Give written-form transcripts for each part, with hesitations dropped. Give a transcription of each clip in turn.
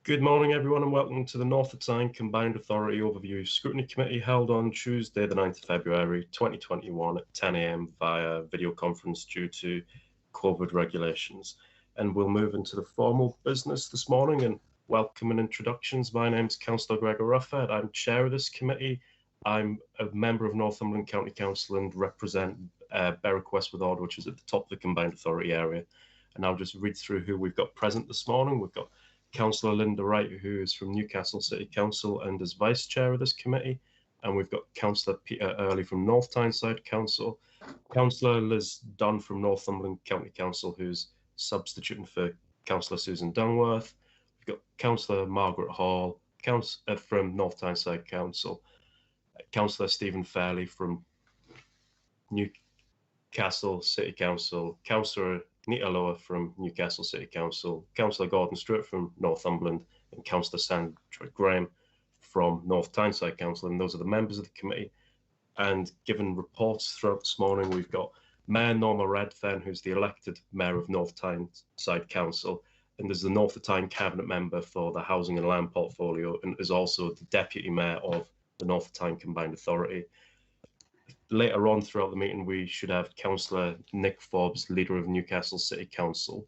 Good morning, everyone, and welcome to the North Tyne Combined Authority Overview Scrutiny Committee held on Tuesday, the 9th of February 2021 at 10 a.m. via video conference due to COVID regulations. And we'll move into the formal business this morning and welcome and introductions. My name's Councillor Gregor Rufford. I'm chair of this committee. I'm a member of Northumberland County Council and represent Berwick West Withord, which is at the top of the Combined Authority area. And I'll just read through who we've got present this morning. We've got Councillor Linda Wright, who is from Newcastle City Council and is vice chair of this committee. And we've got Councillor Peter Early from North Tyneside Council, Councillor Liz Dunn from Northumberland County Council, who's substituting for Councillor Susan Dunworth. We've got Councillor Margaret Hall from North Tyneside Council, Councillor Stephen Fairley from Newcastle City Council, Councillor Nita Lower from Newcastle City Council, Councillor Gordon Stewart from Northumberland, and Councillor Sandra Graham from North Tyneside Council. And those are the members of the committee. And given reports throughout this morning, we've got Mayor Norma Redfern, who's the elected Mayor of North Tyneside Council, and there's the North Tyne Cabinet Member for the Housing and Land Portfolio, and is also the Deputy Mayor of the North Tyne Combined Authority. Later on throughout the meeting, we should have Councillor Nick Forbes, leader of Newcastle City Council,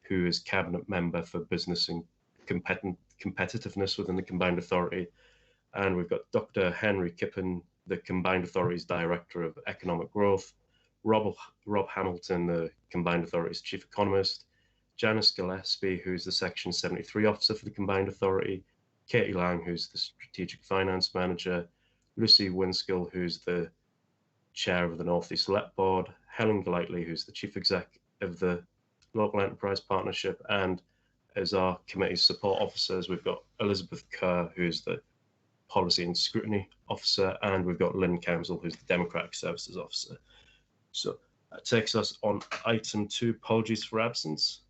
who is Cabinet Member for Business and Competitiveness within the Combined Authority. And we've got Dr. Henry Kippen, the Combined Authority's Director of Economic Growth, Rob Hamilton, the Combined Authority's Chief Economist, Janice Gillespie, who's the Section 73 Officer for the Combined Authority, Katie Lang, who's the Strategic Finance Manager, Lucy Winskill, who's the Chair of the North East Select Board, Helen Golightly, who's the Chief Exec of the Local Enterprise Partnership, and as our committee's support officers, we've got Elizabeth Kerr, who's the Policy and Scrutiny Officer, and we've got Lynn Council, who's the Democratic Services Officer. So that takes us on item 2, apologies for absence.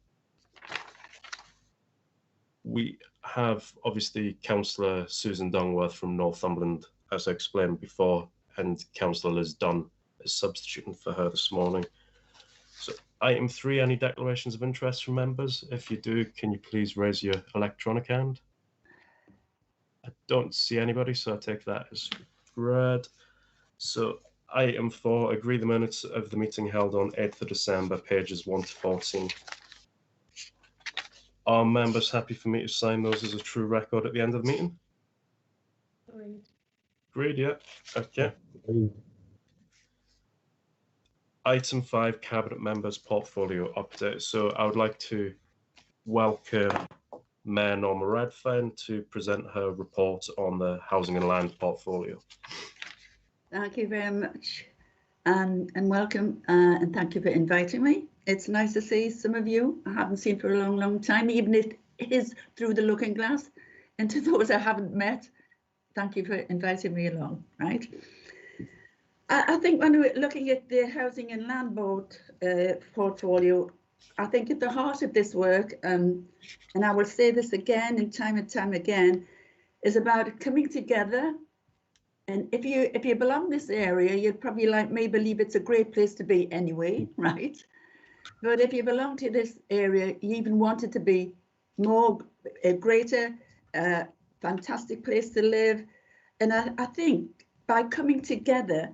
We have obviously Councillor Susan Dunworth from Northumberland, as I explained before, and Councillor Liz Dunn is substituting for her this morning. So item 3, any declarations of interest from members? If you do, can you please raise your electronic hand? I don't see anybody, so I take that as read. So item 4, agree the minutes of the meeting held on 8th of December, pages 1 to 14. Are members happy for me to sign those as a true record at the end of the meeting? Agreed, yeah. Okay. Item 5, Cabinet Members Portfolio Update. So I would like to welcome Mayor Norma Redfern to present her report on the Housing and Land Portfolio. Thank you very much, and welcome, and thank you for inviting me. It's nice to see some of you I haven't seen for a long, long time, even if it is through the looking glass. And to those I haven't met, thank you for inviting me along, right? I think when we're looking at the Housing and Land Board portfolio, I think at the heart of this work, and I will say this again and time again, is about coming together. And if you belong in this area, you'd probably, like me, believe it's a great place to be anyway, right? But if you belong to this area, you even want it to be more, a greater, fantastic place to live. And I think by coming together,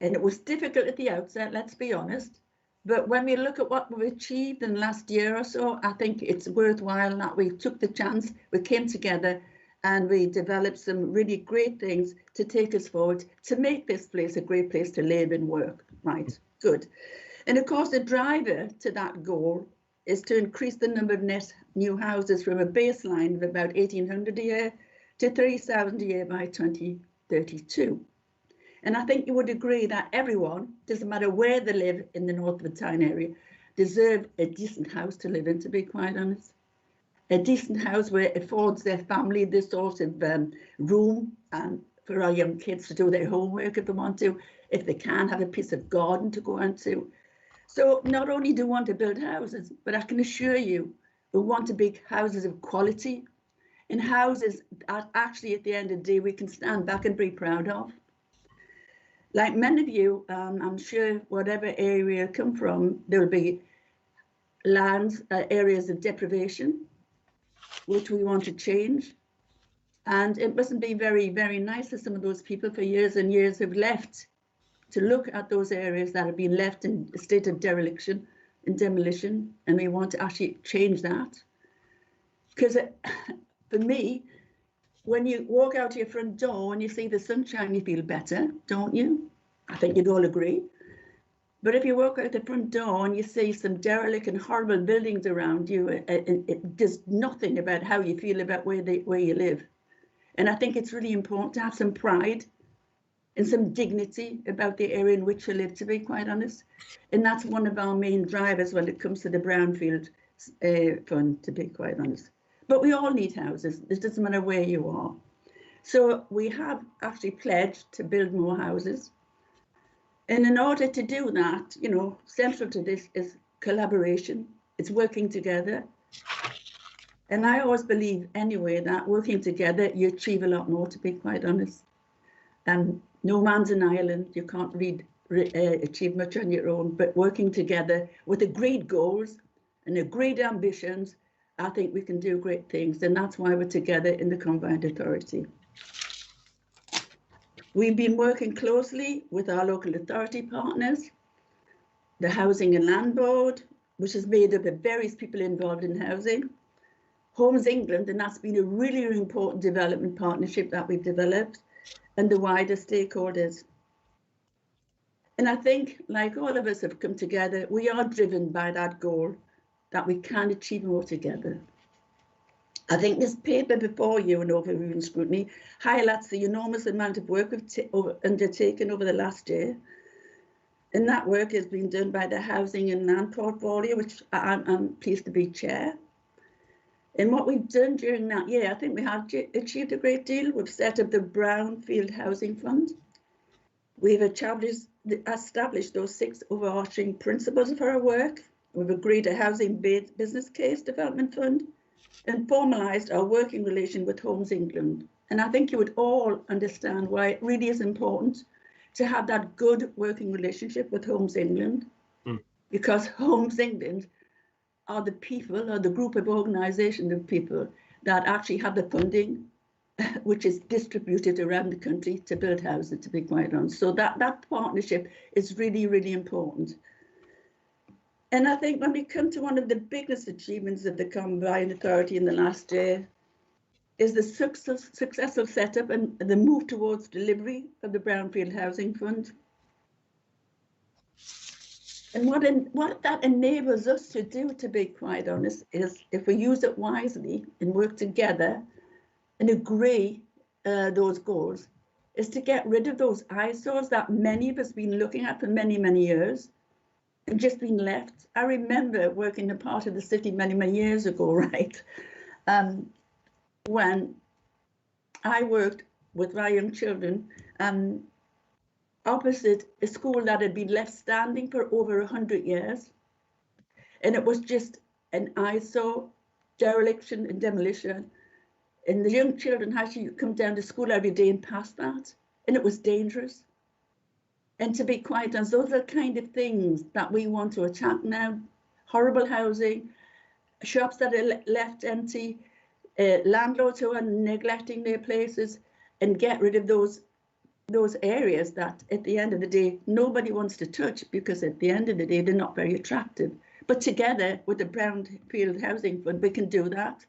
and it was difficult at the outset, let's be honest, but when we look at what we've achieved in the last year or so, I think it's worthwhile that we took the chance, we came together, and we developed some really great things to take us forward, to make this place a great place to live and work. Right, good. And of course, the driver to that goal is to increase the number of net new houses from a baseline of about 1,800 a year to 3,000 a year by 2032. And I think you would agree that everyone, doesn't matter where they live in the North of the Tyne area, deserve a decent house to live in, to be quite honest. A decent house where it affords their family this sort of room, and for our young kids to do their homework if they want to, if they can, have a piece of garden to go into. So not only do we want to build houses, but I can assure you, we want to build houses of quality, and houses that actually at the end of the day we can stand back and be proud of. Like many of you, I'm sure whatever area you come from, there will be lands, areas of deprivation, which we want to change. And it mustn't be very, very nice for some of those people for years and years who've left to look at those areas that have been left in a state of dereliction and demolition. And we want to actually change that. Because for me, when you walk out your front door and you see the sunshine, you feel better, don't you? I think you'd all agree. But if you walk out the front door and you see some derelict and horrible buildings around you, it does nothing about how you feel about where you live. And I think it's really important to have some pride and some dignity about the area in which you live, to be quite honest. And that's one of our main drivers when it comes to the Brownfield Fund, to be quite honest. But we all need houses. It doesn't matter where you are. So we have actually pledged to build more houses. And in order to do that, you know, central to this is collaboration. It's working together. And I always believe anyway that working together, you achieve a lot more, to be quite honest. No man's an island. You can't achieve much on your own, but working together with agreed goals and agreed ambitions, I think we can do great things. And that's why we're together in the Combined Authority. We've been working closely with our local authority partners, the Housing and Land Board, which is made up of various people involved in housing, Homes England, and that's been a really, really important development partnership that we've developed, and the wider stakeholders. And I think, like all of us have come together, we are driven by that goal that we can achieve more together. I think this paper before you, an overview and scrutiny, highlights the enormous amount of work we've undertaken over the last year. And that work has been done by the Housing and Land Portfolio, which I'm pleased to be chair. And what we've done during that year, I think we have achieved a great deal. We've set up the Brownfield Housing Fund. We've established those 6 overarching principles for our work. We've agreed a housing-based business case development fund and formalised our working relation with Homes England. And I think you would all understand why it really is important to have that good working relationship with Homes England, because Homes England are the people, or the group of organisation of people that actually have the funding, which is distributed around the country to build houses, to be quite honest. So that partnership is really, really important. And I think when we come to one of the biggest achievements of the Combined Authority in the last year is the successful setup and the move towards delivery of the Brownfield Housing Fund. And what that enables us to do, to be quite honest, is if we use it wisely and work together and agree those goals, is to get rid of those eyesores that many of us have been looking at for many, many years and just been left. I remember working in a part of the city many, many years ago, right? When I worked with my young children opposite a school that had been left standing for over 100 years. And it was just an eyesore, dereliction and demolition. And the young children had to come down to school every day and pass that. And it was dangerous. And to be quite honest, those are the kind of things that we want to attack now. Horrible housing, shops that are left empty, landlords who are neglecting their places, and get rid of those areas that at the end of the day, nobody wants to touch, because at the end of the day, they're not very attractive. But together with the Brownfield Housing Fund, we can do that.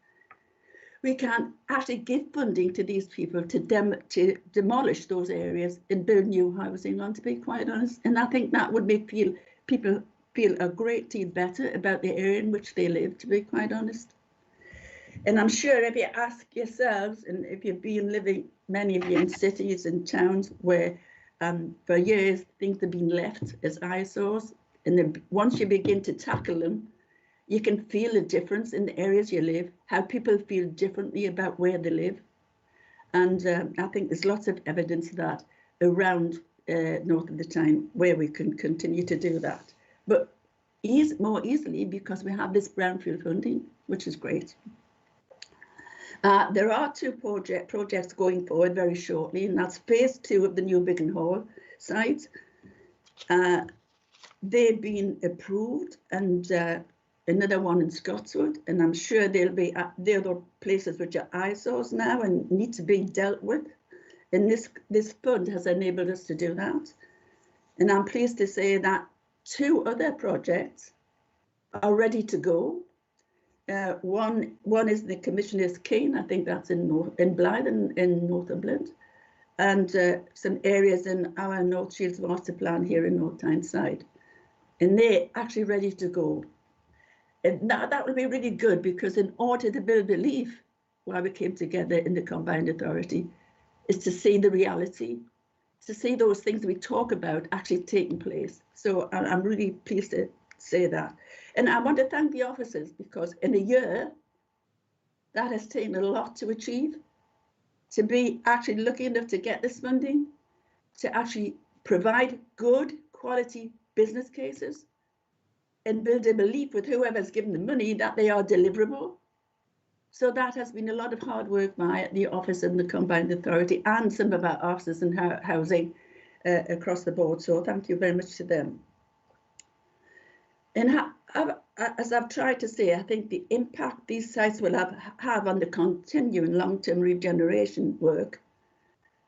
We can actually give funding to these people to demolish those areas and build new housing on, to be quite honest. And I think that would make people feel a great deal better about the area in which they live, to be quite honest. And I'm sure if you ask yourselves, and if you've been living, many of you, in cities and towns where for years things have been left as eyesores, and then once you begin to tackle them, you can feel a difference in the areas you live, how people feel differently about where they live. And I think there's lots of evidence of that around north of the Tyne, where we can continue to do that. But more easily because we have this Brownfield funding, which is great. There are 2 projects going forward very shortly, and that's phase 2 of the new Biggin Hall site. They've been approved, and another one in Scotswood, and I'm sure they're the places which are eyesores now and need to be dealt with. And this fund has enabled us to do that. And I'm pleased to say that 2 other projects are ready to go. One is the Commissioner's Cane, I think that's in Blyth in Northumberland, and some areas in our North Shields master plan here in North Tyneside. And they're actually ready to go. And now that will be really good, because in order to build belief why we came together in the combined authority is to see the reality, to see those things we talk about actually taking place. So I'm really pleased to say that. And I want to thank the officers, because in a year, that has taken a lot to achieve, to be actually lucky enough to get this funding, to actually provide good quality business cases and build a belief with whoever's given the money that they are deliverable. So that has been a lot of hard work by the office and the combined authority and some of our officers in housing across the board. So thank you very much to them. And as I've tried to say, I think the impact these sites will have on the continuing long-term regeneration work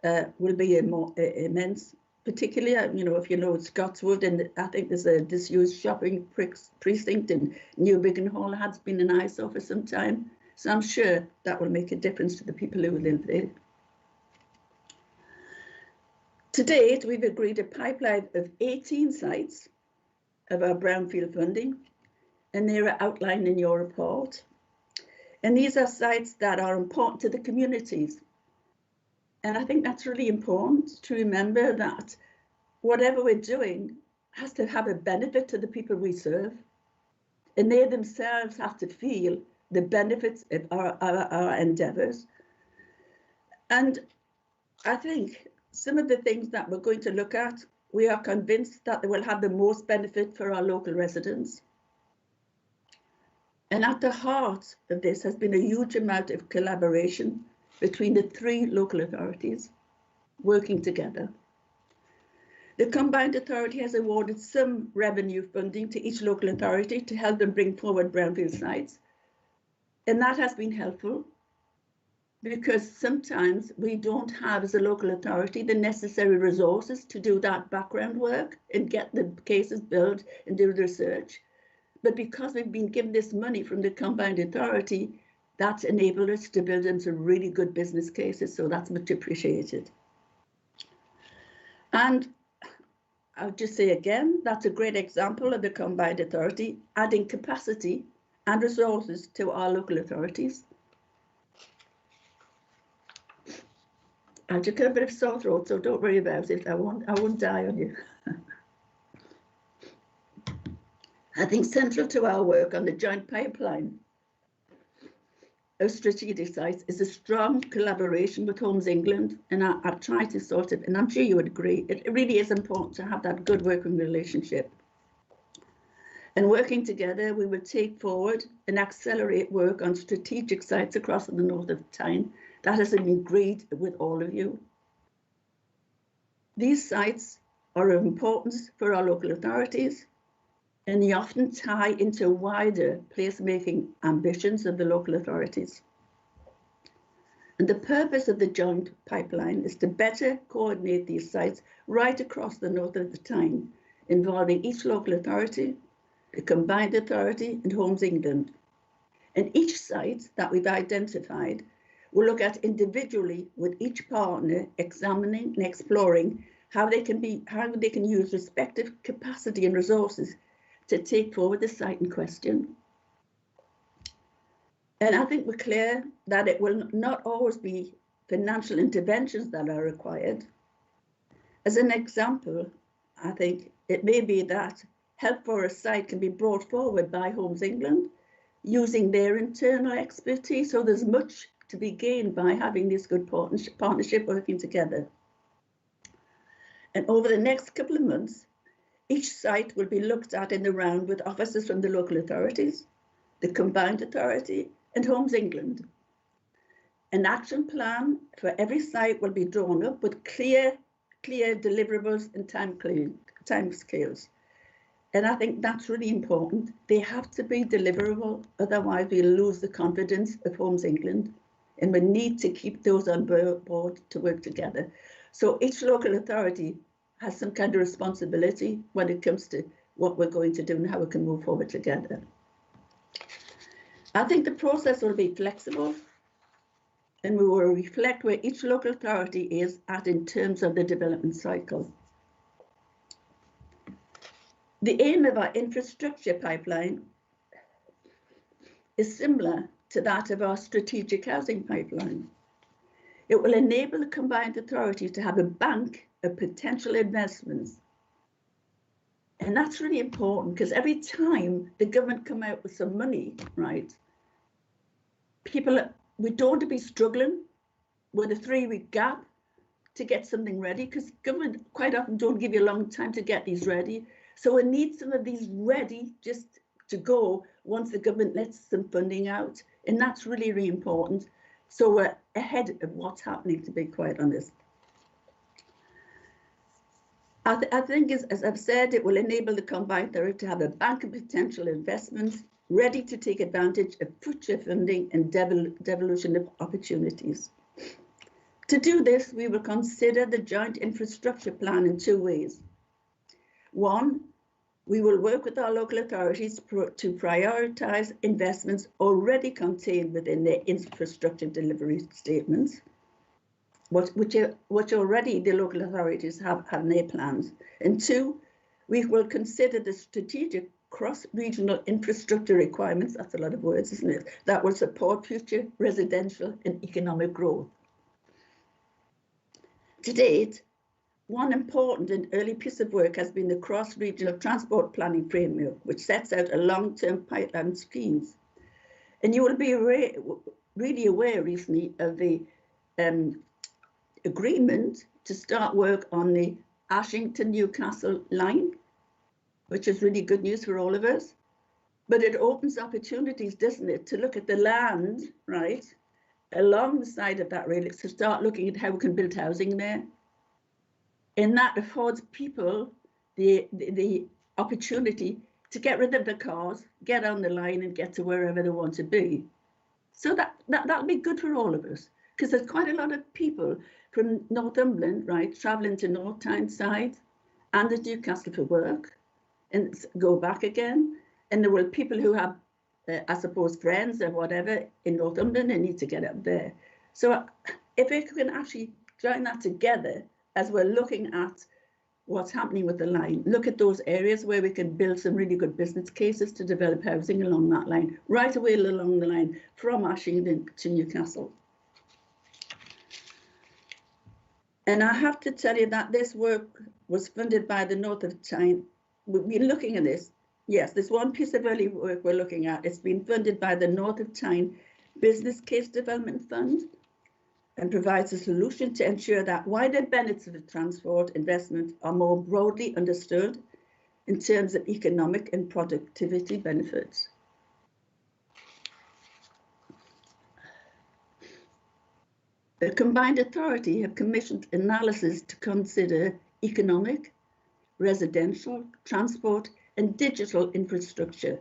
will be immense. Particularly, if you know Scotswood, and I think there's a disused shopping precinct in New Biggin has been an eyesore for some time. So I'm sure that will make a difference to the people who live there. To date, we've agreed a pipeline of 18 sites of our brownfield funding, and they are outlined in your report. And these are sites that are important to the communities. And I think that's really important to remember, that whatever we're doing has to have a benefit to the people we serve. And they themselves have to feel the benefits of our endeavours. And I think some of the things that we're going to look at, we are convinced that they will have the most benefit for our local residents. And at the heart of this has been a huge amount of collaboration between the 3 local authorities working together. The combined authority has awarded some revenue funding to each local authority to help them bring forward brownfield sites. And that has been helpful, because sometimes we don't have, as a local authority, the necessary resources to do that background work and get the cases built and do the research. But because we've been given this money from the combined authority, that's enabled us to build in some really good business cases. So that's much appreciated. And I'll just say again, that's a great example of the combined authority adding capacity and resources to our local authorities. I just got a bit of sore throat, so don't worry about it. I won't die on you. I think central to our work on the joint pipeline of strategic sites is a strong collaboration with Homes England, and I've tried to sort it, and I'm sure you would agree, it really is important to have that good working relationship. And working together, we will take forward and accelerate work on strategic sites across the north of Tyne. That has been agreed with all of you. These sites are of importance for our local authorities, and they often tie into wider placemaking ambitions of the local authorities. And the purpose of the joint pipeline is to better coordinate these sites right across the north of the Tyne, involving each local authority, the combined authority, and Homes England. And each site that we've identified will look at individually with each partner, examining and exploring how they can use respective capacity and resources to take forward the site in question. And I think we're clear that it will not always be financial interventions that are required. As an example, I think it may be that help for a site can be brought forward by Homes England using their internal expertise. So there's much to be gained by having this good partnership working together. And over the next couple of months, each site will be looked at in the round with officers from the local authorities, the combined authority, and Homes England. An action plan for every site will be drawn up with clear deliverables and time scales. And I think that's really important. They have to be deliverable, otherwise we'll lose the confidence of Homes England, and we need to keep those on board to work together. So each local authority has some kind of responsibility when it comes to what we're going to do and how we can move forward together. I think the process will be flexible, and we will reflect where each local authority is at in terms of the development cycle. The aim of our infrastructure pipeline is similar to that of our strategic housing pipeline. It will enable the combined authority to have a bank of potential investments. And that's really important, because every time the government come out with some money, right, we don't want to be struggling with a 3-week gap to get something ready, because government quite often don't give you a long time to get these ready. So we need some of these ready just to go once the government lets some funding out. And that's really, really important. So we're ahead of what's happening, to be quite honest. I think, as I've said, it will enable the combined authority to have a bank of potential investments ready to take advantage of future funding and devolution of opportunities. To do this, we will consider the joint infrastructure plan in 2 ways. One, we will work with our local authorities to prioritise investments already contained within their infrastructure delivery statements, which already the local authorities have in their plans. And 2, we will consider the strategic cross-regional infrastructure requirements, that's a lot of words, isn't it, that will support future residential and economic growth. To date, one important and early piece of work has been the cross-regional transport planning framework, which sets out a long-term pipeline schemes. And you will be really aware recently of the agreement to start work on the Ashington-Newcastle line, which is really good news for all of us. But it opens opportunities, doesn't it, to look at the land, right, along the side of that rail, to start looking at how we can build housing there. And that affords people the opportunity to get rid of the cars, get on the line and get to wherever they want to be. So that'll be good for all of us, because there's quite a lot of people from Northumberland, right, travelling to North Tyneside and to Newcastle for work and go back again. And there were people who have, I suppose, friends or whatever in Northumberland and need to get up there. So if we can actually join that together as we're looking at what's happening with the line, look at those areas where we can build some really good business cases to develop housing along that line, right away along the line from Ashington to Newcastle. And I have to tell you that this work was funded by the North of Tyne. We've been looking at this. Yes, there's one piece of early work we're looking at. It's been funded by the North of Tyne Business Case Development Fund and provides a solution to ensure that wider benefits of transport investment are more broadly understood in terms of economic and productivity benefits. The combined authority have commissioned analysis to consider economic, residential, transport, and digital infrastructure.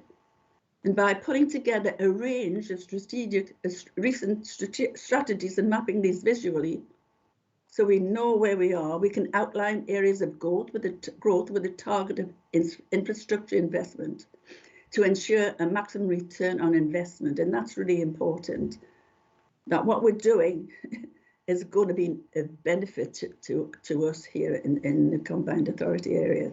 And by putting together a range of recent strategies and mapping these visually, so we know where we are, we can outline areas of growth with a target of infrastructure investment to ensure a maximum return on investment. And that's really important, that what we're doing is going to be a benefit to us here in the combined authority area.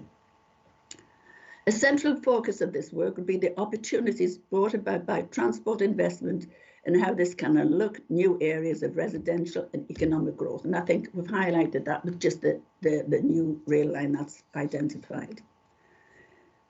A central focus of this work would be the opportunities brought about by transport investment and how this can unlock new areas of residential and economic growth. And I think we've highlighted that with just the new rail line that's identified.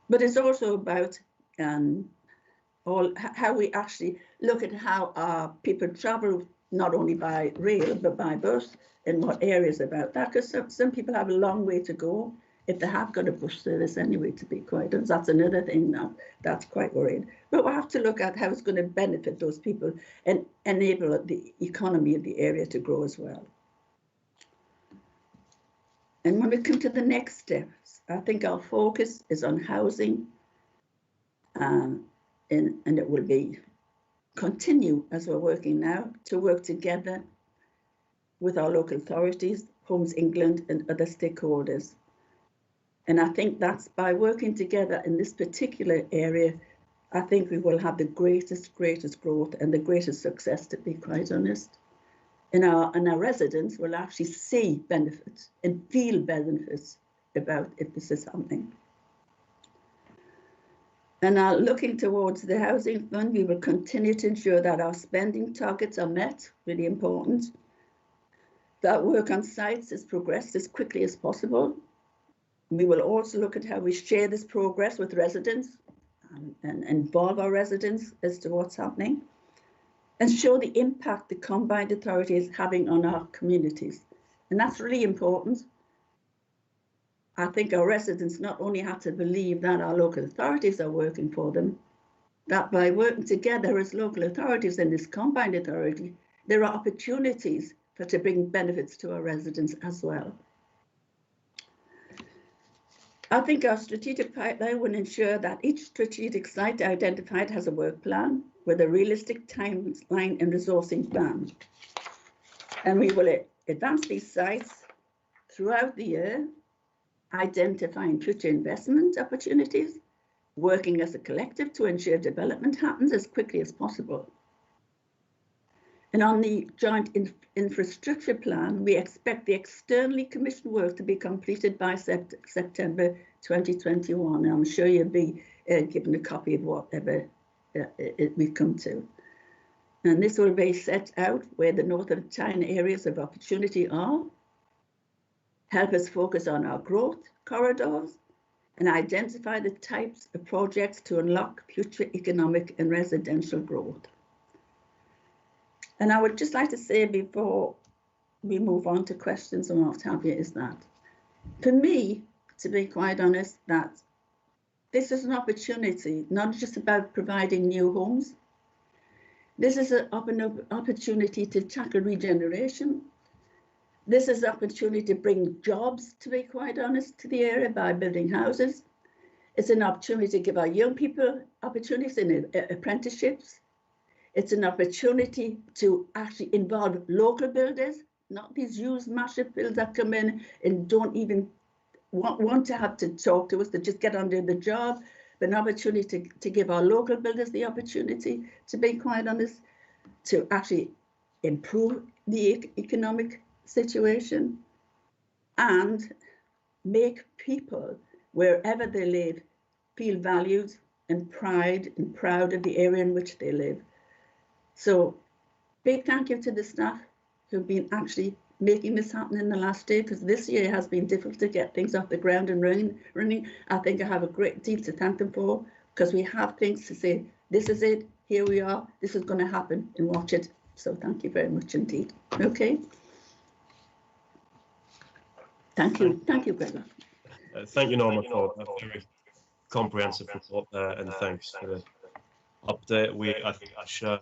But it's also about how we actually look at how our people travel, not only by rail, but by bus, and what areas about that, because some people have a long way to go if they have got a bus service anyway, to be quite honest. That's another thing that's quite worrying. But we'll have to look at how it's going to benefit those people and enable the economy of the area to grow as well. And when we come to the next steps, I think our focus is on housing, and it will be continue as we're working now to work together with our local authorities, Homes England and other stakeholders. And I think that's by working together in this particular area, I think we will have the greatest growth and the greatest success, to be quite honest. And our residents will actually see benefits and feel benefits about if this is happening. And now looking towards the housing fund, we will continue to ensure that our spending targets are met, really important. That work on sites is progressed as quickly as possible. We will also look at how we share this progress with residents and involve our residents as to what's happening, and show the impact the combined authority is having on our communities. And that's really important. I think our residents not only have to believe that our local authorities are working for them, that by working together as local authorities in this combined authority, there are opportunities to bring benefits to our residents as well. I think our strategic pipeline will ensure that each strategic site identified has a work plan with a realistic timeline and resourcing plan. And we will advance these sites throughout the year, identifying future investment opportunities, working as a collective to ensure development happens as quickly as possible. And on the joint infrastructure plan, we expect the externally commissioned work to be completed by September 2021. And I'm sure you'll be given a copy of whatever we come to. And this will be set out where the Northern China areas of opportunity are, help us focus on our growth corridors, and identify the types of projects to unlock future economic and residential growth. And I would just like to say before we move on to questions and what have you, is that for me, to be quite honest, that this is an opportunity, not just about providing new homes. This is an opportunity to tackle regeneration. This is an opportunity to bring jobs, to be quite honest, to the area by building houses. It's an opportunity to give our young people opportunities in apprenticeships. It's an opportunity to actually involve local builders, not these used massive builders that come in and don't even want to have to talk to us, to just get on doing the job, but an opportunity to give our local builders the opportunity, to be quite honest, to actually improve the economic situation and make people, wherever they live, feel valued and proud of the area in which they live. So big thank you to the staff who've been actually making this happen in the last day, because this year has been difficult to get things off the ground and running. I think I have a great deal to thank them for, because we have things to say, this is it, here we are, this is going to happen, and watch it. So thank you very much indeed. Okay. Thank you, Gregor. Thank you, Norma, for a very comprehensive report there, and thanks for the update. I think I share.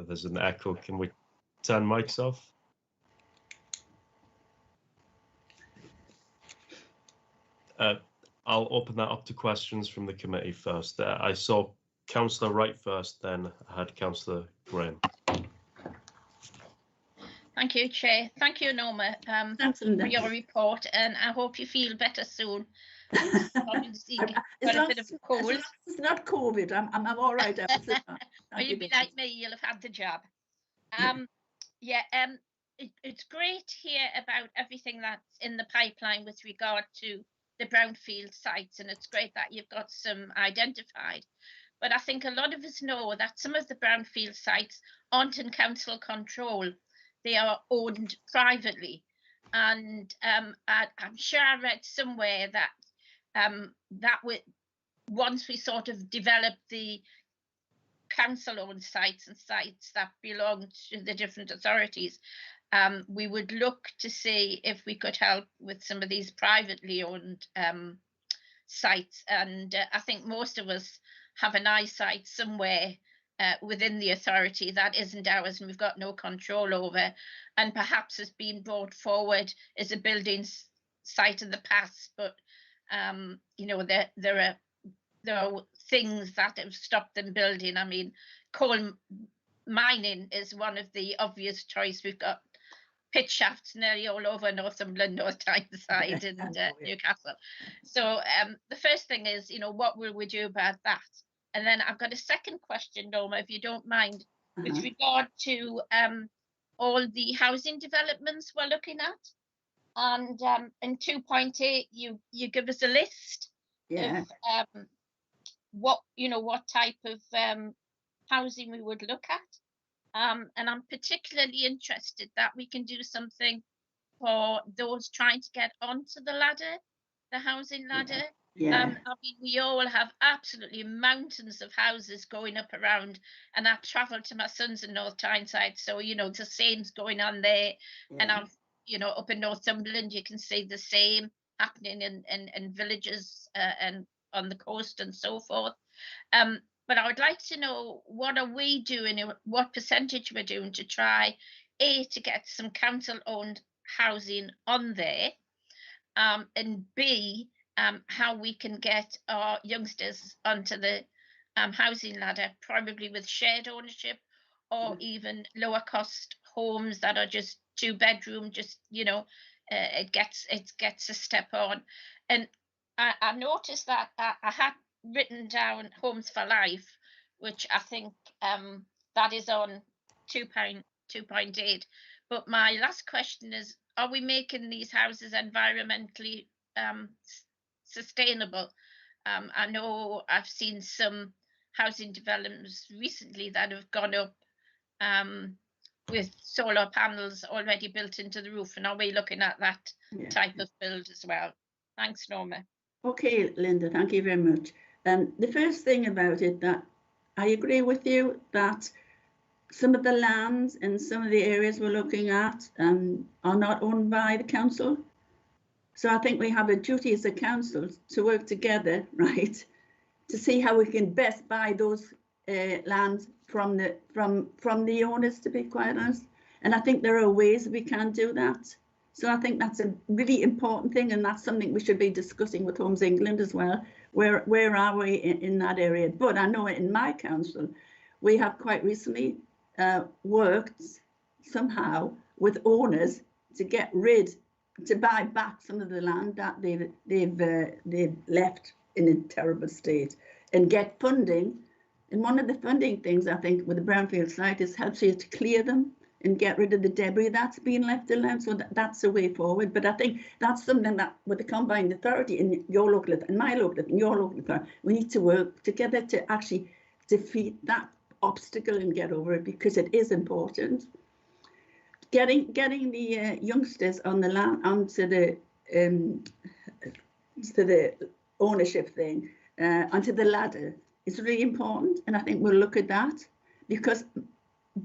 There's an echo. Can we turn mics off? I'll open that up to questions from the committee first. I saw Councillor Wright first, then I had Councillor Graham. Thank you, Chair. Thank you, Norma, for your report, and I hope you feel better soon. Obviously, got a bit of a cold. It's not COVID. I'm all right. Well, you'd be like me. You'll have had the jab. It's great to hear about everything that's in the pipeline with regard to the brownfield sites, and it's great that you've got some identified. But I think a lot of us know that some of the brownfield sites aren't in council control. They are owned privately, and I'm sure I read somewhere that once we sort of develop the council-owned sites and sites that belong to the different authorities, we would look to see if we could help with some of these privately owned sites. And I think most of us have an eyesight somewhere within the authority that isn't ours and we've got no control over, and perhaps has been brought forward as a building site in the past, but you know, there are things that have stopped them building. I mean, coal mining is one of the obvious choice. We've got pit shafts nearly all over Northumberland, North Tyneside, and Newcastle. So the first thing is, you know, what will we do about that? And then I've got a second question, Norma, if you don't mind, with regard to all the housing developments we're looking at. And in 2.8, you give us a list of what type of housing we would look at. And I'm particularly interested that we can do something for those trying to get onto the ladder, the housing ladder. I mean, we all have absolutely mountains of houses going up around, and I've travelled to my sons in North Tyneside, so you know the same's going on there. And I've, you know, up in Northumberland, you can see the same happening in villages and on the coast and so forth. But I would like to know, what are we doing, what percentage we're doing to try, A, to get some council-owned housing on there, and B, how we can get our youngsters onto the housing ladder, probably with shared ownership, or even lower cost homes that are just 2-bedroom, just, you know, it gets a step on. And I noticed that I had written down Homes for Life, which I think that is on 2.8. But my last question is, are we making these houses environmentally sustainable? I know I've seen some housing developments recently that have gone up with solar panels already built into the roof, and are we looking at that type of build as well? Thanks, Norma. Okay, Linda, thank you very much. The first thing about it, that I agree with you that some of the lands in some of the areas we're looking at are not owned by the council. So I think we have a duty as a council to work together, right, to see how we can best buy those lands from the owners, to be quite honest. And I think there are ways we can do that. So I think that's a really important thing, and that's something we should be discussing with Homes England as well. Where are we in that area? But I know in my council, we have quite recently worked somehow with owners to buy back some of the land that they've left in a terrible state, and get funding. And one of the funding things, I think, with the brownfield site is helps you to clear them and get rid of the debris that's being left alone. So that's the way forward. But I think that's something that with the combined authority in your local, in my local, in your local authority, we need to work together to actually defeat that obstacle and get over it, because it is important. Getting the youngsters on the land onto the ownership thing, onto the ladder, is really important, and I think we'll look at that, because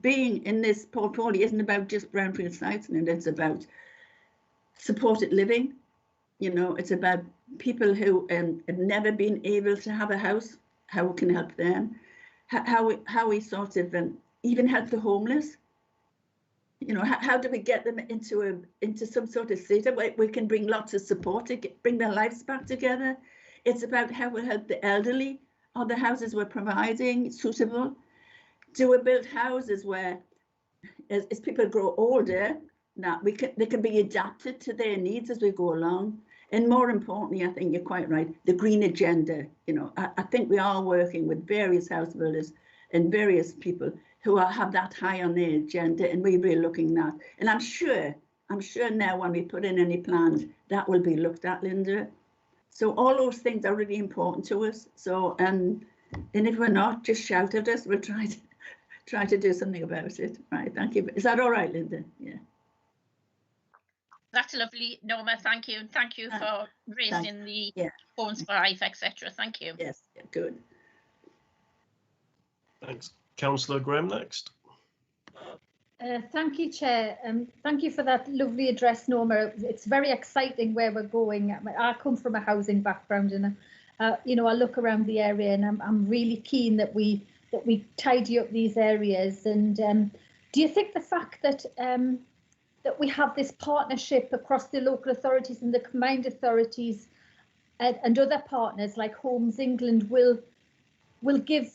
being in this portfolio isn't about just brownfield sites, and it's about supported living. You know, it's about people who have never been able to have a house, how we can help them, how we sort of even help the homeless. You know, how do we get them into some sort of state where we can bring lots of support to bring their lives back together. It's about how we help the elderly. Are the houses we're providing suitable? Do we build houses where, as people grow older, that they can be adapted to their needs as we go along? And more importantly, I think you're quite right, the green agenda. You know, I think we are working with various house builders and various people who have that high on their agenda, and we'll be looking at. And I'm sure now when we put in any plans, that will be looked at, Linda. So all those things are really important to us. So and if we're not, just shout at us. We'll try to do something about it. Right, thank you. Is that all right, Linda? Yeah. That's lovely, Norma. Thank you. And thank you for raising the Homes for Life, etc. Thank you. Yes, good. Thanks. Councillor Graham next. Thank you, Chair. Thank you for that lovely address, Norma. It's very exciting where we're going. I come from a housing background, and you know, I look around the area, and I'm really keen that we tidy up these areas. And do you think the fact that that we have this partnership across the local authorities and the combined authorities and other partners like Homes England will give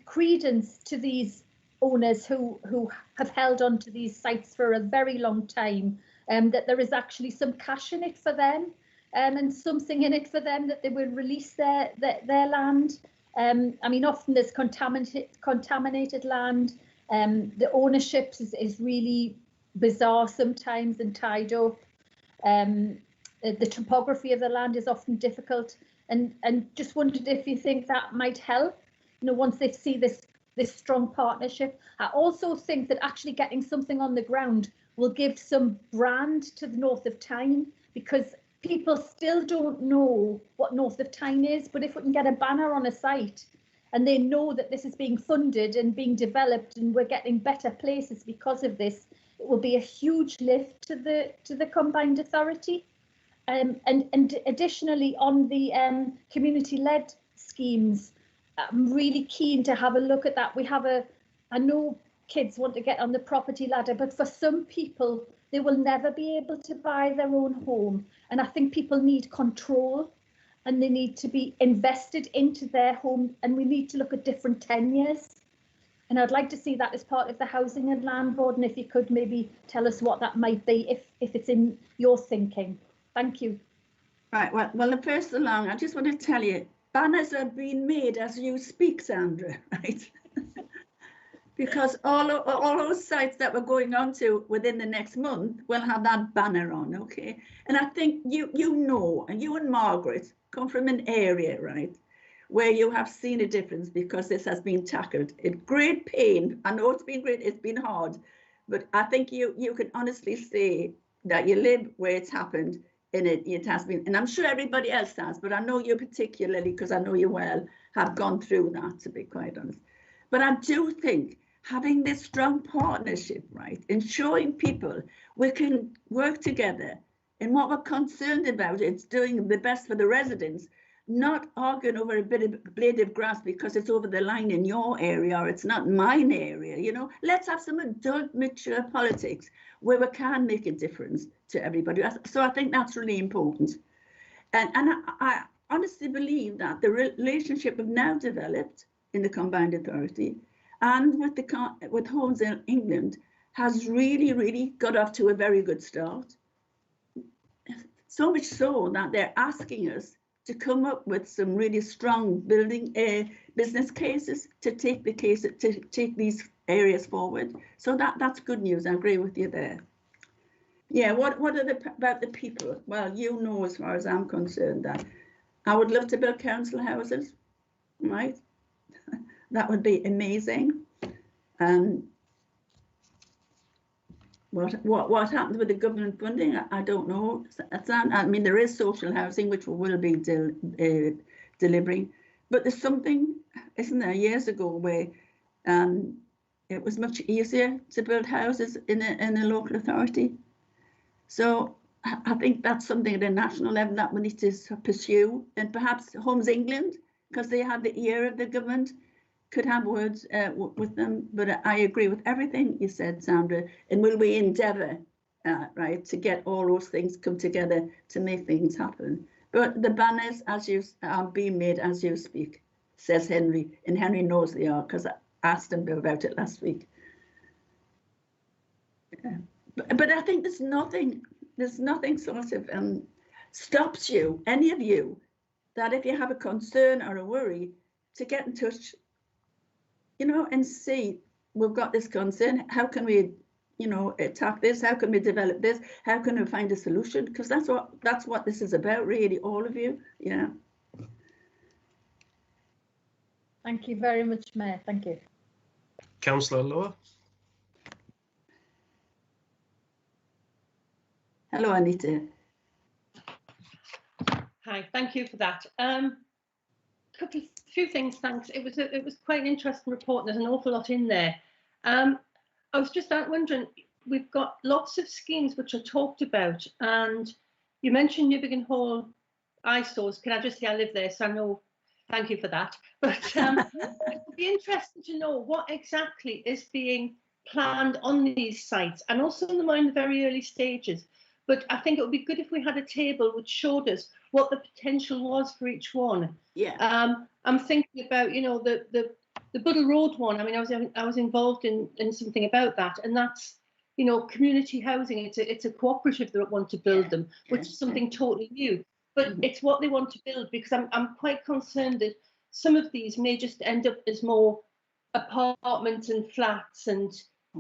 credence to these owners who have held on to these sites for a very long time, that there is actually some cash in it for them, and something in it for them, that they will release their land. I mean, often there's contaminated land. The ownership is really bizarre sometimes and tied up. The topography of the land is often difficult, and just wondered if you think that might help, you know, once they see this strong partnership. I also think that actually getting something on the ground will give some brand to the North of Tyne, because people still don't know what North of Tyne is, but if we can get a banner on a site and they know that this is being funded and being developed and we're getting better places because of this, it will be a huge lift to the combined authority. And additionally, on the community-led schemes, I'm really keen to have a look at that. I know kids want to get on the property ladder, but for some people, they will never be able to buy their own home. And I think people need control, and they need to be invested into their home, and we need to look at different tenures. And I'd like to see that as part of the Housing and Land Board, and if you could maybe tell us what that might be, if it's in your thinking. Thank you. Right, well, first along, I just want to tell you, banners are being made as you speak, Sandra, right? Because all those sites that we're going on to within the next month will have that banner on, okay? And I think you know, and you and Margaret come from an area, right, where you have seen a difference because this has been tackled in great pain. I know it's been great, it's been hard, but I think you can honestly say that you live where it's happened, and it has been, and I'm sure everybody else has, but I know you particularly, because I know you well, have gone through that, to be quite honest. But I do think having this strong partnership, right, and showing people we can work together, and what we're concerned about, it's doing the best for the residents, not arguing over a blade of grass because it's over the line in your area or it's not mine area. You know, let's have some adult, mature politics where we can make a difference to everybody. So I think that's really important. And I honestly believe that the relationship we've now developed in the combined authority and with Homes in England has really got off to a very good start. So much so that they're asking us to come up with some really strong business cases to take these areas forward. So that's good news. I agree with you there. Yeah, what are about the people? Well, you know, as far as I'm concerned, that I would love to build council houses, right? That would be amazing. What happened with the government funding, I don't know. I mean, there is social housing, which we will be delivering, but there's something, isn't there, years ago where it was much easier to build houses in a local authority. So I think that's something at a national level that we need to pursue, and perhaps Homes England, because they have the ear of the government, could have words with them. But I agree with everything you said, Sandra, and will we endeavour, right, to get all those things come together to make things happen. But the banners are being made as you speak, says Henry, and Henry knows they are, because I asked him about it last week. But I think there's nothing sort of stops you, any of you, that if you have a concern or a worry, to get in touch, you know, and see, we've got this concern, how can we, you know, attack this? How can we develop this? How can we find a solution? Because that's what this is about, really, all of you. Yeah. Thank you very much, Mayor. Thank you. Councillor Lower. Hello, Anita. Hi, thank you for that. Few things, thanks. It was quite an interesting report. There's an awful lot in there. I was just wondering, we've got lots of schemes which are talked about, and you mentioned Newbiggin Hall eyesores. Can I just say I live there, so I know. Thank you for that. But I'd be interested to know what exactly is being planned on these sites, and also in the very early stages. But I think it would be good if we had a table which showed us what the potential was for each one. Yeah. I'm thinking about, you know, the Buddle Road one. I mean, I was involved in something about that, and that's, you know, community housing. It's a cooperative that want to build them, which is something totally new. But it's what they want to build, because I'm quite concerned that some of these may just end up as more apartments and flats, and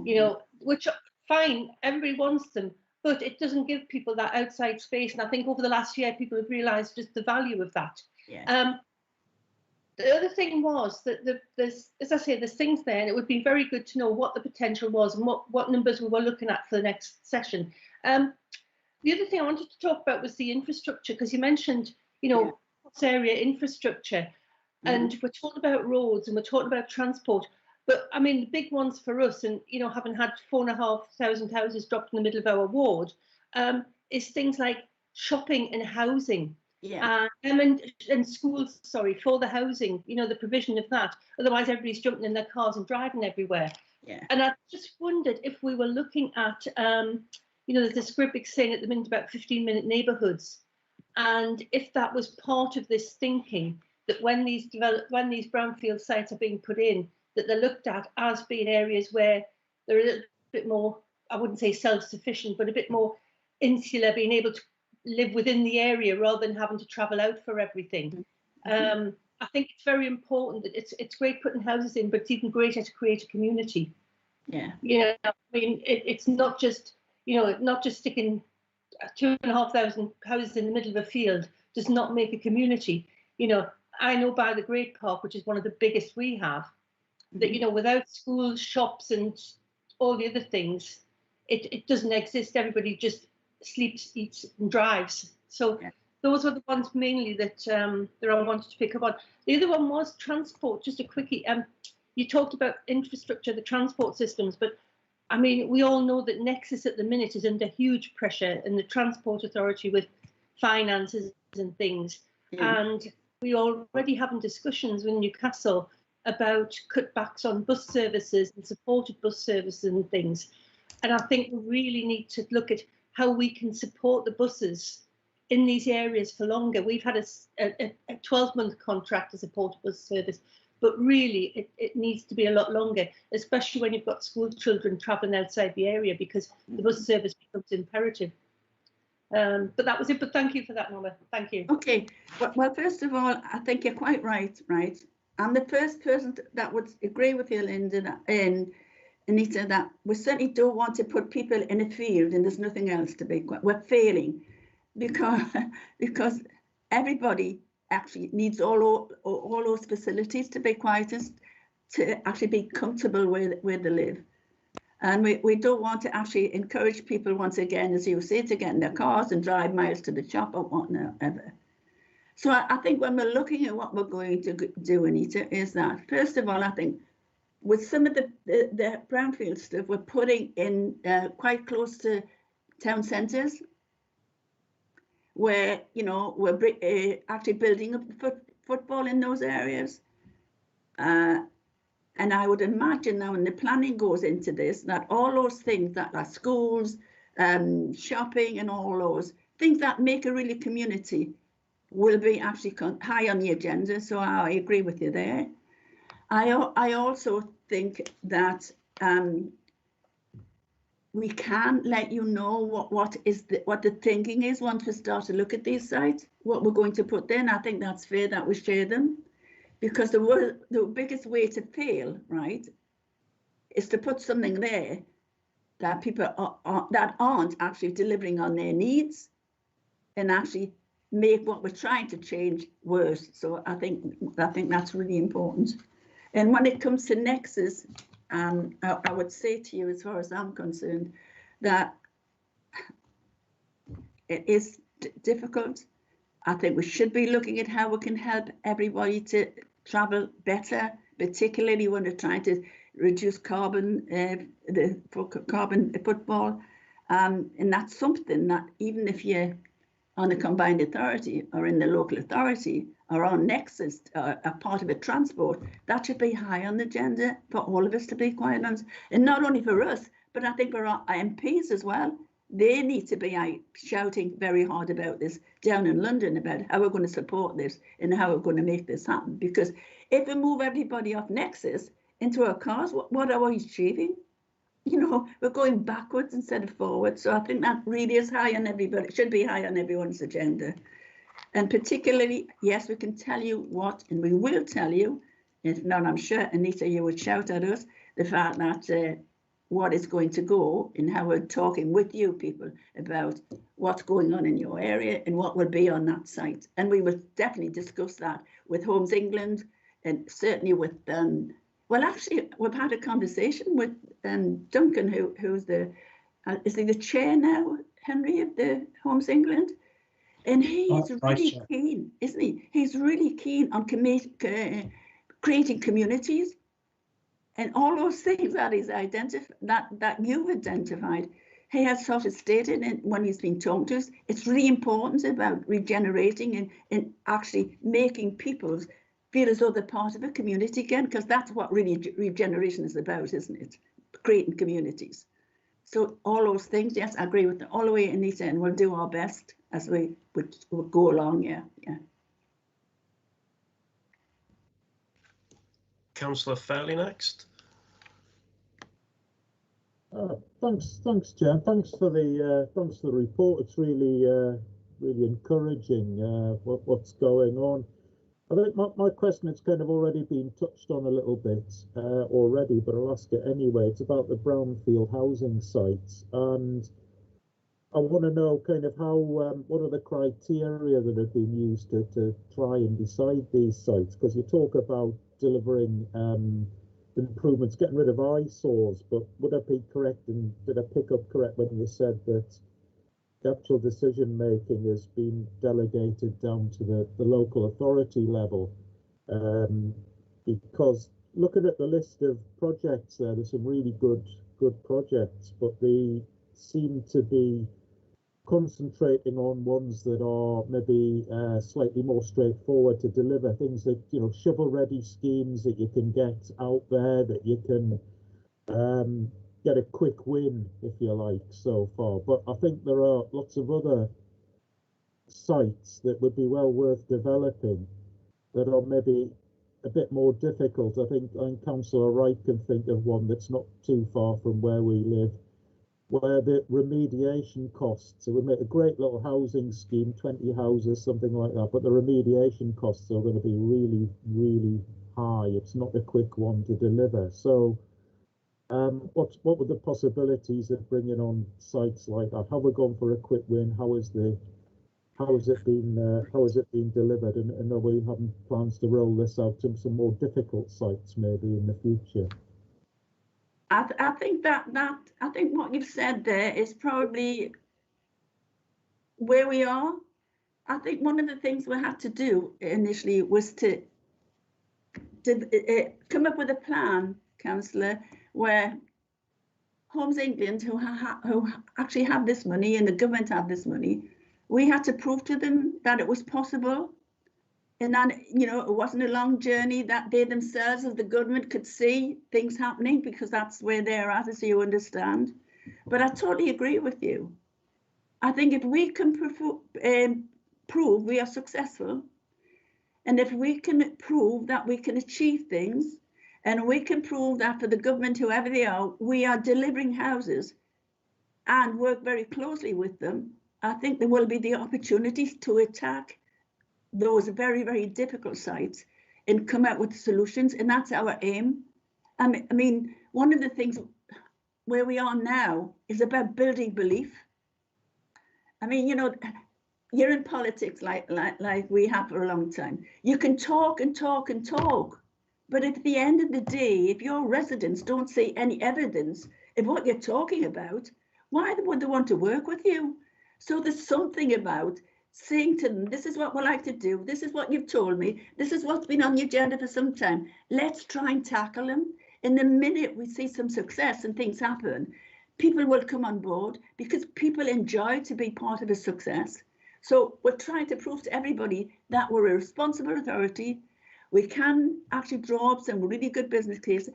you know, which are fine, everybody wants them, but it doesn't give people that outside space. And I think over the last year, people have realised just the value of that. Yeah. The other thing was that there's, as I say, there's things there, and it would be very good to know what the potential was and what numbers we were looking at for the next session. The other thing I wanted to talk about was the infrastructure, because you mentioned, you know, area infrastructure, and we're talking about roads and we're talking about transport. But I mean, the big ones for us, and you know, having had 4,500 houses dropped in the middle of our ward, is things like shopping and housing. Yeah. And schools, sorry, for the housing, you know, the provision of that. Otherwise, everybody's jumping in their cars and driving everywhere. Yeah. And I just wondered if we were looking at, you know, there's a script saying at the minute about 15-minute neighbourhoods, and if that was part of this thinking, that when these brownfield sites are being put in, that they're looked at as being areas where they're a little bit more, I wouldn't say self-sufficient, but a bit more insular, being able to live within the area rather than having to travel out for everything. I think it's very important that it's great putting houses in, but it's even greater to create a community. Yeah. You know, I mean, it's not just, you know, not just sticking 2,500 houses in the middle of a field does not make a community. You know, I know by the Great Park, which is one of the biggest we have, that, you know, without schools, shops and all the other things, it doesn't exist. Everybody just sleeps, eats and drives. So those were the ones mainly that I wanted to pick up on. The other one was transport. Just a quickie. You talked about infrastructure, the transport systems, but I mean, we all know that Nexus at the minute is under huge pressure in the Transport Authority with finances and things. And we already having discussions with Newcastle about cutbacks on bus services and supported bus services and things. And I think we really need to look at how we can support the buses in these areas for longer. We've had a 12-month contract to support a bus service, but really it needs to be a lot longer, especially when you've got school children travelling outside the area, because the bus service becomes imperative. But that was it. But thank you for that, Norma. Thank you. Okay. Well, first of all, I think you're quite right. I'm the first person that would agree with you, Linda and Anita, that we certainly don't want to put people in a field and there's nothing else to be. We're failing because everybody actually needs all those facilities, to be quietest, to actually be comfortable where they live. And we don't want to actually encourage people, once again, as you say, to get in their cars and drive miles to the shop or whatever. So I think when we're looking at what we're going to do, Anita, is that, first of all, I think with some of the brownfield stuff, we're putting in quite close to town centres, where, you know, we're actually building up football in those areas. And I would imagine now, when the planning goes into this, that all those things that are schools, shopping and all those things that make a really community will be actually high on the agenda. So I agree with you there. I also think that we can let you know what the thinking is once we start to look at these sites, what we're going to put in. I think that's fair that we share them, because the biggest way to fail, right, is to put something there that people that aren't actually delivering on their needs, and actually make what we're trying to change worse. So I think that's really important. And when it comes to Nexus, I would say to you, as far as I'm concerned, that it is difficult. I think we should be looking at how we can help everybody to travel better, particularly when they're trying to reduce carbon, the carbon footfall. And that's something that, even if you're on a combined authority or in the local authority, or our nexus, a part of a transport, that should be high on the agenda for all of us, to be quite honest. And not only for us, but I think for our MPs as well. They need to be shouting very hard about this down in London, about how we're going to support this and how we're going to make this happen. Because if we move everybody off nexus into our cars, what are we achieving? You know, we're going backwards instead of forward. So I think that really is high on everybody. It should be high on everyone's agenda. And particularly, yes, we can tell you what, and we will tell you, if not, I'm sure, Anita, you would shout at us, the fact that what is going to go and how we're talking with you people about what's going on in your area and what will be on that site. And we will definitely discuss that with Homes England, and certainly with, well, actually, we've had a conversation with Duncan, who's is he the chair now, Henry, of the Homes England? And he is really keen, isn't he? He's really keen on creating communities. And all those things that he's that you've identified, he has sort of stated when he's been talking to us, it's really important about regenerating and actually making people feel as though they're part of a community again, because that's what really regeneration is about, isn't it? Creating communities. So all those things, yes, I agree with them all the way, Anita, and we'll do our best as we would go along, yeah. Councillor Fairley next. Thanks, Chair. Thanks for the report. It's really encouraging what's going on. I think my question has kind of already been touched on a little bit already, but I'll ask it anyway. It's about the brownfield housing sites, and I want to know kind of how what are the criteria that have been used to try and decide these sites, because you talk about delivering improvements, getting rid of eyesores, but would I be correct, and did I pick up correct when you said that the actual decision making has been delegated down to the local authority level? Because looking at the list of projects there's some really good projects, but they seem to be concentrating on ones that are maybe slightly more straightforward to deliver, things that, you know, shovel-ready schemes that you can get out there, that you can get a quick win, if you like, so far. But I think there are lots of other sites that would be well worth developing that are maybe a bit more difficult. I think Councillor Wright can think of one that's not too far from where we live, where the remediation costs, it would make a great little housing scheme, 20 houses, something like that, but the remediation costs are going to be really, really high. It's not a quick one to deliver. So what were the possibilities of bringing on sites like that? Have we gone for a quick win? How has it been delivered? And are we having plans to roll this out to some more difficult sites maybe in the future? I think I think what you've said there is probably where we are. I think one of the things we had to do initially was to come up with a plan, Councillor, where Homes England, who actually have this money, and the government have this money, we had to prove to them that it was possible. And that, you know, it wasn't a long journey, that they themselves as the government could see things happening, because that's where they're at, as you understand. But I totally agree with you. I think if we can prove we are successful, and if we can prove that we can achieve things, and we can prove that for the government, whoever they are, we are delivering houses and work very closely with them, I think there will be the opportunities to attack those very, very difficult sites and come out with solutions. And that's our aim. I mean, one of the things where we are now is about building belief. I mean, you know, you're in politics like we have for a long time. You can talk and talk and talk, but at the end of the day, if your residents don't see any evidence of what you're talking about, why would they want to work with you? So there's something about saying to them, this is what we like to do, this is what you've told me, this is what's been on the agenda for some time, let's try and tackle them. And the minute we see some success and things happen, people will come on board, because people enjoy to be part of a success. So we're trying to prove to everybody that we're a responsible authority. We can actually draw up some really good business cases,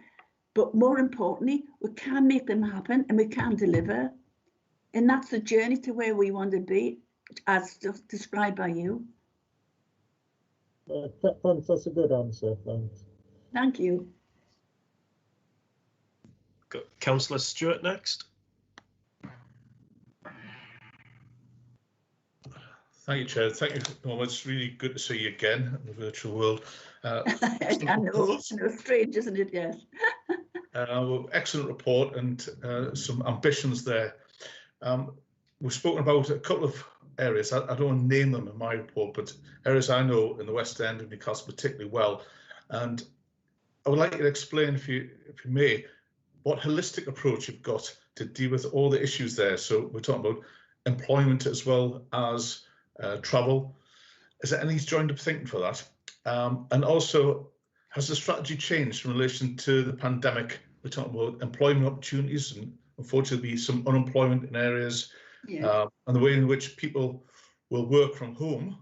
but more importantly, we can make them happen and we can deliver. And that's the journey to where we want to be, as just described by you. Thanks, that's a good answer, thanks. Thank you. Got Councillor Stewart next. Thank you, Chair. Thank you very much. It's really good to see you again in the virtual world. I know, strange, isn't it? Yes. Excellent report and some ambitions there. We've spoken about a couple of areas. I don't want to name them in my report, but areas I know in the West End of Newcastle particularly well. And I would like you to explain, if you may, what holistic approach you've got to deal with all the issues there. So we're talking about employment as well as travel. Is there any joined up thinking for that? And also, has the strategy changed in relation to the pandemic? We're talking about employment opportunities and unfortunately some unemployment in areas, Yeah. and the way in which people will work from home.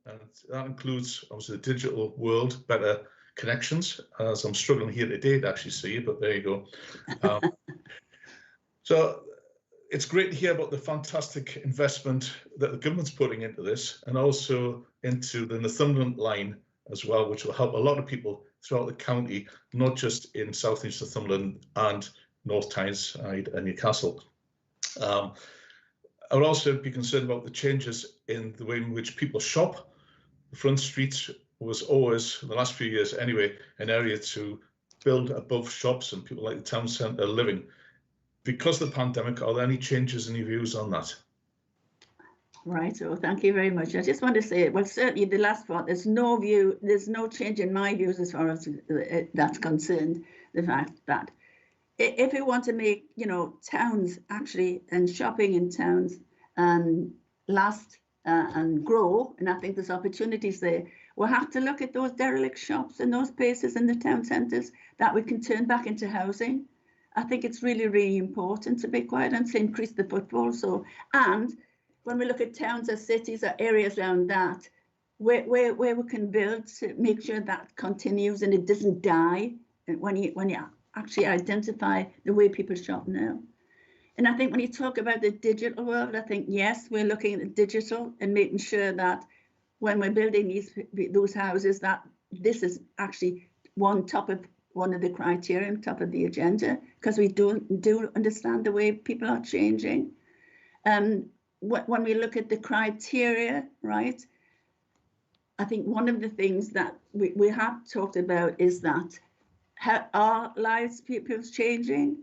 And that includes obviously the digital world, better connections, as I'm struggling here today to actually see you, but there you go. So it's great to hear about the fantastic investment that the government's putting into this and also into the Northumberland line as well, which will help a lot of people throughout the county, not just in South East Northumberland and North Tyneside and Newcastle. I would also be concerned about the changes in the way in which people shop. The Front Street was always, in the last few years anyway, an area to build above shops and people like the town centre living. Because of the pandemic, are there any changes in your views on that? Right, so thank you very much. I just want to say, well, certainly the last part, there's no change in my views as far as that's concerned. The fact that if we want to make, towns actually and shopping in towns last and grow, and I think there's opportunities there, we'll have to look at those derelict shops and those places in the town centres that we can turn back into housing. I think it's really, really important, to be quite honest, to increase the footfall. So, and when we look at towns or cities or areas around that, where we can build to make sure that continues and it doesn't die when you actually identify the way people shop now. And I think when you talk about the digital world, I think, yes, we're looking at the digital and making sure that when we're building those houses, that this is actually one of the criteria on top of the agenda, because we do understand the way people are changing. When we look at the criteria, right, I think one of the things that we have talked about is that our lives, people's changing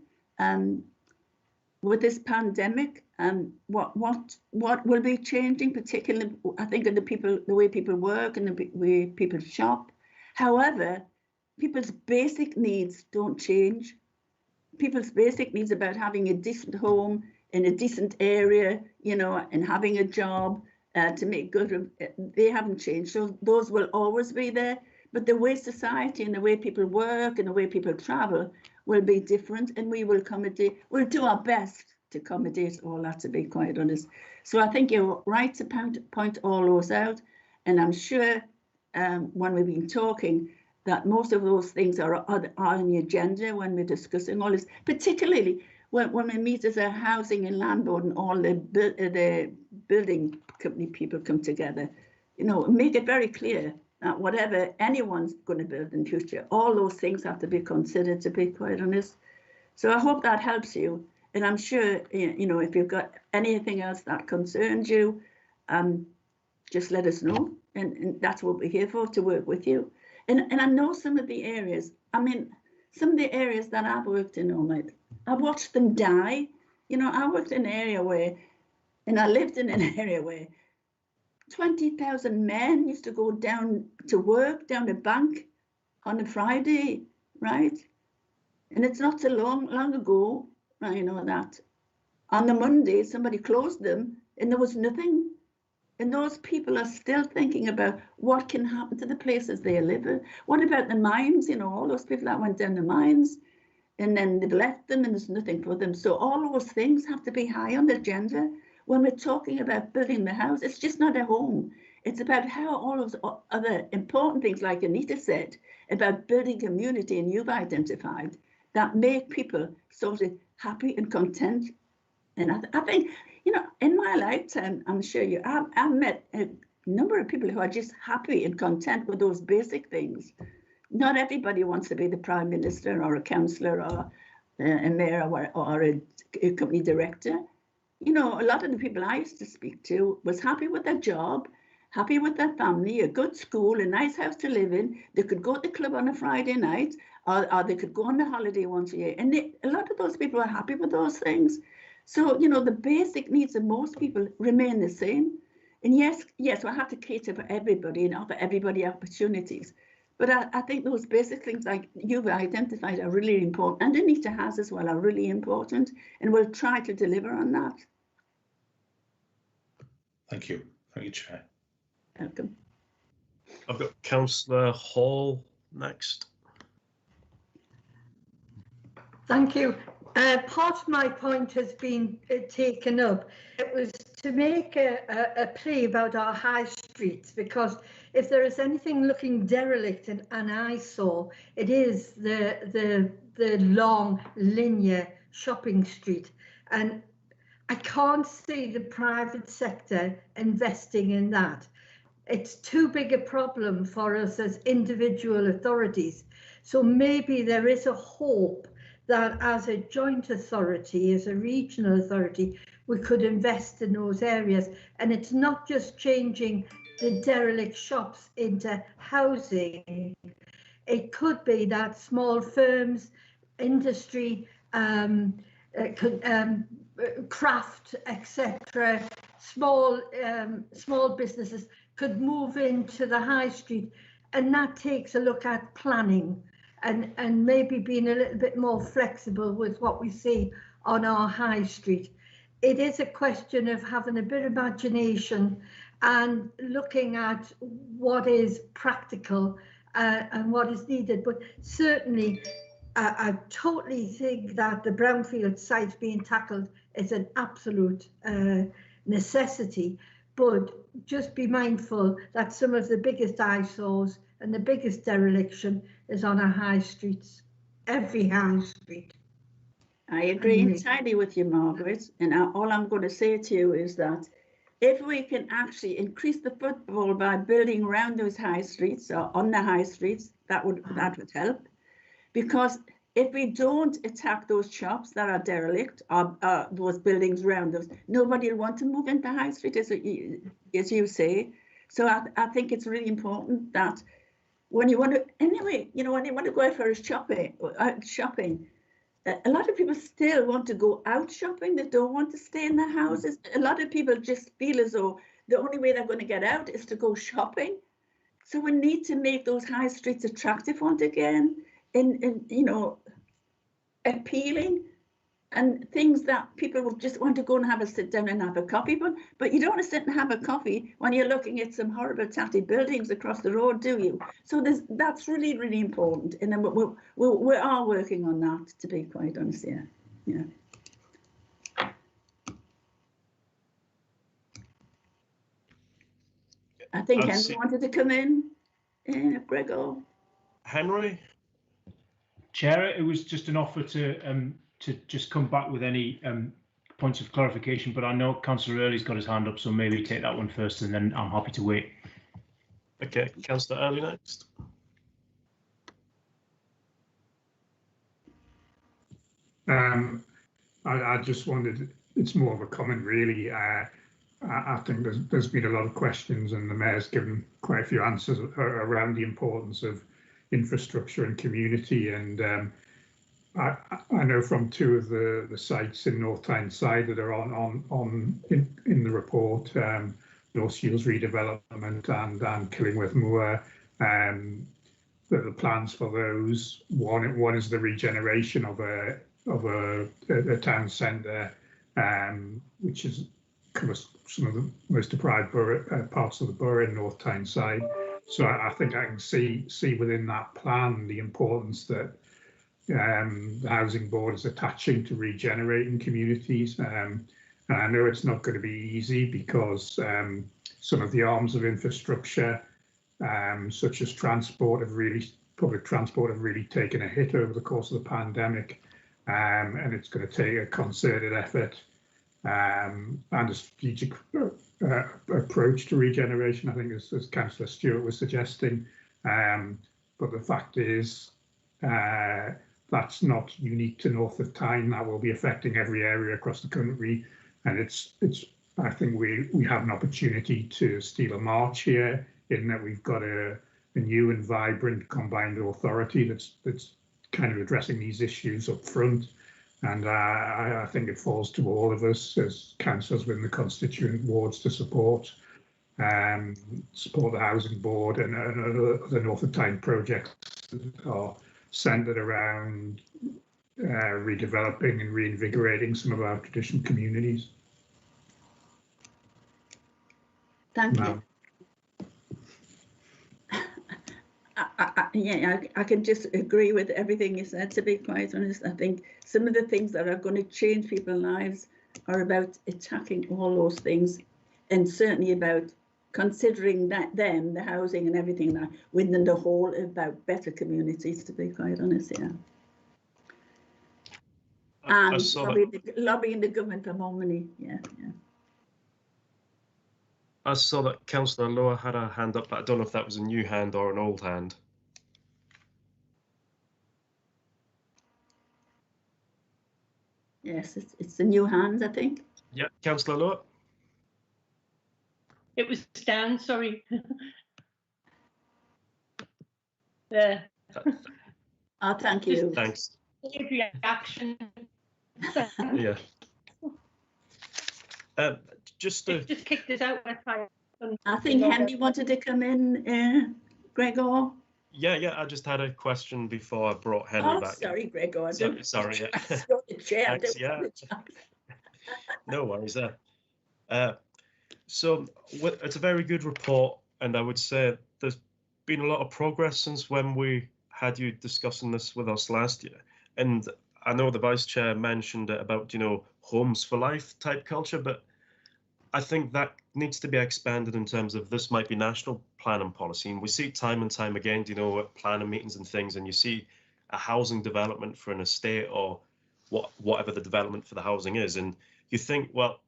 with this pandemic, what will be changing, particularly I think of the way people work and the way people shop. However, people's basic needs don't change. People's basic needs about having a decent home in a decent area, and having a job to make good, they haven't changed. So those will always be there. But the way society and the way people work and the way people travel will be different, and we'll do our best to accommodate all that, to be quite honest. So I think you're right to point all those out. And I'm sure when we've been talking, that most of those things are on the agenda when we're discussing all this, particularly when we meet as a housing and land board and all the building company people come together, make it very clear that whatever anyone's going to build in the future, all those things have to be considered, to be quite honest. So I hope that helps you. And I'm sure, if you've got anything else that concerns you, just let us know. And that's what we're here for, to work with you. And I know some of the areas, some of the areas that I've worked in, I've watched them die. I worked in an area and I lived in an area where 20,000 men used to go down to work, down the bank on a Friday, right? And it's not so long ago, that on the Monday, somebody closed them and there was nothing. And those people are still thinking about what can happen to the places they live in. What about the mines? All those people that went down the mines and then they've left them and there's nothing for them. So all those things have to be high on the agenda. when we're talking about building the house, it's just not a home. It's about how all of the other important things, like Anita said, about building community, and you've identified, that make people sort of happy and content. And I think, you know, in my lifetime, I'm sure I've met a number of people who are just happy and content with those basic things. Not everybody wants to be the Prime Minister or a councillor or a mayor or a company director. You know, a lot of the people I used to speak to was happy with their job, happy with their family, a good school, a nice house to live in. They could go to the club on a Friday night, or they could go on a holiday once a year. And a lot of those people are happy with those things. So, you know, the basic needs of most people remain the same. And yes, we have to cater for everybody and offer everybody opportunities. But I think those basic things like you've identified are really important, and Anita has as well, are really important, and we'll try to deliver on that. Thank you. Thank you, Chair. Welcome. I've got Councillor Hall next. Thank you. Part of my point has been taken up. It was to make a plea about our high streets, because if there is anything looking derelict and an eyesore, it is the long linear shopping street. And I can't see the private sector investing in that. It's too big a problem for us as individual authorities. So maybe there is a hope that as a joint authority, as a regional authority, we could invest in those areas. And it's not just changing the derelict shops into housing. It could be that small firms, industry, craft, etc., small businesses could move into the high street, and that takes a look at planning and maybe being a little bit more flexible with what we see on our high street. It is a question of having a bit of imagination and looking at what is practical and what is needed. But certainly, I totally think that the brownfield sites being tackled is an absolute necessity. But just be mindful that some of the biggest eyesores and the biggest dereliction is on our high streets, every high street. I agree entirely with you, Margaret. And all I'm going to say to you is that if we can actually increase the footfall by building around those high streets or on the high streets, that would help. Because if we don't attack those shops that are derelict or those buildings around us, nobody will want to move into high street, as you say. So I think it's really important that when you want to, anyway, you know, when you want to go out for shopping, a lot of people still want to go out shopping. They don't want to stay in their houses. A lot of people just feel as though the only way they're going to get out is to go shopping. So we need to make those high streets attractive once again, and you know, appealing, and things that people will just want to go and have a sit down and have a coffee. But you don't want to sit and have a coffee when you're looking at some horrible tatty buildings across the road, do you? So that's really, really important. And then we are working on that, to be quite honest. Yeah. I think Henry wanted to come in. Gregor. Henry? Chair, it was just an offer to just come back with any points of clarification, but I know Councillor Early's got his hand up, so maybe take that one first, and then I'm happy to wait. Okay, Councillor Early next. I just wanted, it's more of a comment really. I think there's been a lot of questions, and the Mayor's given quite a few answers around the importance of infrastructure and community. And I know from two of the sites in North Tyneside that are in the report, North Shields redevelopment and Killingworth Moor, the plans for those. One is the regeneration of a town centre, which covers some of the most deprived parts of the borough in North Tyneside. So I think I can see within that plan the importance that the Housing Board is attaching to regenerating communities. And I know it's not going to be easy because some of the arms of infrastructure, such as public transport, have really taken a hit over the course of the pandemic. And it's going to take a concerted effort and a strategic approach to regeneration, I think, as Councillor Stewart was suggesting. But the fact is, that's not unique to North of Tyne. That will be affecting every area across the country. And I think we have an opportunity to steal a march here, in that we've got a new and vibrant combined authority that's kind of addressing these issues up front. And I think it falls to all of us as councillors within the constituent wards to support the housing board and other North of Tyne projects that are centred around redeveloping and reinvigorating some of our traditional communities. Thank you. Yeah, I can just agree with everything you said, to be quite honest. I think some of the things that are going to change people's lives are about attacking all those things, and certainly about considering the housing and everything that within the whole, about better communities, to be quite honest, yeah. And lobbying the government for more money, yeah. I saw that Councillor Lower had her hand up, but I don't know if that was a new hand or an old hand. Yes, it's the new hand, I think. Yeah, Councillor Lower. It was down, sorry. There. Oh, thank you. Thanks. Reaction. Yeah. Just kicked us out. I think Henry wanted to come in, Gregor. Yeah, I just had a question before I brought Henry back. Sorry, Gregor. Sorry. Yeah. The chair. Thanks, yeah. No worries there. So it's a very good report, and I would say there's been a lot of progress since when we had you discussing this with us last year. And I know the Vice Chair mentioned it about, homes for life type culture, but I think that needs to be expanded in terms of this might be national planning policy. And we see time and time again, at planning meetings and things, and you see a housing development for an estate or whatever the development for the housing is. And you think, well,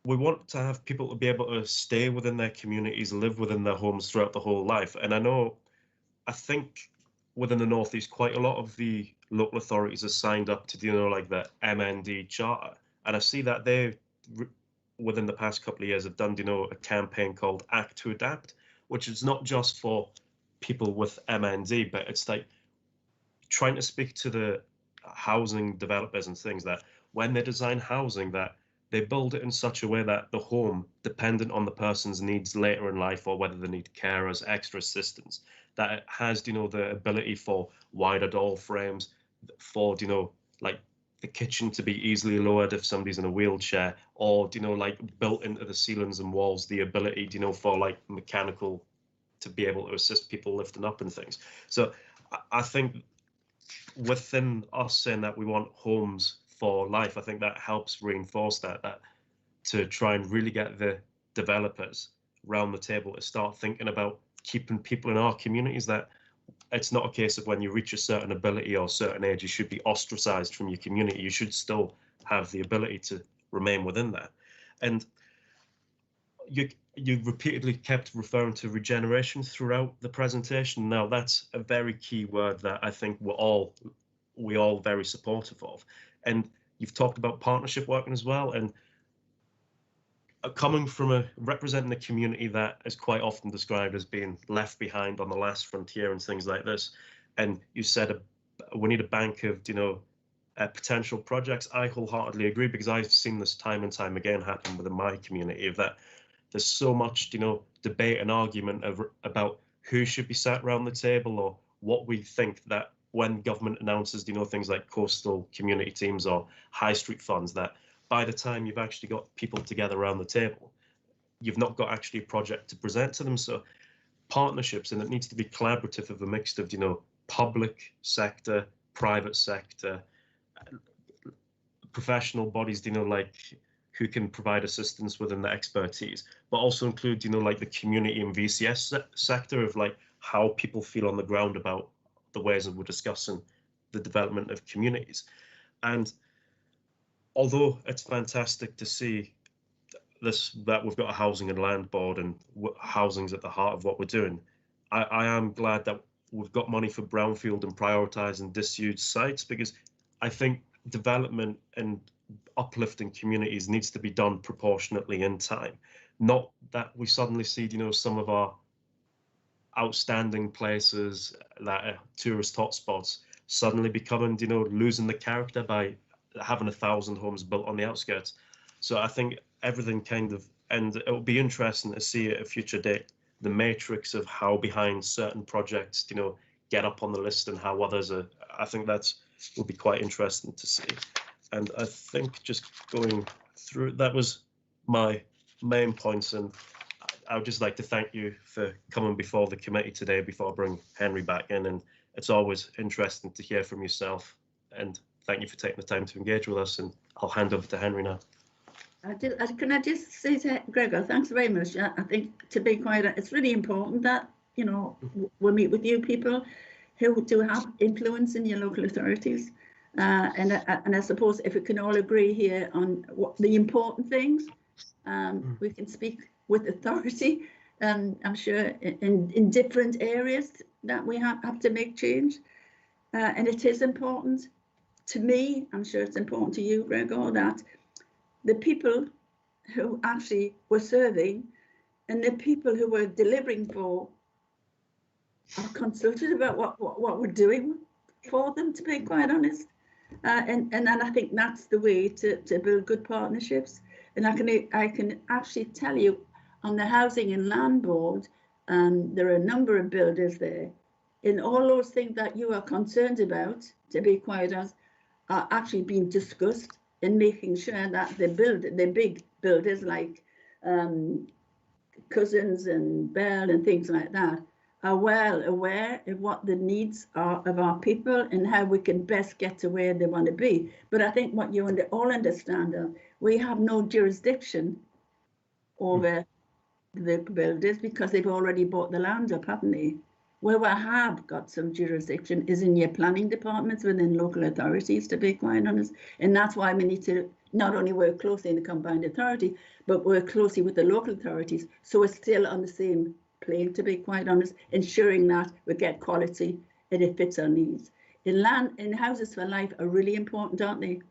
we want to have people to be able to stay within their communities, live within their homes throughout the whole life. And I think within the North East, quite a lot of the local authorities are signed up to, like the MND charter. And I see that they, within the past couple of years, have done, a campaign called Act to Adapt, which is not just for people with MND, but it's like trying to speak to the housing developers and things that when they design housing, that they build it in such a way that the home, dependent on the person's needs later in life, or whether they need carers, extra assistance, that it has, the ability for wider door frames, for, like the kitchen to be easily lowered if somebody's in a wheelchair, or, like built into the ceilings and walls, the ability, for like mechanical to be able to assist people lifting up and things. So I think within us saying that we want homes for life, I think that helps reinforce that to try and really get the developers around the table to start thinking about keeping people in our communities, that it's not a case of when you reach a certain ability or certain age, you should be ostracized from your community. You should still have the ability to remain within that. And you repeatedly kept referring to regeneration throughout the presentation. Now, that's a very key word that I think we're all very supportive of. And you've talked about partnership working as well. And coming from representing a community that is quite often described as being left behind on the last frontier and things like this, and you said we need a bank of potential projects. I wholeheartedly agree, because I've seen this time and time again happen within my community, of that there's so much debate and argument about who should be sat around the table, or what we think, that when government announces things like coastal community teams or high street funds, that by the time you've actually got people together around the table, you've not got actually a project to present to them. So partnerships, and it needs to be collaborative, of a mix of public sector, private sector, professional bodies, you know, like who can provide assistance within the expertise, but also include, you know, like the community and VCS sector of like how people feel on the ground about the ways that we're discussing the development of communities. And although it's fantastic to see that we've got a housing and land board and housing's at the heart of what we're doing, I am glad that we've got money for brownfield and prioritising disused sites, because I think development and uplifting communities needs to be done proportionately in time. Not that we suddenly see, you know, some of our outstanding places that are tourist hotspots suddenly becoming, you know, losing the character by having 1,000 homes built on the outskirts. So I think everything kind of, and it'll be interesting to see at a future date the matrix of how behind certain projects, you know, get up on the list and how others are. I think that will be quite interesting to see. And I think just going through, that was my main points. And I would just like to thank you for coming before the committee today before I bring Henry back in. And it's always interesting to hear from yourself. And thank you for taking the time to engage with us. And I'll hand over to Henry now. Can I just say to Gregor, thanks very much. I think, to be quite, it's really important that, you know, we meet with you people who do have influence in your local authorities. And I suppose if we can all agree here on what the important things, we can speak with authority. I'm sure in different areas that we have to make change. And it is important to me, I'm sure it's important to you, Gregor, that the people who actually were serving and the people who were delivering for are consulted about what we're doing for them, to be quite honest. And I think that's the way to build good partnerships. And I can actually tell you, on the Housing and Land Board, there are a number of builders there. And all those things that you are concerned about, to be quite honest, are actually being discussed, and making sure that the big builders like Cousins and Bell and things like that are well aware of what the needs are of our people and how we can best get to where they want to be. But I think what you all understand, we have no jurisdiction over the builders because they've already bought the land up, haven't they? Where we have got some jurisdiction is in your planning departments within local authorities, to be quite honest. And that's why we need to not only work closely in the combined authority, but work closely with the local authorities. So we're still on the same plane, to be quite honest, ensuring that we get quality and it fits our needs. In houses for life are really important, aren't they?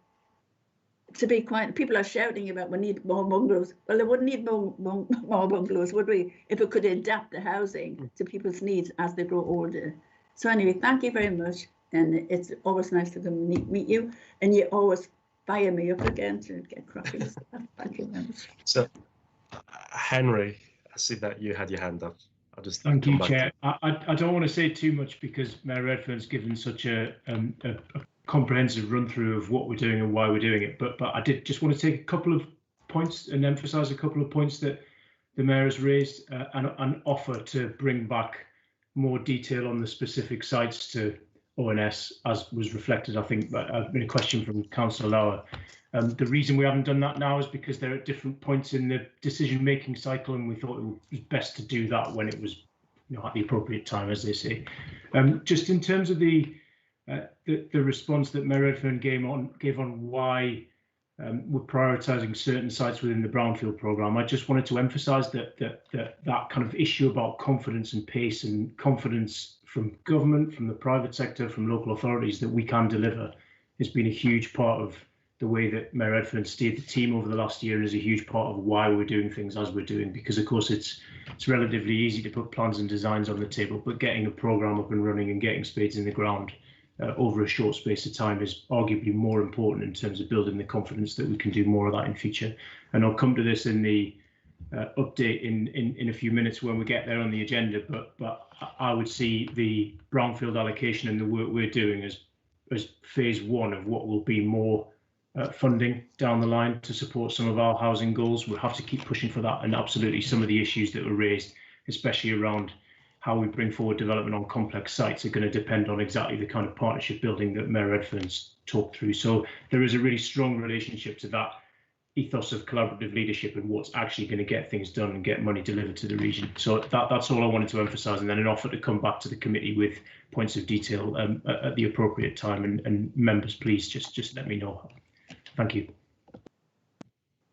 To be quite, people are shouting about we need more bungalows. Well, they wouldn't need more bungalows, would we, if we could adapt the housing to people's needs as they grow older. So anyway, thank you very much. And it's always nice to come meet you. And you always fire me up again to get cracking stuff. Thank you very much. So, Henry, I see that you had your hand up. I'll just thank you, Chair. I don't want to say too much because Mayor Redfern's given such a comprehensive run through of what we're doing and why we're doing it, but I did just want to take a couple of points and emphasize a couple of points that the Mayor has raised and offer to bring back more detail on the specific sites to ONS, as was reflected, I think, in a question from Councillor Lauer. The reason we haven't done that now is because they're at different points in the decision-making cycle, and we thought it was best to do that when it was, you know, at the appropriate time, as they say. Just in terms of the response that Mayor Redfern gave on why we're prioritising certain sites within the brownfield programme, I just wanted to emphasise that kind of issue about confidence and pace and confidence from government, from the private sector, from local authorities that we can deliver has been a huge part of the way that Mayor Redfern steered the team over the last year, and is a huge part of why we're doing things as we're doing, because of course it's relatively easy to put plans and designs on the table, but getting a programme up and running and getting spades in the ground over a short space of time is arguably more important in terms of building the confidence that we can do more of that in future. And I'll come to this in the update in a few minutes when we get there on the agenda, but I would see the brownfield allocation and the work we're doing as phase one of what will be more funding down the line to support some of our housing goals. We'll have to keep pushing for that, and absolutely some of the issues that were raised, especially around how we bring forward development on complex sites are going to depend on exactly the kind of partnership building that Mayor Redfern's talked through. So there is a really strong relationship to that ethos of collaborative leadership and what's actually going to get things done and get money delivered to the region. So that's all I wanted to emphasise, and then an offer to come back to the committee with points of detail at the appropriate time. And members, please just let me know. Thank you.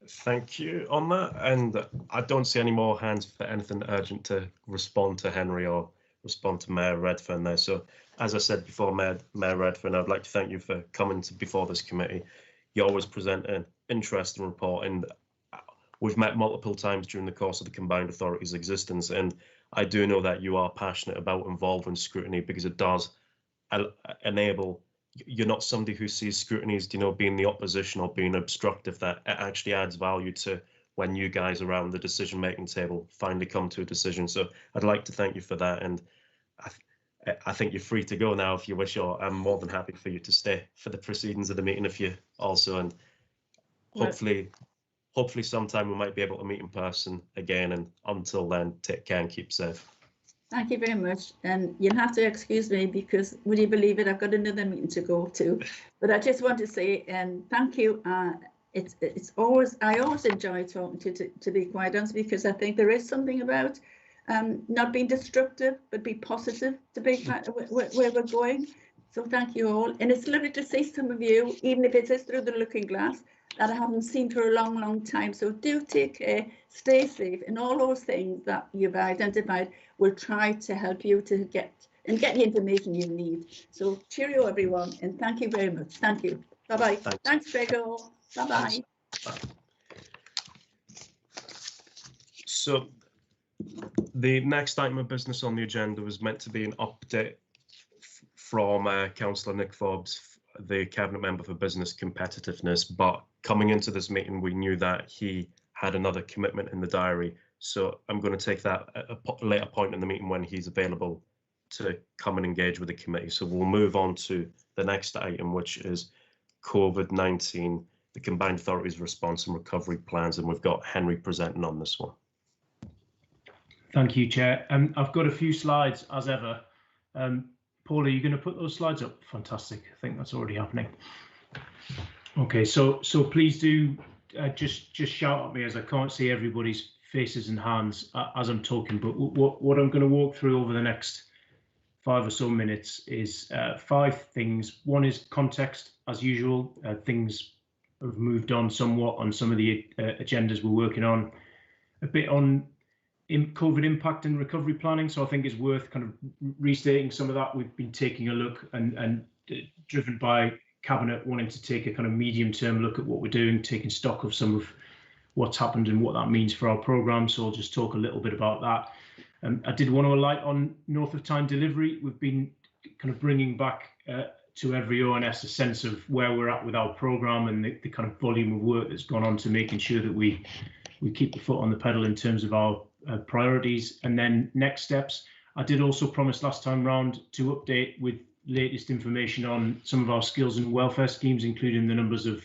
Thank you on that. And I don't see any more hands for anything urgent to respond to Henry or respond to Mayor Redfern there. So as I said before, Mayor Redfern, I'd like to thank you for coming before this committee. You always present an interesting report, and we've met multiple times during the course of the Combined Authorities' existence, and I do know that you are passionate about involving scrutiny because it does enable. You're not somebody who sees scrutiny as, being the opposition or being obstructive. That it actually adds value to when you guys around the decision-making table finally come to a decision. So I'd like to thank you for that, and I think you're free to go now if you wish, or I'm more than happy for you to stay for the proceedings of the meeting if you also, and hopefully sometime we might be able to meet in person again, and until then, take care and keep safe. Thank you very much. And you'll have to excuse me because, would you believe it, I've got another meeting to go to. But I just want to say thank you. It's always, I always enjoy talking to be quite honest, because I think there is something about not being destructive, but be positive to be where we're going. So thank you all. And it's lovely to see some of you, even if it is through the looking glass, that I haven't seen for a long, long time. So do take care, stay safe, and all those things that you've identified will try to help you to get the information you need. So cheerio, everyone, and thank you very much. Thank you. Bye-bye. Thanks, Gregor. Bye-bye. So the next item of business on the agenda was meant to be an update from Councillor Nick Forbes, the Cabinet Member for Business Competitiveness, but coming into this meeting, we knew that he had another commitment in the diary. So I'm going to take that at a later point in the meeting when he's available to come and engage with the committee. So we'll move on to the next item, which is COVID-19, the Combined Authorities Response and Recovery Plans, and we've got Henry presenting on this one. Thank you, Chair. I've got a few slides as ever. Paul, are you going to put those slides up? Fantastic. I think that's already happening. Okay, so please do just shout at me as I can't see everybody's faces and hands as I'm talking. But what I'm going to walk through over the next 5 or so minutes is 5 things. One is context, as usual. Things have moved on somewhat on some of the agendas we're working on. A bit on COVID impact and recovery planning. So I think it's worth kind of restating some of that. We've been taking a look and driven by Cabinet wanting to take a kind of medium-term look at what we're doing, taking stock of some of what's happened and what that means for our programme. So I'll just talk a little bit about that. I did want to alight on North of Tyne delivery. We've been kind of bringing back to every ONS a sense of where we're at with our programme and the kind of volume of work that's gone on to making sure that we keep the foot on the pedal in terms of our priorities. And then next steps. I did also promise last time round to update with latest information on some of our skills and welfare schemes, including the numbers of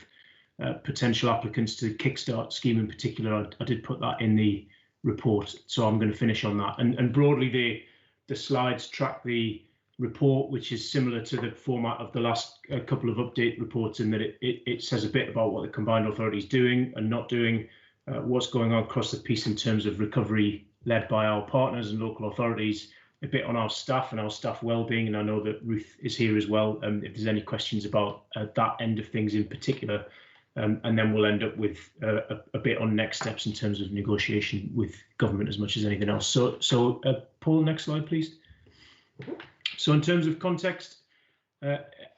potential applicants to the Kickstart scheme in particular. I did put that in the report, so I'm going to finish on that. And broadly, the slides track the report, which is similar to the format of the last couple of update reports, in that it says a bit about what the Combined Authority is doing and not doing, what's going on across the piece in terms of recovery led by our partners and local authorities, a bit on our staff and our staff wellbeing, and I know that Ruth is here as well, if there's any questions about that end of things in particular, and then we'll end up with a bit on next steps in terms of negotiation with government as much as anything else. So Paul, next slide, please. So in terms of context,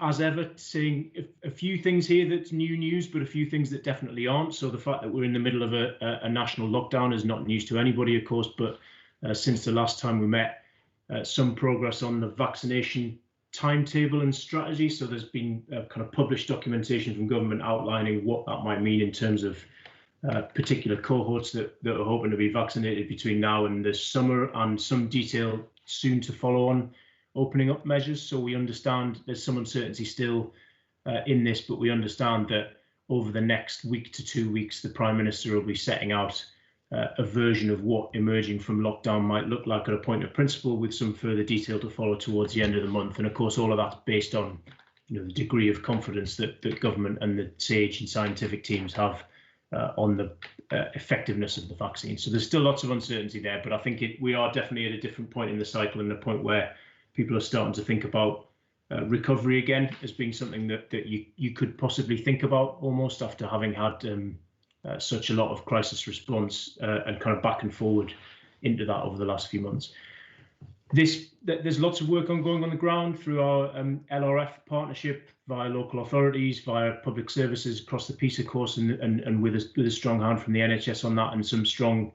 as ever, saying a few things here that's new news, but a few things that definitely aren't. So the fact that we're in the middle of a national lockdown is not news to anybody, of course, but since the last time we met, some progress on the vaccination timetable and strategy. So there's been kind of published documentation from government outlining what that might mean in terms of particular cohorts that are hoping to be vaccinated between now and the summer, and some detail soon to follow on opening up measures. So we understand there's some uncertainty still in this, but we understand that over the next week to 2 weeks, the Prime Minister will be setting out a version of what emerging from lockdown might look like at a point of principle, with some further detail to follow towards the end of the month. And of course, all of that's based on the degree of confidence that government and the SAGE and scientific teams have on the effectiveness of the vaccine. So there's still lots of uncertainty there, but I think we are definitely at a different point in the cycle, and a point where people are starting to think about recovery again as being something that you could possibly think about, almost after having had such a lot of crisis response and kind of back and forward into that over the last few months. There's lots of work ongoing on the ground through our LRF partnership, via local authorities, via public services across the piece, of course, and with a strong hand from the NHS on that, and some strong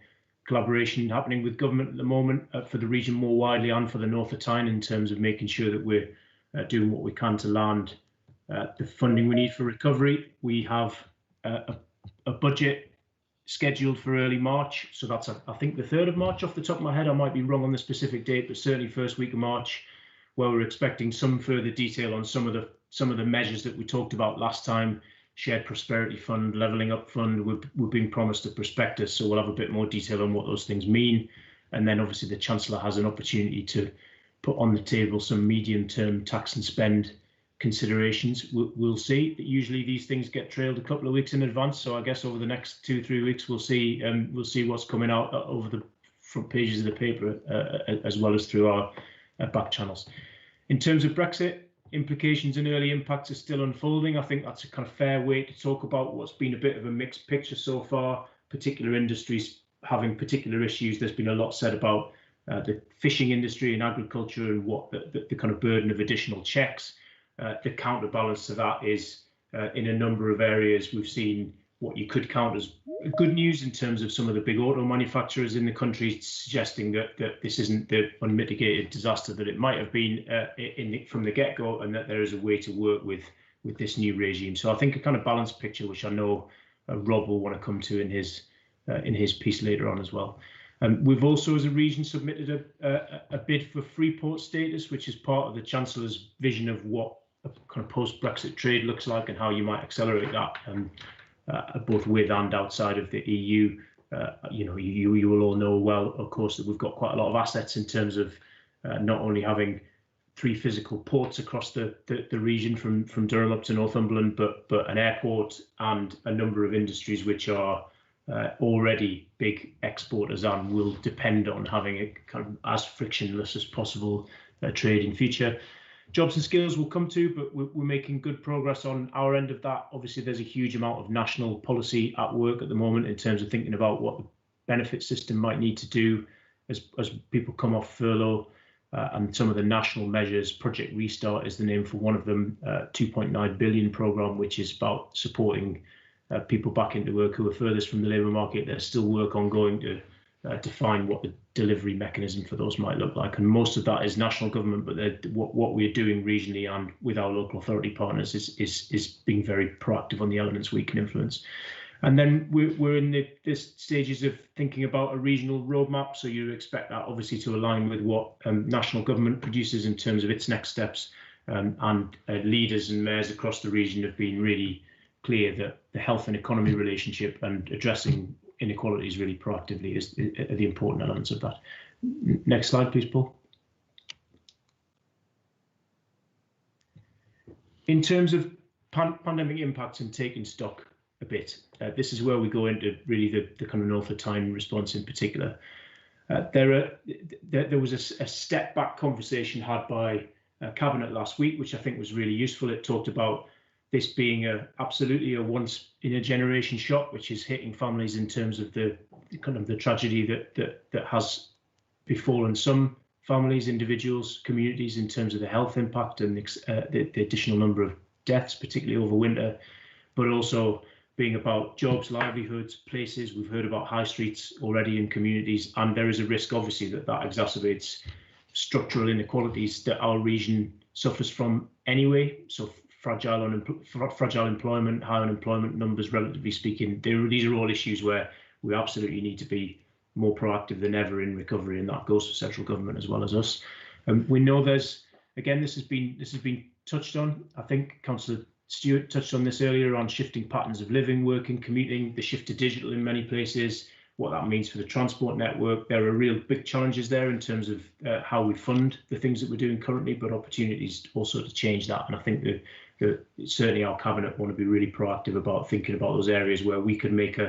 collaboration happening with government at the moment for the region more widely and for the North of Tyne, in terms of making sure that we're doing what we can to land the funding we need for recovery. We have a budget scheduled for early March, so that's I think the 3rd of March off the top of my head. I might be wrong on the specific date, but certainly first week of March, where we're expecting some further detail on some of the measures that we talked about last time. Shared Prosperity Fund, Levelling Up Fund, we're being promised a prospectus, so we'll have a bit more detail on what those things mean. And then obviously the Chancellor has an opportunity to put on the table some medium-term tax and spend considerations. We'll see. Usually these things get trailed a couple of weeks in advance, so I guess over the next 2-3 weeks we'll see what's coming out over the front pages of the paper, as well as through our back channels. In terms of Brexit, implications and early impacts are still unfolding. I think that's a kind of fair way to talk about what's been a bit of a mixed picture so far. Particular industries having particular issues. There's been a lot said about the fishing industry and agriculture, and what the kind of burden of additional checks. The counterbalance to that is in a number of areas we've seen what you could count as good news in terms of some of the big auto manufacturers in the country suggesting that this isn't the unmitigated disaster that it might have been from the get-go, and that there is a way to work with this new regime. So I think a kind of balanced picture, which I know Rob will want to come to in his piece later on as well. We've also, as a region, submitted a bid for Freeport status, which is part of the Chancellor's vision of what a kind of post-Brexit trade looks like, and how you might accelerate that, both with and outside of the EU. You will all know well, of course, that we've got quite a lot of assets in terms of not only having 3 physical ports across the region from Durham up to Northumberland, but an airport and a number of industries which are already big exporters and will depend on having a kind of as frictionless as possible trade in future. Jobs and skills we'll come to, but we're making good progress on our end of that. Obviously, there's a huge amount of national policy at work at the moment in terms of thinking about what the benefit system might need to do as people come off furlough, and some of the national measures. Project Restart is the name for one of them, 2.9 billion programme, which is about supporting people back into work who are furthest from the labour market. There's still work ongoing to define what the delivery mechanism for those might look like, and most of that is national government, but what we're doing regionally and with our local authority partners is being very proactive on the elements we can influence. And then we're in the stages of thinking about a regional roadmap, so you expect that obviously to align with what national government produces in terms of its next steps, and leaders and mayors across the region have been really clear that the health and economy relationship and addressing inequalities really proactively are the important elements of that. Next slide, please, Paul. In terms of pandemic impacts and taking stock a bit, this is where we go into really the kind of North of Tyne response in particular. There was a step back conversation had by Cabinet last week, which I think was really useful. It talked about this being absolutely a once in a generation shock, which is hitting families in terms of the kind of the tragedy that has befallen some families, individuals, communities in terms of the health impact and the additional number of deaths, particularly over winter, but also being about jobs, livelihoods, places. We've heard about high streets already in communities, and there is a risk, obviously, that exacerbates structural inequalities that our region suffers from anyway. So fragile employment, high unemployment numbers, relatively speaking, these are all issues where we absolutely need to be more proactive than ever in recovery, and that goes for central government as well as us. We know there's, again, this has been touched on. I think Councillor Stewart touched on this earlier, on shifting patterns of living, working, commuting, the shift to digital in many places. what that means for the transport network. There are real big challenges there in terms of how we fund the things that we're doing currently, but opportunities also to change that. And I think that certainly our cabinet want to be really proactive about thinking about those areas where we could make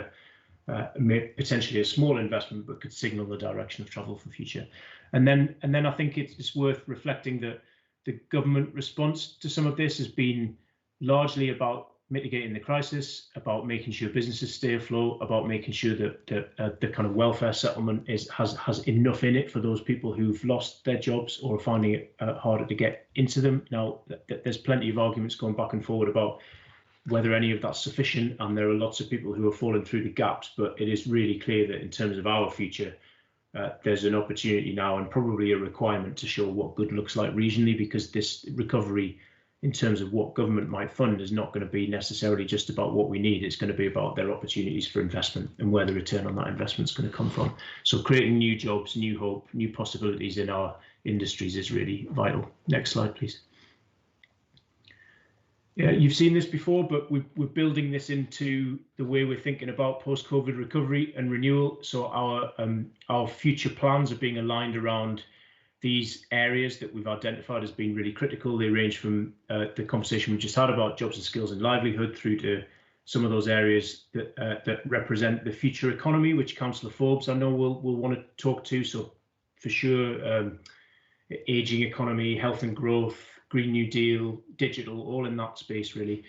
potentially a small investment, but could signal the direction of travel for the future. And then I think it's worth reflecting that the government response to some of this has been largely about mitigating the crisis, about making sure businesses stay afloat, about making sure that the kind of welfare settlement has enough in it for those people who've lost their jobs or are finding it harder to get into them. Now, there's plenty of arguments going back and forward about whether any of that's sufficient, and there are lots of people who are falling through the gaps, but it is really clear that in terms of our future, there's an opportunity now and probably a requirement to show what good looks like regionally, because this recovery in terms of what government might fund is not going to be necessarily just about what we need. It's going to be about their opportunities for investment and where the return on that investment is going to come from. So creating new jobs, new hope, new possibilities in our industries is really vital. Next slide, please. Yeah, you've seen this before, but we're building this into the way we're thinking about post-COVID recovery and renewal. So our future plans are being aligned around these areas that we've identified as being really critical. They range from the conversation we just had about jobs and skills and livelihood through to some of those areas that represent the future economy, which Councillor Forbes I know will want to talk to. So for sure, ageing economy, health and growth, Green New Deal, digital, all in that space really.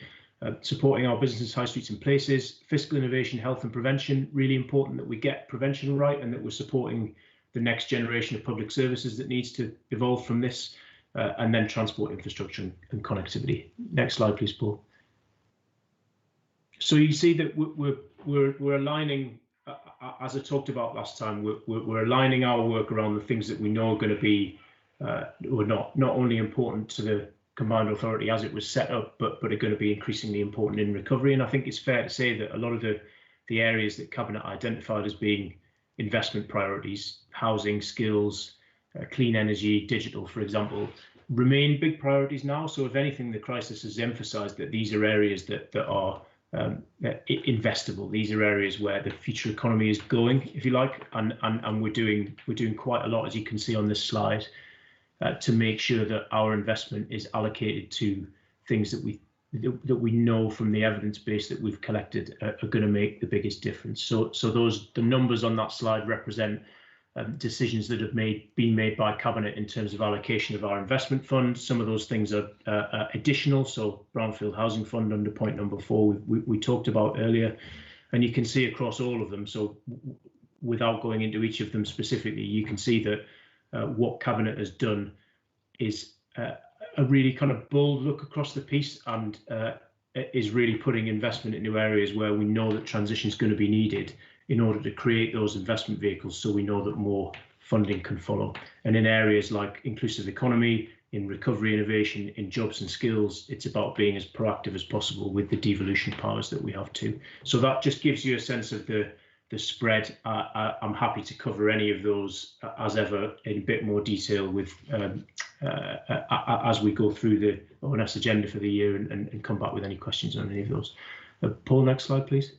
Supporting our businesses, high streets and places, fiscal innovation, health and prevention, really important that we get prevention right and that we're supporting the next generation of public services that needs to evolve from this, and then transport infrastructure and connectivity. Next slide, please, Paul. So you see that we're aligning, as I talked about last time, we're aligning our work around the things that we know are going to be were not only important to the combined authority as it was set up, but are going to be increasingly important in recovery. And I think it's fair to say that a lot of the areas that Cabinet identified as being investment priorities, housing, skills, clean energy, digital, for example, remain big priorities now. So if anything, the crisis has emphasised that these are areas that are investable. These are areas where the future economy is going, if you like, and we're doing quite a lot, as you can see on this slide, to make sure that our investment is allocated to things that we know from the evidence base that we've collected are going to make the biggest difference. So the numbers on that slide represent decisions that have been made by Cabinet in terms of allocation of our investment fund. Some of those things are additional. So Brownfield Housing Fund under point number 4 we talked about earlier, and you can see across all of them. So without going into each of them specifically, you can see that what Cabinet has done is a really kind of bold look across the piece, and is really putting investment into areas where we know that transition is going to be needed in order to create those investment vehicles, so we know that more funding can follow. And in areas like inclusive economy, in recovery innovation, in jobs and skills, it's about being as proactive as possible with the devolution powers that we have too. So that just gives you a sense of the spread. I'm happy to cover any of those as ever in a bit more detail with as we go through the ONS agenda for the year and come back with any questions on any of those. Paul, next slide, please.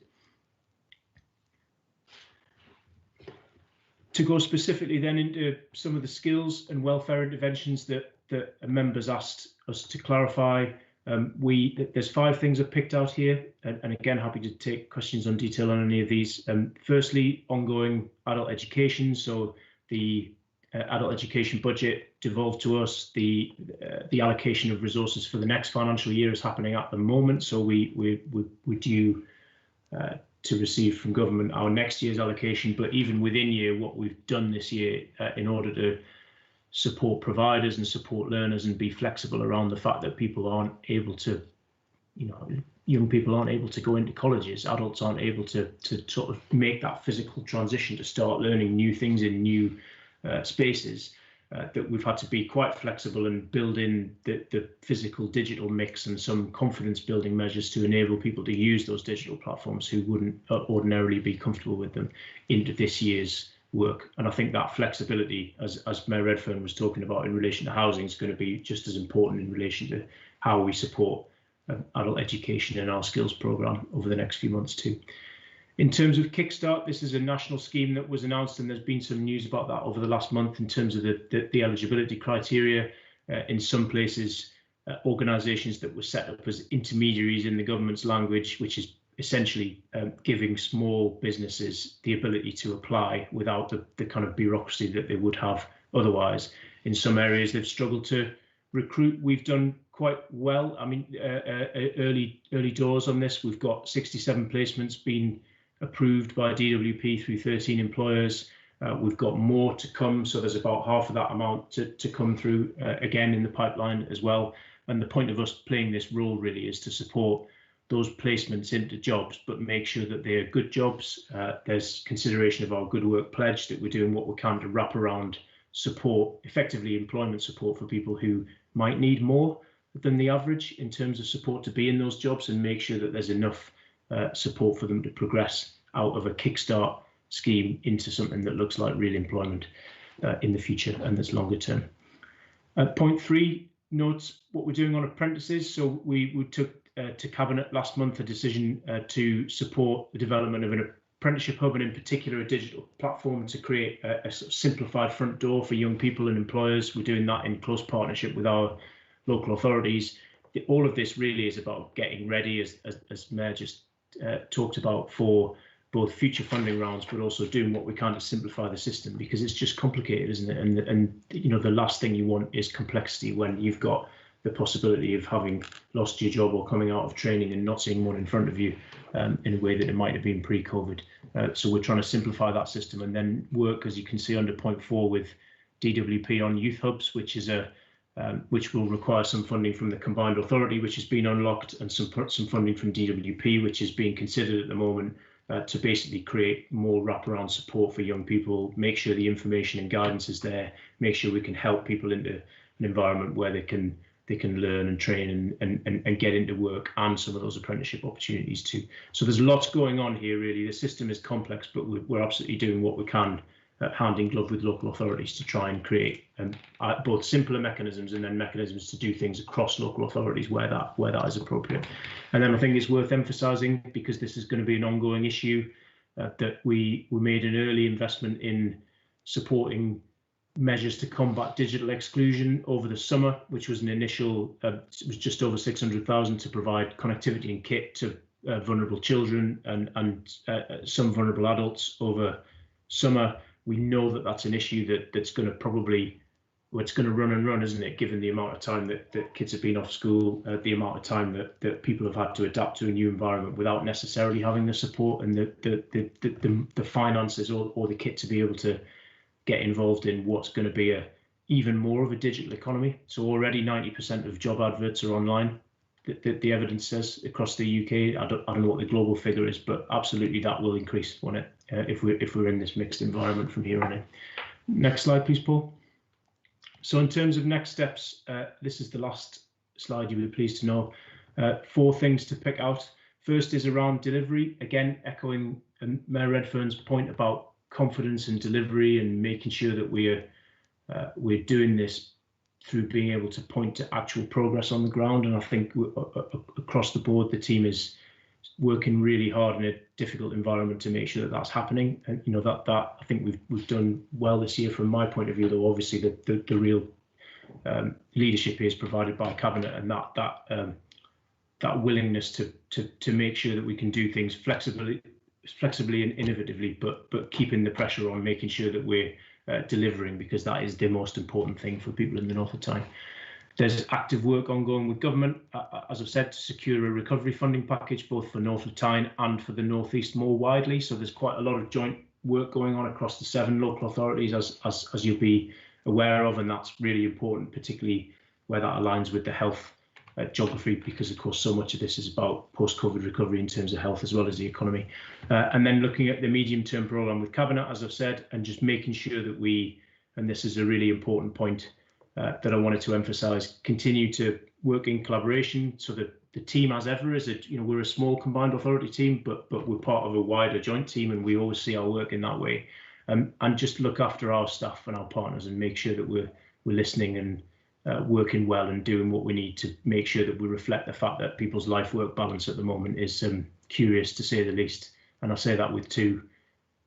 To go specifically then into some of the skills and welfare interventions that members asked us to clarify, there's 5 things I've picked out here, and again, happy to take questions on detail on any of these. Firstly, ongoing adult education. So the adult education budget devolved to us. The allocation of resources for the next financial year is happening at the moment. So we're due to receive from government our next year's allocation, but even within year, what we've done this year in order to support providers and support learners and be flexible around the fact that people aren't able to, young people aren't able to go into colleges, adults aren't able to sort of make that physical transition to start learning new things in new spaces, that we've had to be quite flexible and build in the physical digital mix and some confidence building measures to enable people to use those digital platforms who wouldn't ordinarily be comfortable with them into this year's work. And I think that flexibility, as Mayor Redfern was talking about in relation to housing, is going to be just as important in relation to how we support adult education in our skills programme over the next few months too. In terms of Kickstart, this is a national scheme that was announced, and there's been some news about that over the last month in terms of the eligibility criteria. In some places, organisations that were set up as intermediaries in the government's language, which is essentially giving small businesses the ability to apply without the kind of bureaucracy that they would have otherwise. In some areas, they've struggled to recruit. We've done quite well. I mean, early doors on this. We've got 67 placements being approved by DWP through 13 employers. We've got more to come, so there's about half of that amount to come through again in the pipeline as well. And the point of us playing this role really is to support those placements into jobs, but make sure that they are good jobs. There's consideration of our Good Work Pledge, that we're doing what we can to wrap around support, effectively employment support for people who might need more than the average in terms of support to be in those jobs, and make sure that there's enough support for them to progress out of a Kickstart scheme into something that looks like real employment in the future and that's longer term. Point 3 notes what we're doing on apprentices. So we took to Cabinet last month a decision to support the development of an apprenticeship hub, and in particular a digital platform to create a sort of simplified front door for young people and employers. We're doing that in close partnership with our local authorities. All of this really is about getting ready, as Mayor just talked about, for both future funding rounds, but also doing what we can to simplify the system, because it's just complicated, isn't it? And you know, the last thing you want is complexity when you've got the possibility of having lost your job or coming out of training and not seeing one in front of you in a way that it might have been pre-COVID. So we're trying to simplify that system, and then work, as you can see under point 4, with DWP on youth hubs, which is which will require some funding from the combined authority, which has been unlocked, and some funding from DWP, which is being considered at the moment, to basically create more wraparound support for young people, make sure the information and guidance is there, make sure we can help people into an environment where they can learn and train and get into work, and some of those apprenticeship opportunities too. So there's lots going on here, really. The system is complex, but we're absolutely doing what we can, hand in glove with local authorities, to try and create both simpler mechanisms and then mechanisms to do things across local authorities where that is appropriate. And then I think it's worth emphasising, because this is going to be an ongoing issue, that we made an early investment in supporting measures to combat digital exclusion over the summer, which was an initial, it was just over 600,000 to provide connectivity and kit to vulnerable children and some vulnerable adults over summer. We know that that's an issue that's going to probably, well, it's going to run and run, isn't it, given the amount of time that kids have been off school, the amount of time that people have had to adapt to a new environment without necessarily having the support and the finances or the kit to be able to get involved in what's going to be even more of a digital economy. So already 90% of job adverts are online, the evidence says, across the UK. I don't know what the global figure is, but absolutely that will increase, won't it, if we're in this mixed environment from here on in. Next slide, please, Paul. So in terms of next steps, this is the last slide, you'll be pleased to know. 4 things to pick out. First is around delivery, again echoing Mayor Redfern's point about confidence and delivery, and making sure that we're doing this through being able to point to actual progress on the ground. And I think across the board, the team is working really hard in a difficult environment to make sure that that's happening. And you know, that I think we've done well this year from my point of view, though obviously the real leadership here is provided by Cabinet, and that willingness to make sure that we can do things flexibly and innovatively, but keeping the pressure on, making sure that we're delivering, because that is the most important thing for people in the north of Tyne. There's active work ongoing with government, as I've said, to secure a recovery funding package both for north of Tyne and for the North East more widely. So there's quite a lot of joint work going on across the 7 local authorities, as you'll be aware of, and that's really important, particularly where that aligns with the health geography, because of course so much of this is about post-COVID recovery in terms of health as well as the economy. And then looking at the medium-term programme with Cabinet, as I've said, and just making sure that we, and this is a really important point that I wanted to emphasise, continue to work in collaboration, so that the team, as ever, is we're a small combined authority team, but we're part of a wider joint team, and we always see our work in that way, and just look after our staff and our partners and make sure that we're listening and working well and doing what we need to make sure that we reflect the fact that people's life-work balance at the moment is curious, to say the least, And I say that with 2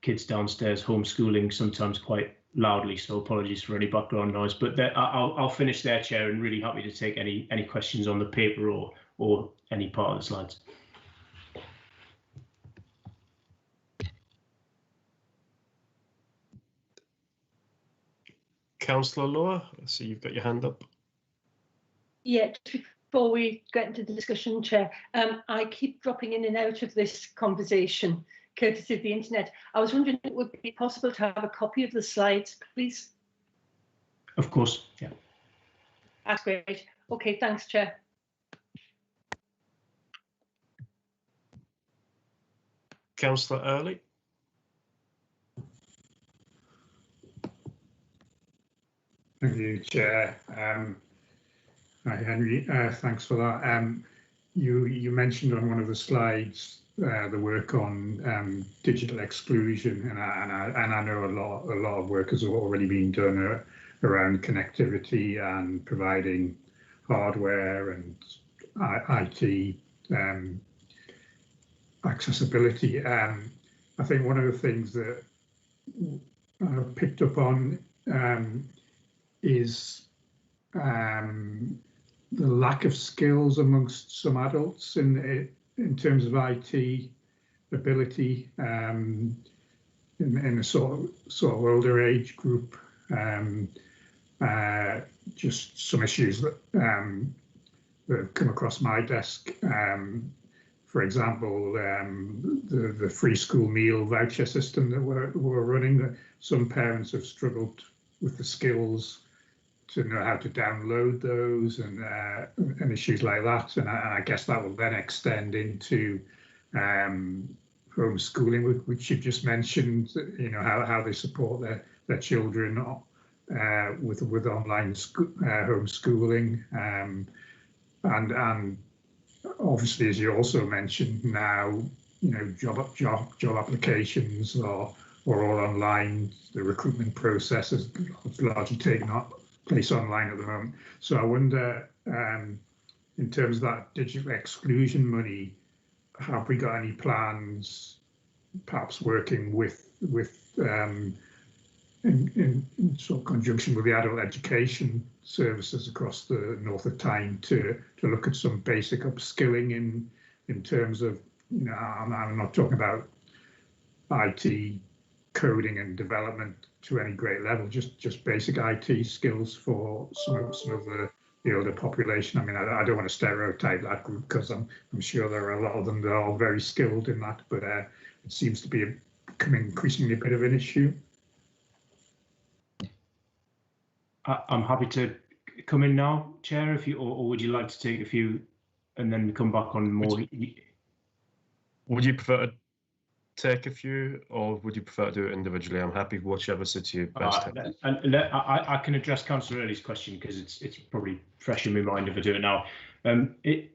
kids downstairs homeschooling, sometimes quite loudly, so apologies for any background noise. But I'll finish there, Chair, and really happy to take any questions on the paper or any part of the slides. Councillor Lower, I see you've got your hand up. Yeah, just before we get into the discussion, Chair, I keep dropping in and out of this conversation, courtesy of the internet. I was wondering if it would be possible to have a copy of the slides, please. Of course, yeah. That's great. Okay, thanks, Chair. Councillor Early. Thank you, Chair. Hi, Henry. Thanks for that. You mentioned on one of the slides the work on digital exclusion, and I know a lot of work has already been done around connectivity and providing hardware and IT accessibility. I think one of the things that I've picked up on is the lack of skills amongst some adults in terms of IT ability in a sort of older age group. Just some issues that have come across my desk. For example, the free school meal voucher system that we're running, that some parents have struggled with the skills to know how to download those and issues like that. And I guess that will then extend into homeschooling, which you just mentioned, you know, how they support their children with online homeschooling. And obviously, as you also mentioned, now, you know, job applications are all online. The recruitment process has largely taken place online at the moment. So I wonder, in terms of that digital exclusion money, have we got any plans, perhaps working in sort of conjunction with the adult education services across the north of Tyne to look at some basic upskilling in terms of, you know, I'm not talking about IT coding and development to any great level, just basic IT skills for some of the older population. I mean, I don't want to stereotype that group, because I'm sure there are a lot of them that are very skilled in that, but it seems to be becoming increasingly a bit of an issue. I'm happy to come in now, Chair, if you, or would you like to take a few and then come back on more? Would you prefer to take a few, or would you prefer to do it individually? I'm happy, whichever suits you best. I can address Councillor Early's question, because it's probably fresh in my mind if I do it now. I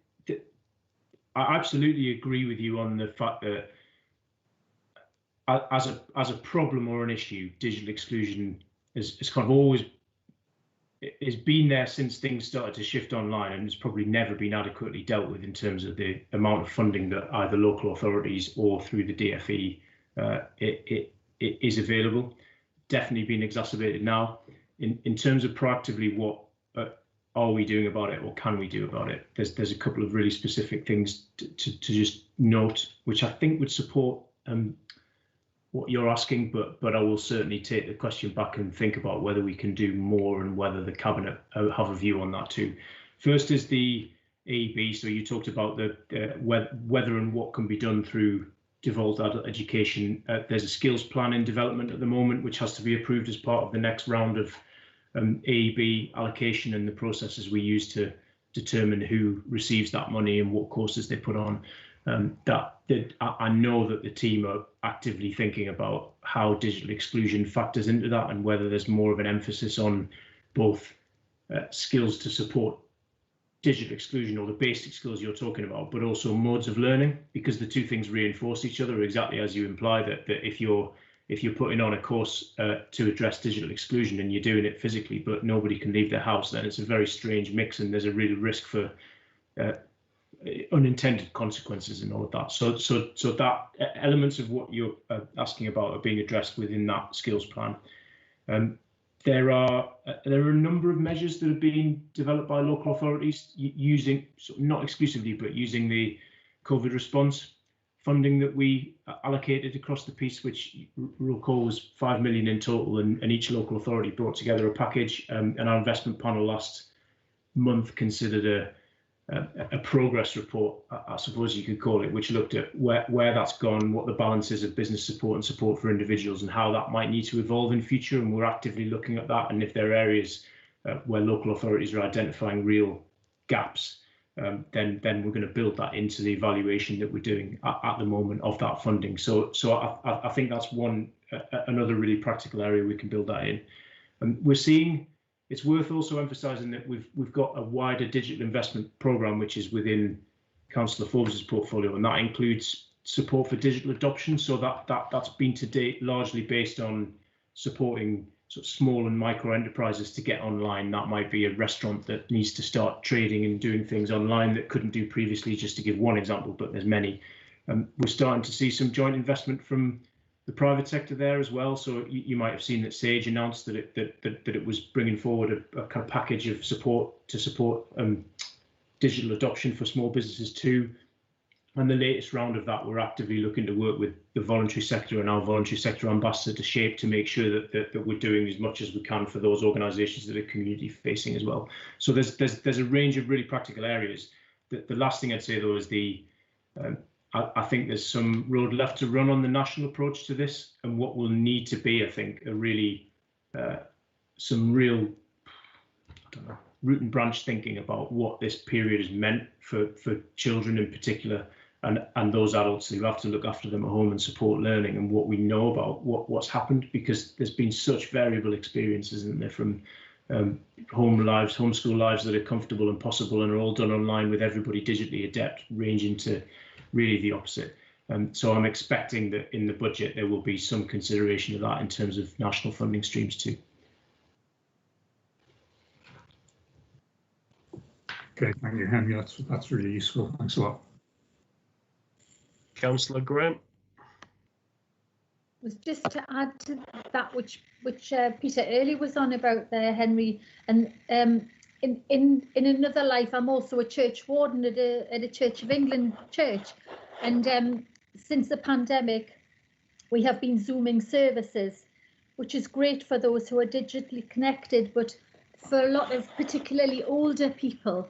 absolutely agree with you on the fact that as a problem or an issue, digital exclusion is kind of always, it's been there since things started to shift online, and it's probably never been adequately dealt with in terms of the amount of funding that either local authorities or through the DFE it is available. Definitely been exacerbated now. In terms of proactively, what are we doing about it, or can we do about it? There's a couple of really specific things to just note, which I think would support what you're asking, but I will certainly take the question back and think about whether we can do more and whether the Cabinet have a view on that too. First is the AEB. So you talked about the whether and what can be done through devolved adult education. There's a skills plan in development at the moment, which has to be approved as part of the next round of AEB allocation, and the processes we use to determine who receives that money and what courses they put on. I know that the team are actively thinking about how digital exclusion factors into that, and whether there's more of an emphasis on both skills to support digital exclusion, or the basic skills you're talking about, but also modes of learning, because the two things reinforce each other, exactly as you imply, that if you're putting on a course to address digital exclusion and you're doing it physically, but nobody can leave their house, then it's a very strange mix, and there's a real risk for unintended consequences and all of that. So that elements of what you're asking about are being addressed within that skills plan. There are a number of measures that are being developed by local authorities using, not exclusively, but using the COVID response funding that we allocated across the piece, which you'll recall was 5 million in total, and each local authority brought together a package. And our investment panel last month considered a progress report, I suppose you could call it, which looked at where that's gone, what the balance is of business support and support for individuals, and how that might need to evolve in future. And we're actively looking at that. And if there are areas where local authorities are identifying real gaps, then we're going to build that into the evaluation that we're doing at the moment of that funding. So I think that's another really practical area we can build that in. We're seeing. It's worth also emphasising that we've got a wider digital investment programme which is within Councillor Forbes's portfolio, and that includes support for digital adoption. So that's been to date largely based on supporting sort of small and micro enterprises to get online. That might be a restaurant that needs to start trading and doing things online that couldn't do previously, just to give one example, but there's many. We're starting to see some joint investment from the private sector there as well. So you might have seen that Sage announced that it was bringing forward a kind of package of support to support digital adoption for small businesses too. And the latest round of that, we're actively looking to work with the voluntary sector and our voluntary sector ambassador to shape to make sure that we're doing as much as we can for those organisations that are community facing as well. So there's a range of really practical areas. The last thing I'd say though is I think there's some road left to run on the national approach to this, and what will need to be, I think, a really some real, I don't know, root and branch thinking about what this period has meant for children in particular, and those adults who have to look after them at home and support learning, and what we know about what's happened, because there's been such variable experiences, isn't there, from homeschool lives that are comfortable and possible and are all done online with everybody digitally adept, ranging to really the opposite. So I'm expecting that in the budget there will be some consideration of that in terms of national funding streams too. Okay, thank you, Henry. That's really useful. Thanks a lot. Councillor Graham. Was just to add to that which Peter earlier was on about there, Henry, and in another life, I'm also a church warden at a Church of England church, and since the pandemic, we have been Zooming services, which is great for those who are digitally connected, but for a lot of particularly older people,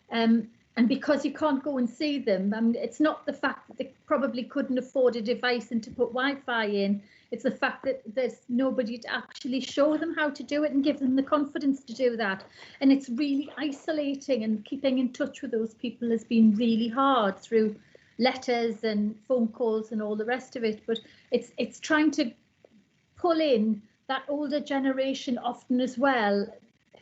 and because you can't go and see them, it's not the fact that they probably couldn't afford a device and to put Wi-Fi in, it's the fact that there's nobody to actually show them how to do it and give them the confidence to do that. And it's really isolating, and keeping in touch with those people has been really hard through letters and phone calls and all the rest of it. But it's trying to pull in that older generation often as well,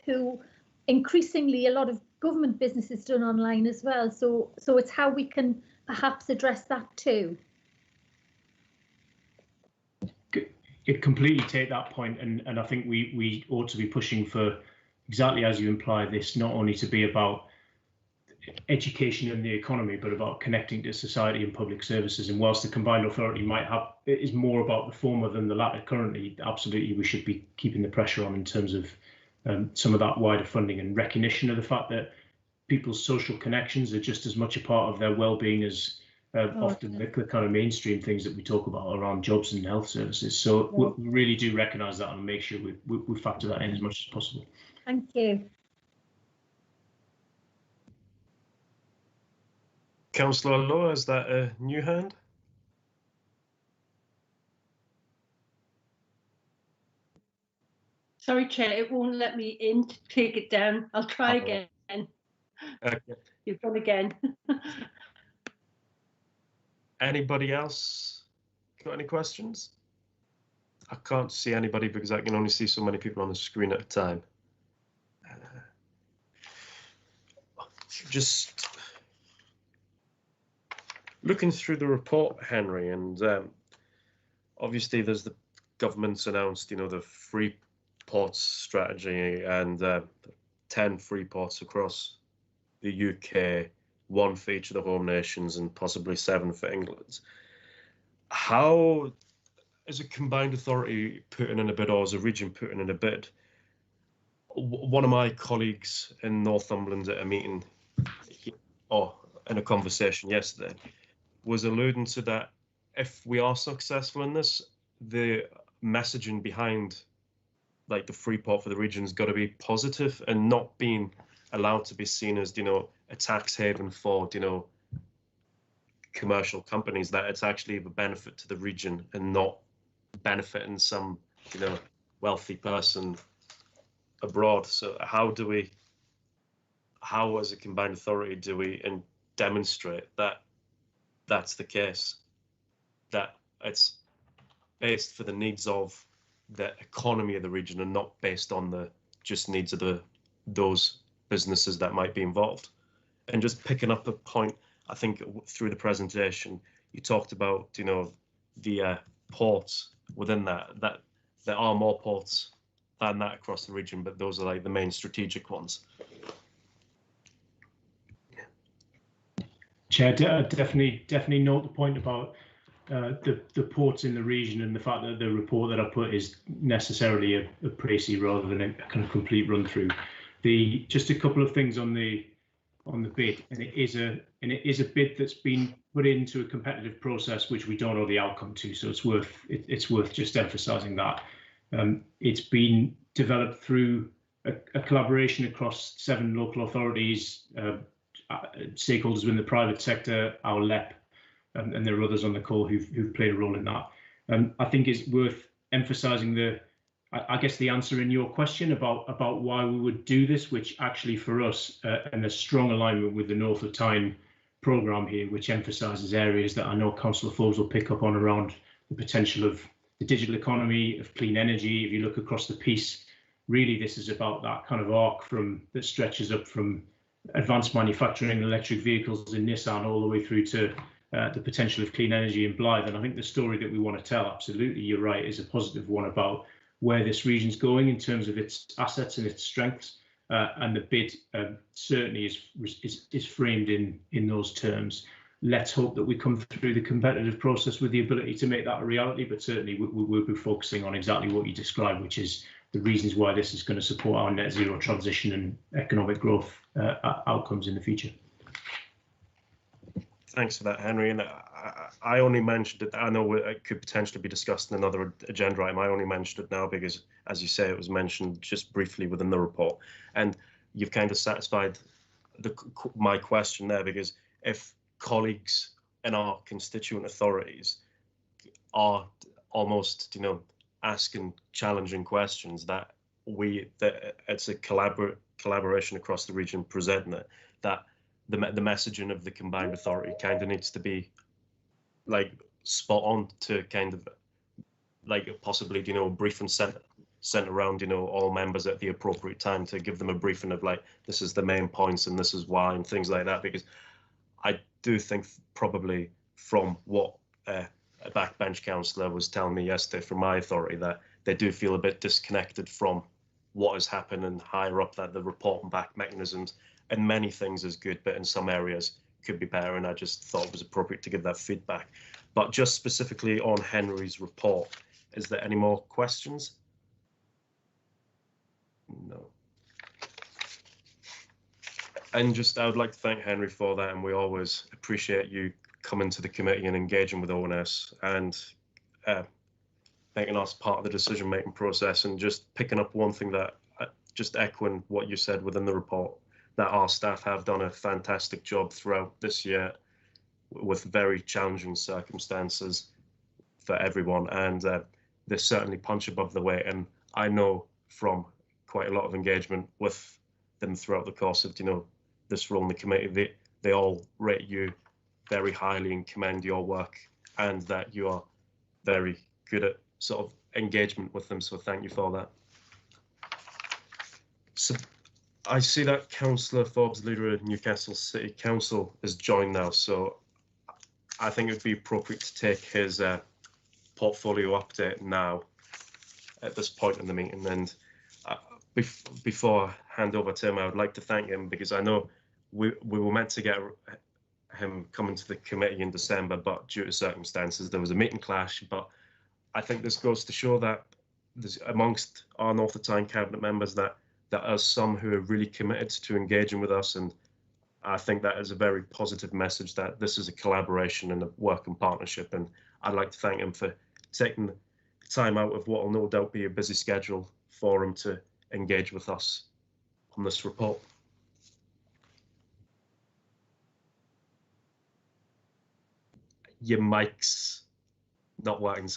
who increasingly a lot of government business is done online as well. So it's how we can perhaps address that too. I completely take that point, and I think we ought to be pushing for, exactly as you imply, this not only to be about education and the economy, but about connecting to society and public services. And whilst the combined authority is more about the former than the latter currently, absolutely we should be keeping the pressure on in terms of some of that wider funding and recognition of the fact that people's social connections are just as much a part of their well-being as often the kind of mainstream things that we talk about around jobs and health services. So we really do recognise that and make sure we factor that in as much as possible. Thank you. Councillor Law, is that a new hand? Sorry, Chair, it won't let me in to take it down. I'll try again. Okay. You've done again. Anybody else got any questions? I can't see anybody because I can only see so many people on the screen at a time. Just looking through the report, Henry, and obviously there's the government's announced, the free ports strategy and 10 free ports across the UK 1 for each of the home nations and possibly 7 for England. How is a combined authority putting in a bid, or is a region putting in a bid? One of my colleagues in Northumberland at a meeting, or in a conversation yesterday, was alluding to that if we are successful in this, the messaging behind like the free port for the region's got to be positive and not being allowed to be seen as, you know, a tax haven for, you know, commercial companies, that it's actually of a benefit to the region and not benefiting some, you know, wealthy person abroad. So how as a combined authority do we demonstrate that that's the case, that it's based for the needs of the economy of the region and not based on the just needs of those businesses that might be involved? And just picking up a point, I think through the presentation, you talked about, you know, the ports within that there are more ports than that across the region, but those are like the main strategic ones. Chair, definitely note the point about the ports in the region and the fact that the report that I put is necessarily a précis rather than a kind of complete run through. Just a couple of things on the bid, and it is a bid that's been put into a competitive process which we don't know the outcome to, so it's worth just emphasising that. It's been developed through a collaboration across 7 local authorities, stakeholders within the private sector, our LEP, and there are others on the call who've played a role in that. I think it's worth emphasising I guess the answer in your question about why we would do this, which actually for us, and a strong alignment with the North of Tyne programme here, which emphasises areas that I know Councillor Forbes will pick up on around the potential of the digital economy, of clean energy. If you look across the piece, really this is about that kind of arc that stretches up from advanced manufacturing, electric vehicles in Nissan, all the way through to the potential of clean energy in Blyth. And I think the story that we want to tell, absolutely, you're right, is a positive one about where this region's going in terms of its assets and its strengths. And the bid certainly is framed in those terms. Let's hope that we come through the competitive process with the ability to make that a reality, but certainly we will be focusing on exactly what you described, which is the reasons why this is going to support our net zero transition and economic growth outcomes in the future. Thanks for that, Henry. And I only mentioned it, I know it could potentially be discussed in another agenda item. I only mentioned it now because, as you say, it was mentioned just briefly within the report. And you've kind of satisfied my question there, because if colleagues in our constituent authorities are almost, you know, asking challenging questions, that it's a collaboration across the region presenting it, that the messaging of the combined authority kind of needs to be like spot on to kind of like possibly, you know, briefing sent around, you know, all members at the appropriate time to give them a briefing of like, this is the main points and this is why and things like that. Because I do think probably from what a backbench councillor was telling me yesterday from my authority, that they do feel a bit disconnected from what has happened and higher up, that the reporting back mechanisms and many things is good, but in some areas could be better. And I just thought it was appropriate to give that feedback. But just specifically on Henry's report, is there any more questions? No. And just, I would like to thank Henry for that. And we always appreciate you coming to the committee and engaging with ONS and making us part of the decision-making process. And just picking up one thing that, just echoing what you said within the report, that our staff have done a fantastic job throughout this year with very challenging circumstances for everyone, and they certainly punch above the weight. And I know from quite a lot of engagement with them throughout the course of, you know, this role in the committee, they all rate you very highly and commend your work, and that you are very good at sort of engagement with them. So thank you for that. So I see that Councillor Forbes, leader of Newcastle City Council, is joined now. So I think it would be appropriate to take his portfolio update now at this point in the meeting. And before I hand over to him, I would like to thank him, because I know we were meant to get him coming to the committee in December, but due to circumstances, there was a meeting clash. But I think this goes to show that there's, amongst our North of Tyne cabinet members, that there are some who are really committed to engaging with us, and I think that is a very positive message that this is a collaboration and a working partnership. And I'd like to thank him for taking time out of what will no doubt be a busy schedule for him to engage with us on this report. Your mic's not working.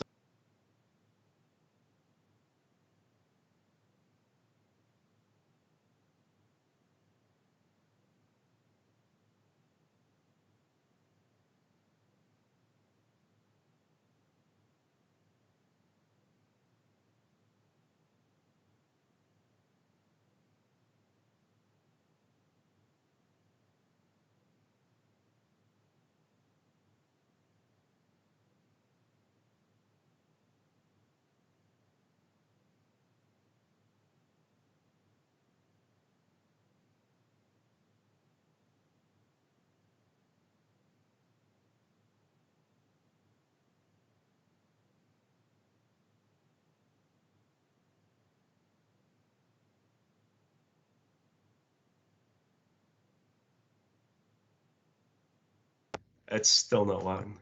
It's still not working.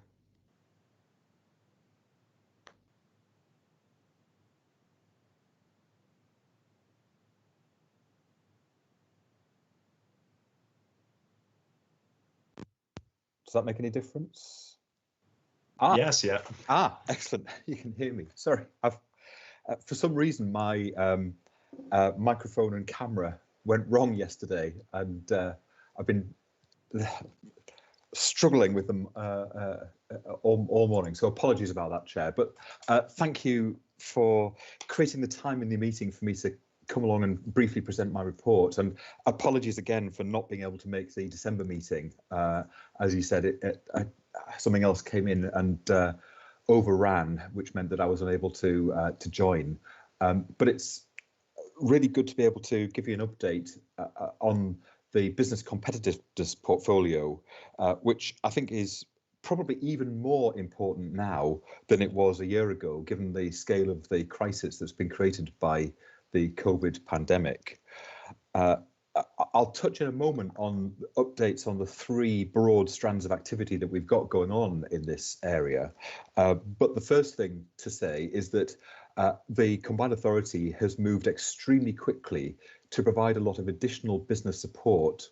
Does that make any difference? Yes, yeah. Excellent. You can hear me. Sorry, I've for some reason my microphone and camera went wrong yesterday, and I've been struggling with them all morning. So apologies about that, Chair. But thank you for creating the time in the meeting for me to come along and briefly present my report, and apologies again for not being able to make the December meeting. As you said, something else came in and overran, which meant that I was unable to join. But it's really good to be able to give you an update on the business competitiveness portfolio, which I think is probably even more important now than it was a year ago, given the scale of the crisis that's been created by the COVID pandemic. I'll touch in a moment on updates on the three broad strands of activity that we've got going on in this area. But the first thing to say is that the Combined Authority has moved extremely quickly to provide a lot of additional business support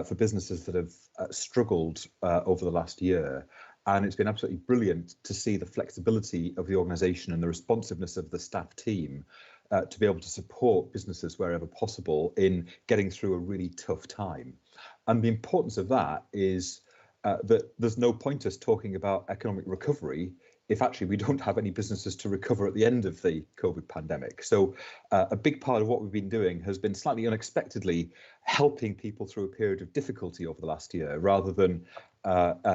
for businesses that have struggled over the last year. And it's been absolutely brilliant to see the flexibility of the organisation and the responsiveness of the staff team to be able to support businesses wherever possible in getting through a really tough time. And the importance of that is that there's no point us talking about economic recovery if actually we don't have any businesses to recover at the end of the COVID pandemic. So a big part of what we've been doing has been slightly unexpectedly helping people through a period of difficulty over the last year, rather than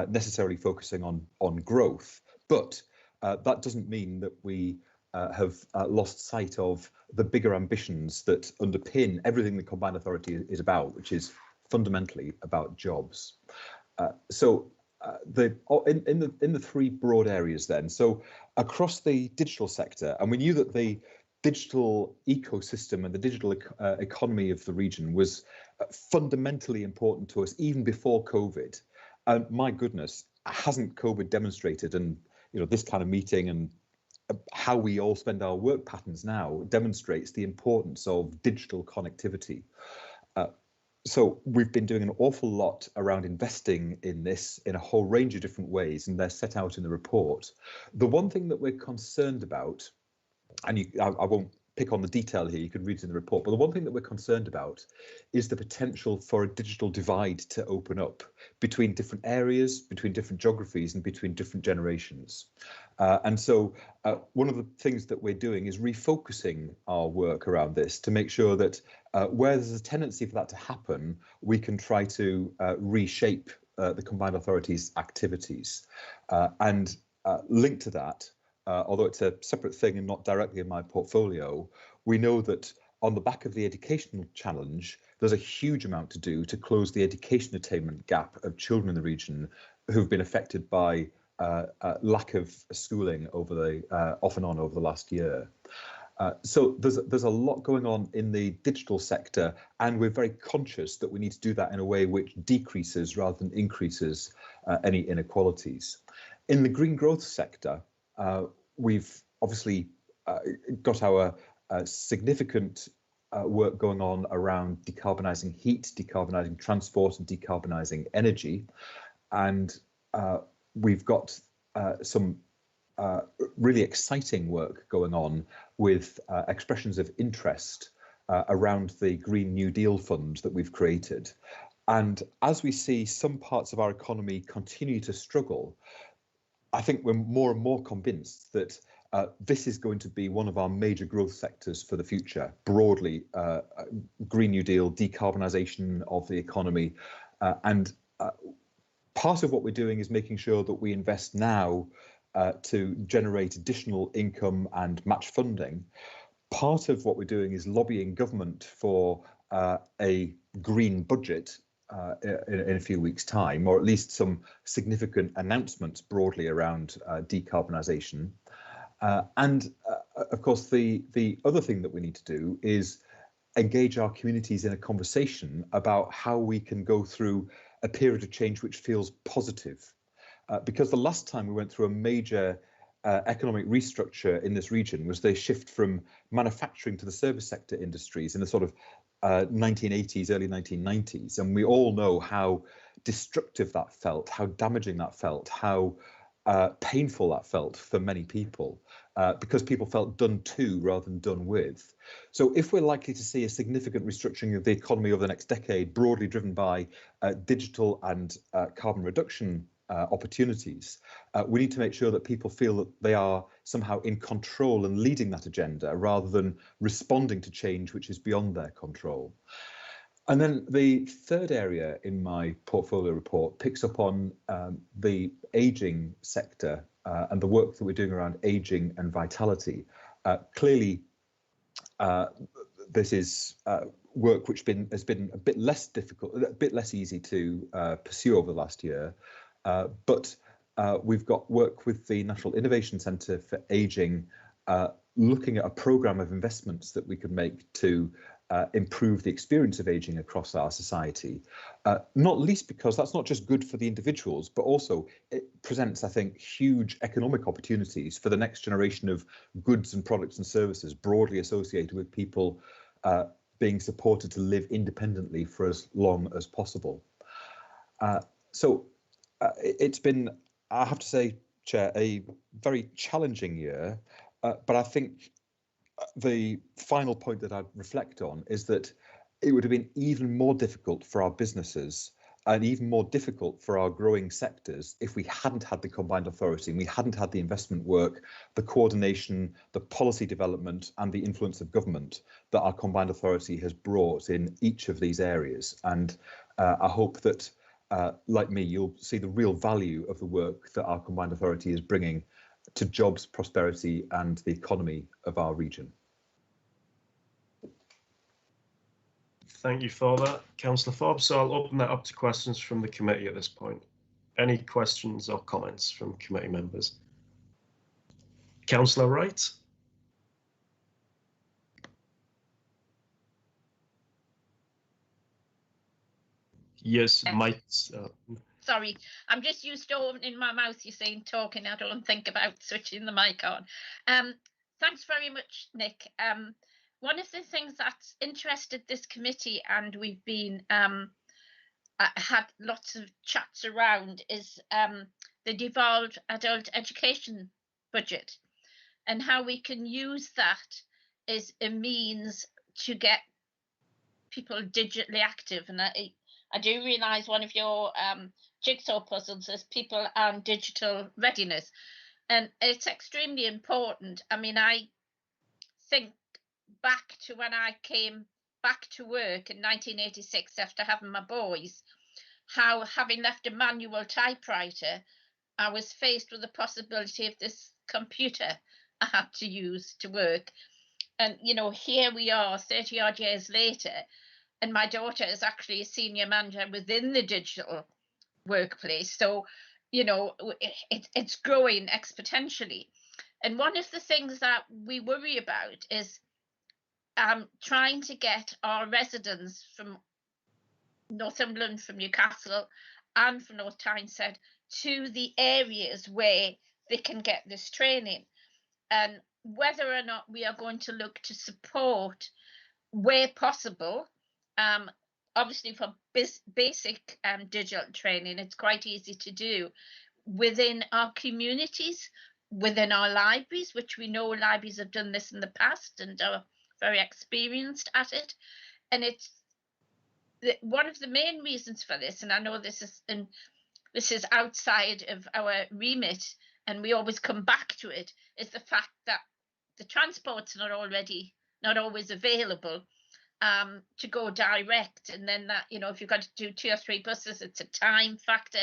necessarily focusing on growth. But that doesn't mean that we have lost sight of the bigger ambitions that underpin everything the Combined Authority is about, which is fundamentally about jobs. In the three broad areas then, so across the digital sector, and we knew that the digital ecosystem and the digital economy of the region was fundamentally important to us even before COVID. And my goodness, hasn't COVID demonstrated, and this kind of meeting and how we all spend our work patterns now demonstrates the importance of digital connectivity. So we've been doing an awful lot around investing in this in a whole range of different ways, and they're set out in the report. The one thing that we're concerned about, and I won't pick on the detail here, you can read it in the report, but the one thing that we're concerned about is the potential for a digital divide to open up between different areas, between different geographies, and between different generations. And so one of the things that we're doing is refocusing our work around this to make sure that where there's a tendency for that to happen, we can try to reshape the Combined Authority's activities. And linked to that, although it's a separate thing and not directly in my portfolio, we know that on the back of the educational challenge, there's a huge amount to do to close the education attainment gap of children in the region who've been affected by lack of schooling over the off and on over the last year. So there's a lot going on in the digital sector, and we're very conscious that we need to do that in a way which decreases rather than increases any inequalities. In the green growth sector, we've obviously got our significant work going on around decarbonising heat, decarbonising transport and decarbonising energy. And we've got some really exciting work going on with expressions of interest around the Green New Deal Fund that we've created. And as we see some parts of our economy continue to struggle, I think we're more and more convinced that this is going to be one of our major growth sectors for the future. Broadly, Green New Deal, decarbonisation of the economy, and part of what we're doing is making sure that we invest now to generate additional income and match funding. Part of what we're doing is lobbying government for a green budget in a few weeks' time, or at least some significant announcements broadly around decarbonisation. And of course, the other thing that we need to do is engage our communities in a conversation about how we can go through a period of change which feels positive. Because the last time we went through a major economic restructure in this region was the shift from manufacturing to the service sector industries in the sort of 1980s, early 1990s. And we all know how destructive that felt, how damaging that felt, how painful that felt for many people, because people felt done to rather than done with. So if we're likely to see a significant restructuring of the economy over the next decade, broadly driven by digital and carbon reduction opportunities, we need to make sure that people feel that they are somehow in control and leading that agenda rather than responding to change which is beyond their control. And then the third area in my portfolio report picks up on the ageing sector and the work that we're doing around ageing and vitality. Clearly, this is work which has been a bit less difficult, a bit less easy to pursue over the last year. But we've got work with the National Innovation Centre for Ageing, looking at a programme of investments that we could make to improve the experience of ageing across our society, not least because that's not just good for the individuals, but also it presents, I think, huge economic opportunities for the next generation of goods and products and services broadly associated with people being supported to live independently for as long as possible. So it's been, I have to say, Chair, a very challenging year, but I think the final point that I'd reflect on is that it would have been even more difficult for our businesses and even more difficult for our growing sectors if we hadn't had the combined authority and we hadn't had the investment work, the coordination, the policy development and the influence of government that our combined authority has brought in each of these areas. And I hope that, like me, you'll see the real value of the work that our combined authority is bringing to jobs, prosperity and the economy of our region. Thank you for that, Councillor Forbes. So I'll open that up to questions from the committee at this point. Any questions or comments from committee members? Councillor Wright. Yes, Mike. Sorry, I'm just used to opening my mouth, you're saying talking, I don't think about switching the mic on. Thanks very much, Nick. One of the things that's interested this committee, and we've been had lots of chats around, is the devolved adult education budget and how we can use that as a means to get people digitally active. And I do realise one of your jigsaw puzzles is people and digital readiness, and it's extremely important. I mean, I think back to when I came back to work in 1986 after having my boys, how, having left a manual typewriter, I was faced with the possibility of this computer I had to use to work. And, you know, here we are 30 odd years later, and my daughter is actually a senior manager within the digital workplace. So, you know, it's growing exponentially. And one of the things that we worry about is trying to get our residents from Northumberland, from Newcastle, and from North Tyneside to the areas where they can get this training, and whether or not we are going to look to support where possible. Obviously, for basic digital training, it's quite easy to do within our communities, within our libraries, which we know libraries have done this in the past and are very experienced at it. And it's one of the main reasons for this, and I know this is outside of our remit, and we always come back to it, is the fact that the transport's not always available to go direct, and then that, you know, if you've got to do 2 or 3 buses, it's a time factor,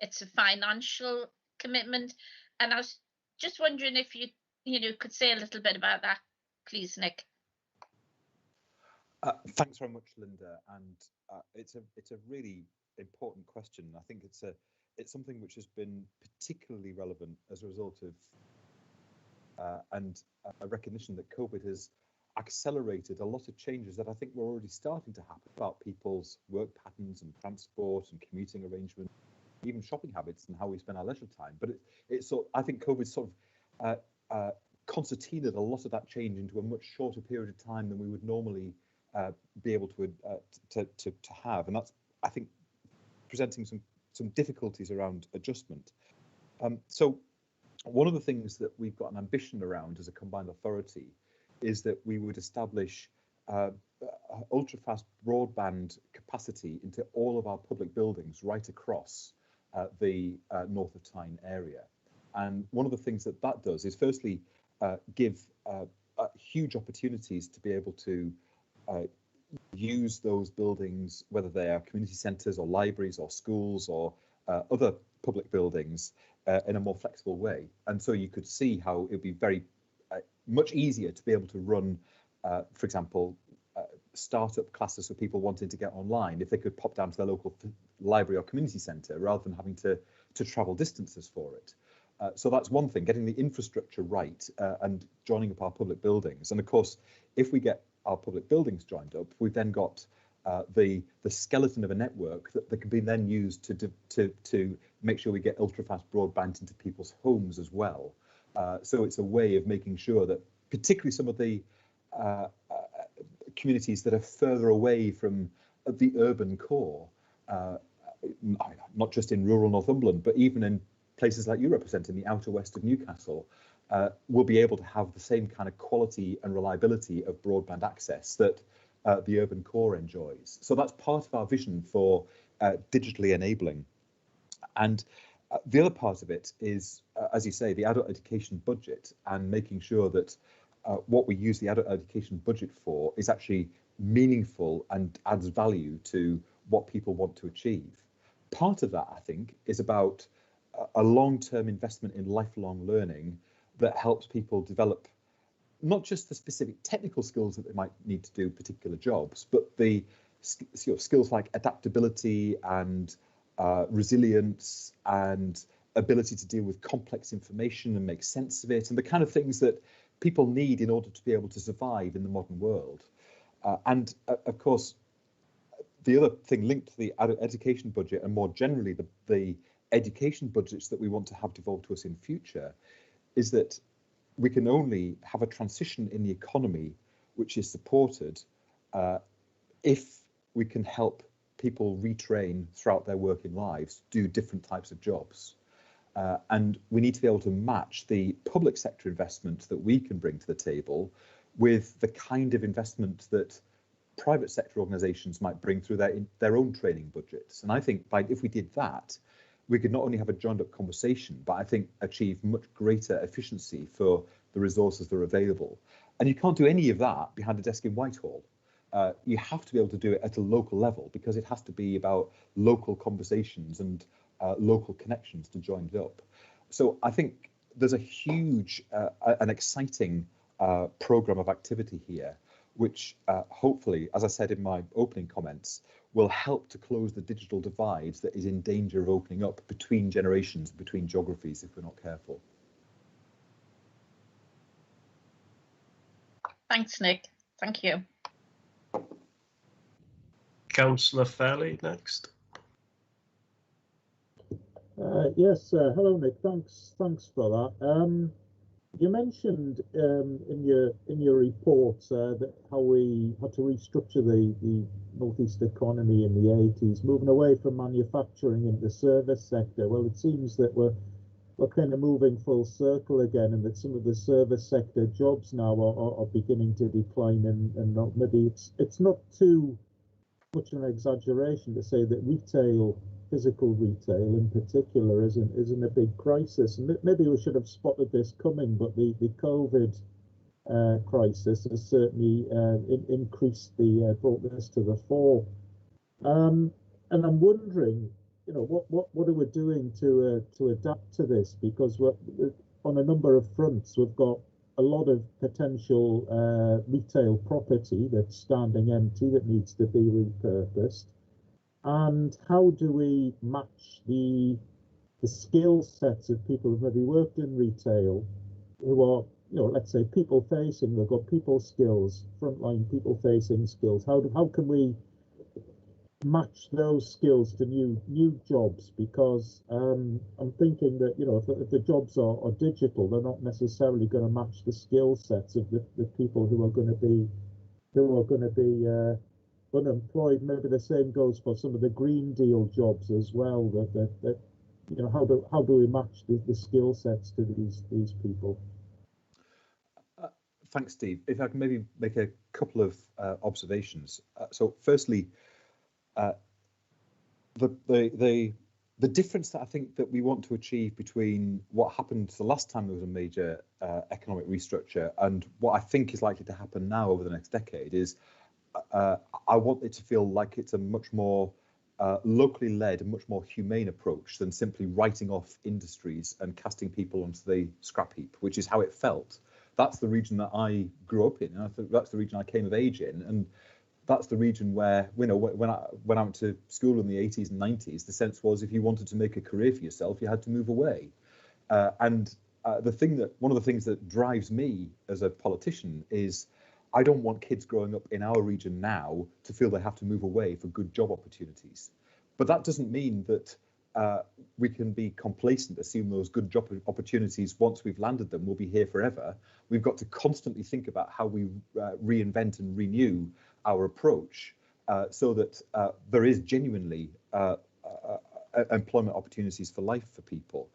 it's a financial commitment. And I was just wondering if you could say a little bit about that, please, Nick. Thanks very much, Linda, and it's a really important question. I think it's something which has been particularly relevant as a result of and a recognition that COVID has accelerated a lot of changes that I think were already starting to happen about people's work patterns and transport and commuting arrangements, even shopping habits and how we spend our leisure time. But I think COVID sort of concertinaed a lot of that change into a much shorter period of time than we would normally be able to have, and that's, I think, presenting some difficulties around adjustment. So one of the things that we've got an ambition around as a combined authority is that we would establish ultra-fast broadband capacity into all of our public buildings right across the north of Tyne area. And one of the things that does is firstly give huge opportunities to be able to use those buildings, whether they are community centres or libraries or schools or other public buildings, in a more flexible way. And so you could see how it would be very much easier to be able to run, for example, startup classes for people wanting to get online if they could pop down to their local library or community centre rather than having to travel distances for it. So that's one thing, getting the infrastructure right and joining up our public buildings. And of course, if we get our public buildings joined up, we've then got the skeleton of a network that can be then used to make sure we get ultra-fast broadband into people's homes as well. So it's a way of making sure that particularly some of the communities that are further away from the urban core, not just in rural Northumberland, but even in places like you represent in the outer west of Newcastle, will be able to have the same kind of quality and reliability of broadband access that the urban core enjoys. So that's part of our vision for digitally enabling. And the other part of it is, as you say, the adult education budget, and making sure that what we use the adult education budget for is actually meaningful and adds value to what people want to achieve. Part of that, I think, is about a long-term investment in lifelong learning that helps people develop not just the specific technical skills that they might need to do particular jobs, but the skills like adaptability and resilience and ability to deal with complex information and make sense of it, and the kind of things that people need in order to be able to survive in the modern world. And of course, the other thing linked to the adult education budget, and more generally the education budgets that we want to have devolved to us in future, is that we can only have a transition in the economy which is supported if we can help people retrain throughout their working lives, do different types of jobs. And we need to be able to match the public sector investment that we can bring to the table with the kind of investment that private sector organisations might bring through their own training budgets. And I think if we did that, we could not only have a joined up conversation, but I think achieve much greater efficiency for the resources that are available. And you can't do any of that behind a desk in Whitehall. You have to be able to do it at a local level, because it has to be about local conversations and local connections to join it up. So I think there's a huge, an exciting programme of activity here, which hopefully, as I said in my opening comments, will help to close the digital divide that is in danger of opening up between generations, between geographies, if we're not careful. Thanks, Nick. Thank you. Councillor Fairley next. Yes, hello Nick. Thanks for that. You mentioned in your report that how we had to restructure the northeast economy in the 80s, moving away from manufacturing into the service sector. Well, it seems that we're kind of moving full circle again, and that some of the service sector jobs now are beginning to decline, and not, maybe it's not too much an exaggeration to say that physical retail in particular is in a big crisis. And maybe we should have spotted this coming, but the COVID crisis has certainly brought this to the fore. And I'm wondering, what are we doing to adapt to this? Because we're on a number of fronts. We've got a lot of potential retail property that's standing empty that needs to be repurposed. And how do we match the skill sets of people who've maybe worked in retail, who are, let's say people facing, they've got people skills, frontline people facing skills. How can we match those skills to new jobs? Because I'm thinking that if the jobs are digital, they're not necessarily going to match the skill sets of the people who are going to be unemployed. Maybe the same goes for some of the Green Deal jobs as well. That how do we match the skill sets to these people? Thanks, Steve. If I can maybe make a couple of observations. So, firstly, the difference that I think that we want to achieve between what happened the last time there was a major economic restructure and what I think is likely to happen now over the next decade is I want it to feel like it's a much more locally led and much more humane approach than simply writing off industries and casting people onto the scrap heap, which is how it felt. That's the region that I grew up in, and I think that's the region I came of age in, and that's the region where, when I went to school in the 80s and 90s, the sense was if you wanted to make a career for yourself, you had to move away. One of the things that drives me as a politician is I don't want kids growing up in our region now to feel they have to move away for good job opportunities. But that doesn't mean that we can be complacent, assume those good job opportunities, once we've landed them, will be here forever. We've got to constantly think about how we reinvent and renew our approach so that there is genuinely employment opportunities for life for people.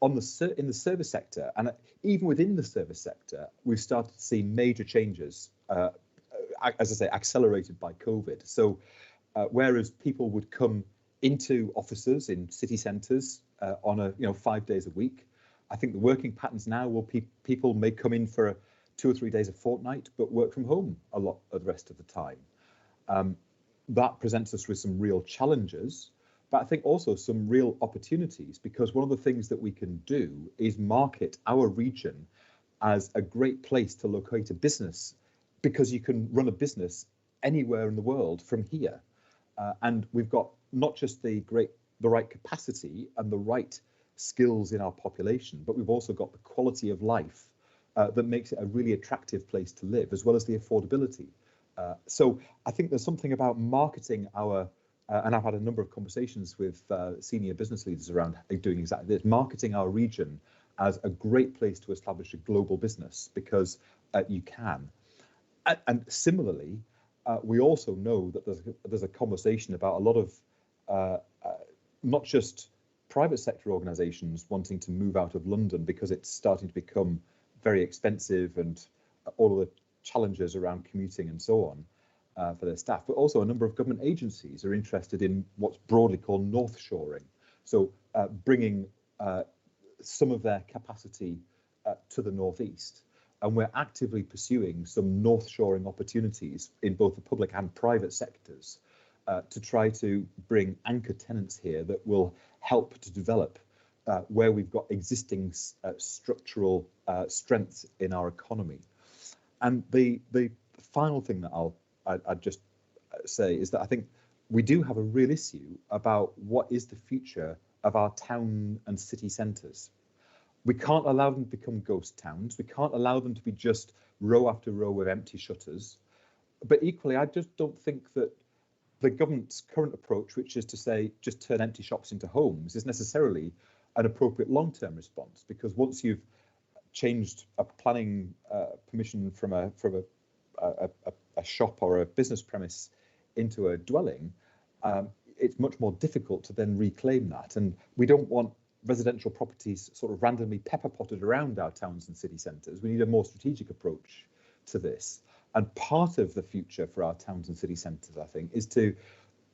In the service sector, and even within the service sector, we've started to see major changes, as I say, accelerated by COVID. So whereas people would come into offices in city centres on 5 days a week, I think the working patterns now will people may come in for 2 or 3 days a fortnight, but work from home a lot of the rest of the time. That presents us with some real challenges, but I think also some real opportunities, because one of the things that we can do is market our region as a great place to locate a business, because you can run a business anywhere in the world from here. And we've got not just the right capacity and the right skills in our population, but we've also got the quality of life that makes it a really attractive place to live, as well as the affordability. So I think there's something about marketing our, and I've had a number of conversations with senior business leaders around doing exactly this, marketing our region as a great place to establish a global business, because you can. And similarly, we also know that there's a conversation about a lot of not just private sector organisations wanting to move out of London because it's starting to become very expensive and all of the challenges around commuting and so on for their staff, but also a number of government agencies are interested in what's broadly called north shoring. So bringing some of their capacity to the northeast. And we're actively pursuing some north shoring opportunities in both the public and private sectors to try to bring anchor tenants here that will help to develop where we've got existing structural strengths in our economy. And the final thing that I'd just say is that I think we do have a real issue about what is the future of our town and city centres. We can't allow them to become ghost towns. We can't allow them to be just row after row of empty shutters. But equally, I just don't think that the government's current approach, which is to say just turn empty shops into homes, is necessarily an appropriate long-term response, because once you've changed a planning permission from a shop or a business premise into a dwelling, it's much more difficult to then reclaim that. And we don't want residential properties sort of randomly pepper potted around our towns and city centres. We need a more strategic approach to this. And part of the future for our towns and city centres, I think, is to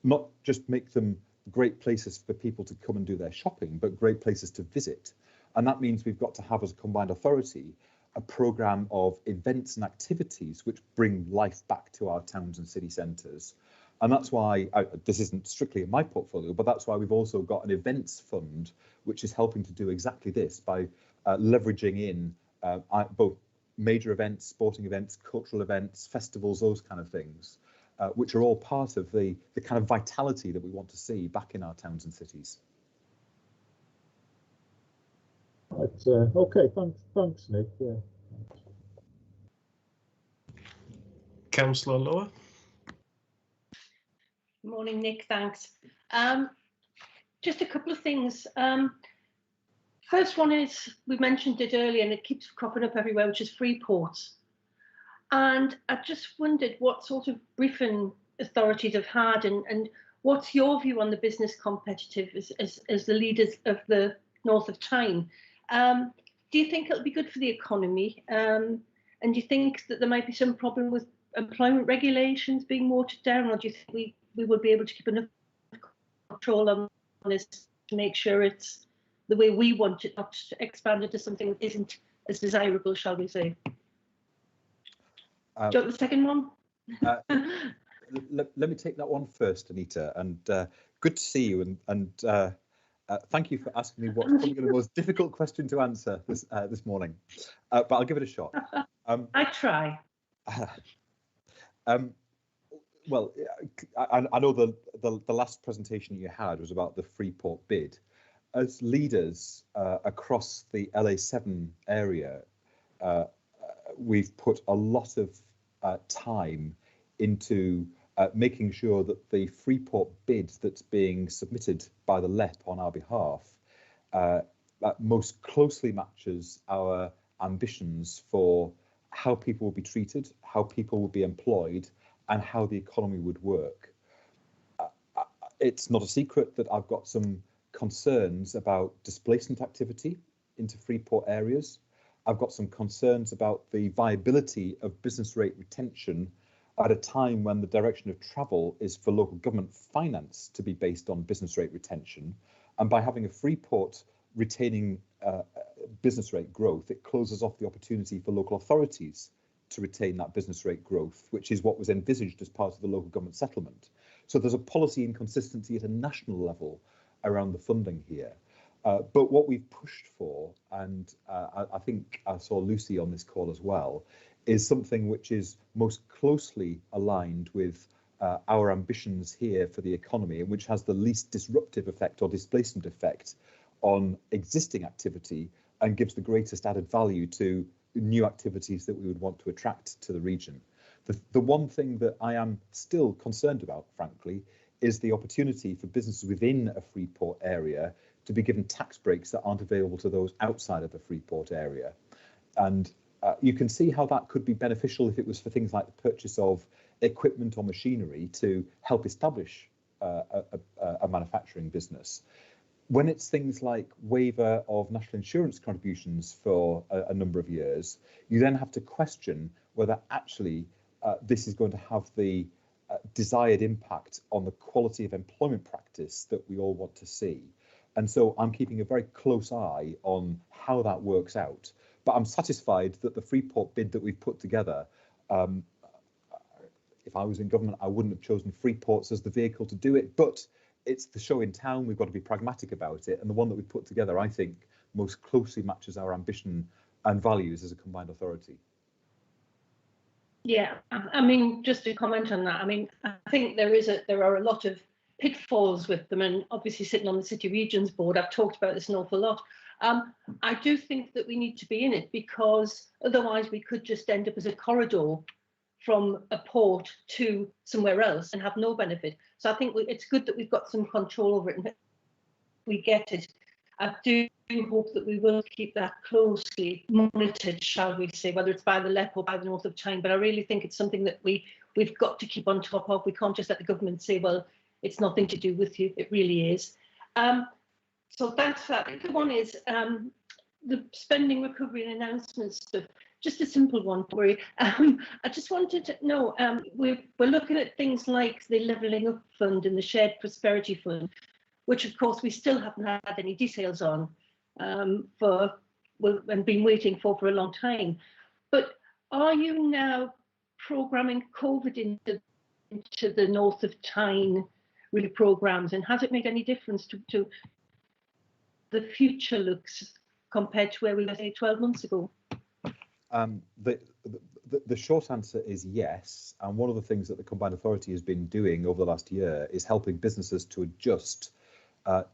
not just make them great places for people to come and do their shopping, but great places to visit. And that means we've got to have, as a combined authority, a programme of events and activities which bring life back to our towns and city centres. And that's why, this isn't strictly in my portfolio, but that's why we've also got an events fund, which is helping to do exactly this by leveraging in both major events, sporting events, cultural events, festivals, those kind of things, which are all part of the kind of vitality that we want to see back in our towns and cities. Right, okay, thanks, Nick. Yeah. Councillor Lower. Morning, Nick, thanks. Just a couple of things. First one is, we mentioned it earlier and it keeps cropping up everywhere, which is free ports. And I just wondered what sort of briefing authorities have had, and what's your view on the business competitive as the leaders of the north of Tyne? Do you think it'll be good for the economy? And do you think that there might be some problem with employment regulations being watered down, or do you think we would be able to keep enough control on this to make sure it's the way we want it, not expanded to something that isn't as desirable, shall we say? Do you want the second one? Let me take that one first, Anita, and good to see you, and thank you for asking me what's probably the most difficult question to answer this morning, but I'll give it a shot. I try. Well, I know the last presentation you had was about the Freeport bid. As leaders across the LA7 area, we've put a lot of time into making sure that the Freeport bid that's being submitted by the LEP on our behalf most closely matches our ambitions for how people will be treated, how people will be employed, and how the economy would work. It's not a secret that I've got some concerns about displacement activity into Freeport areas. I've got some concerns about the viability of business rate retention at a time when the direction of travel is for local government finance to be based on business rate retention. And by having a Freeport retaining business rate growth, it closes off the opportunity for local authorities to retain that business rate growth, which is what was envisaged as part of the local government settlement. So there's a policy inconsistency at a national level around the funding here. But what we've pushed for, and I think I saw Lucy on this call as well, is something which is most closely aligned with our ambitions here for the economy, and which has the least disruptive effect or displacement effect on existing activity and gives the greatest added value to new activities that we would want to attract to the region. The one thing that I am still concerned about, frankly, is the opportunity for businesses within a Freeport area to be given tax breaks that aren't available to those outside of the Freeport area. And you can see how that could be beneficial if it was for things like the purchase of equipment or machinery to help establish a manufacturing business. When it's things like waiver of national insurance contributions for a number of years, you then have to question whether actually this is going to have the desired impact on the quality of employment practice that we all want to see. And so I'm keeping a very close eye on how that works out. But I'm satisfied that the Freeport bid that we've put together, if I was in government, I wouldn't have chosen Freeports as the vehicle to do it, but it's the show in town. We've got to be pragmatic about it. And the one that we put together, I think, most closely matches our ambition and values as a combined authority. Yeah, I mean, just to comment on that, I mean, I think there are a lot of pitfalls with them, and obviously sitting on the City Regions Board, I've talked about this an awful lot. I do think that we need to be in it, because otherwise we could just end up as a corridor from a port to somewhere else and have no benefit. So I think it's good that we've got some control over it and we get it. I do hope that we will keep that closely monitored, shall we say, whether it's by the LEP or by the North of Tyne. But I really think it's something that we've got to keep on top of. We can't just let the government say, well, it's nothing to do with you. It really is. So thanks for that. The other one is the spending recovery and announcement stuff. Just a simple one, Tori. I just wanted to know, we're looking at things like the Levelling Up Fund and the Shared Prosperity Fund, which of course we still haven't had any details on and been waiting for a long time. But are you now programming COVID into the North of Tyne really programs, and has it made any difference to the future looks compared to where we were, say, 12 months ago? The short answer is yes, and one of the things that the Combined Authority has been doing over the last year is helping businesses to adjust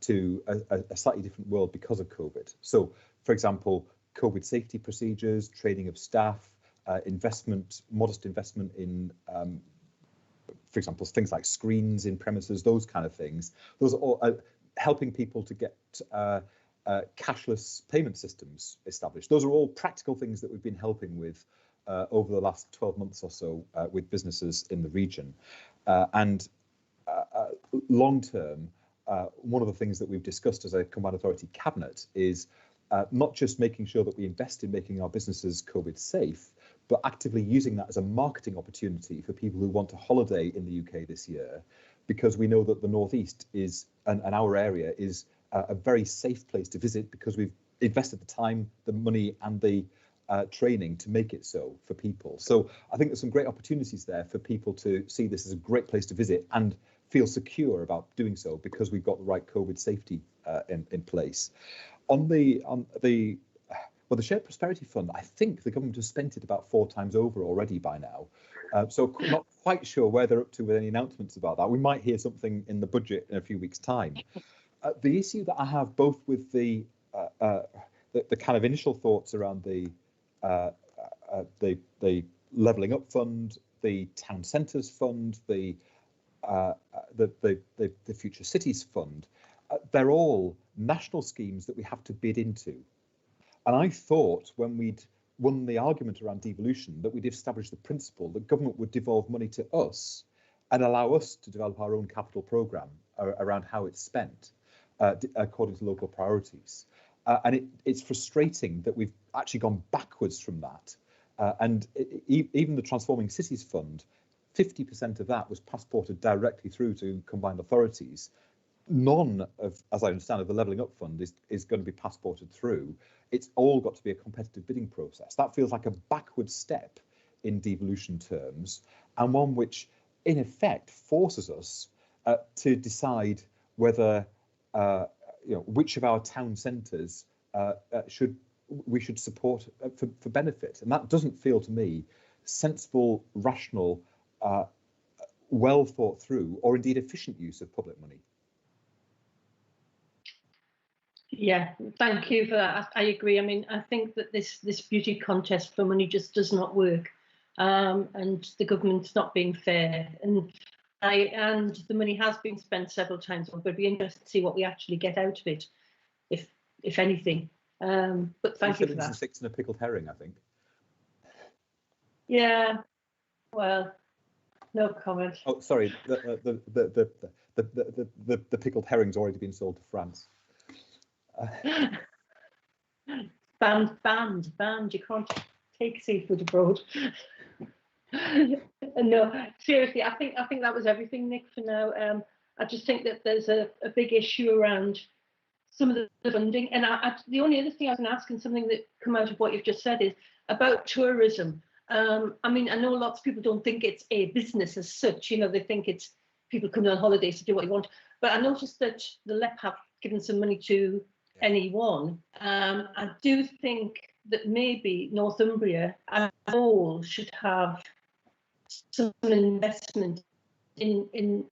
to a slightly different world because of COVID. So, for example, COVID safety procedures, training of staff, modest investment in, for example, things like screens in premises, those kind of things. Those are all helping people to get cashless payment systems established. Those are all practical things that we've been helping with over the last 12 months or so with businesses in the region. And long term, one of the things that we've discussed as a Combined Authority Cabinet is not just making sure that we invest in making our businesses COVID safe, but actively using that as a marketing opportunity for people who want to holiday in the UK this year, because we know that the North East is, and our area is a very safe place to visit, because we've invested the time, the money and the training to make it so for people. So I think there's some great opportunities there for people to see this as a great place to visit and feel secure about doing so, because we've got the right COVID safety in place. On the Shared Prosperity Fund, I think the government has spent it about 4 times over already by now. So not quite sure where they're up to with any announcements about that. We might hear something in the budget in a few weeks' time. The issue that I have both with the kind of initial thoughts around the Levelling Up Fund, the Town Centres Fund, the Future Cities Fund, they're all national schemes that we have to bid into. And I thought when we'd won the argument around devolution that we'd established the principle that government would devolve money to us and allow us to develop our own capital programme around how it's spent according to local priorities. And it's frustrating that we've actually gone backwards from that. And even the Transforming Cities Fund, 50% of that was passported directly through to combined authorities. None of, as I understand it, the Levelling Up Fund is going to be passported through. It's all got to be a competitive bidding process. That feels like a backward step in devolution terms, and one which, in effect, forces us to decide whether, which of our town centres we should support for benefit. And that doesn't feel to me sensible, rational, well thought through, or indeed efficient use of public money. Yeah, thank you for that. I agree. I mean, I think that this beauty contest for money just does not work, and the government's not being fair. And the money has been spent several times, but it'd be interesting to see what we actually get out of it, if anything. But thank you for that. 6 and a pickled herring, I think. Yeah. Well, no comment. Oh, sorry. The pickled herring's already been sold to France. Banned. You can't take seafood abroad. No, seriously, I think that was everything, Nick, for now. I just think that there's a big issue around some of the funding, and the only other thing I was going to ask, and something that come out of what you've just said, is about tourism. I mean, I know lots of people don't think it's a business as such. They think it's people coming on holidays to do what you want. But I noticed that the LEP have given some money to NE1. I do think that maybe Northumbria as a whole should have some investment in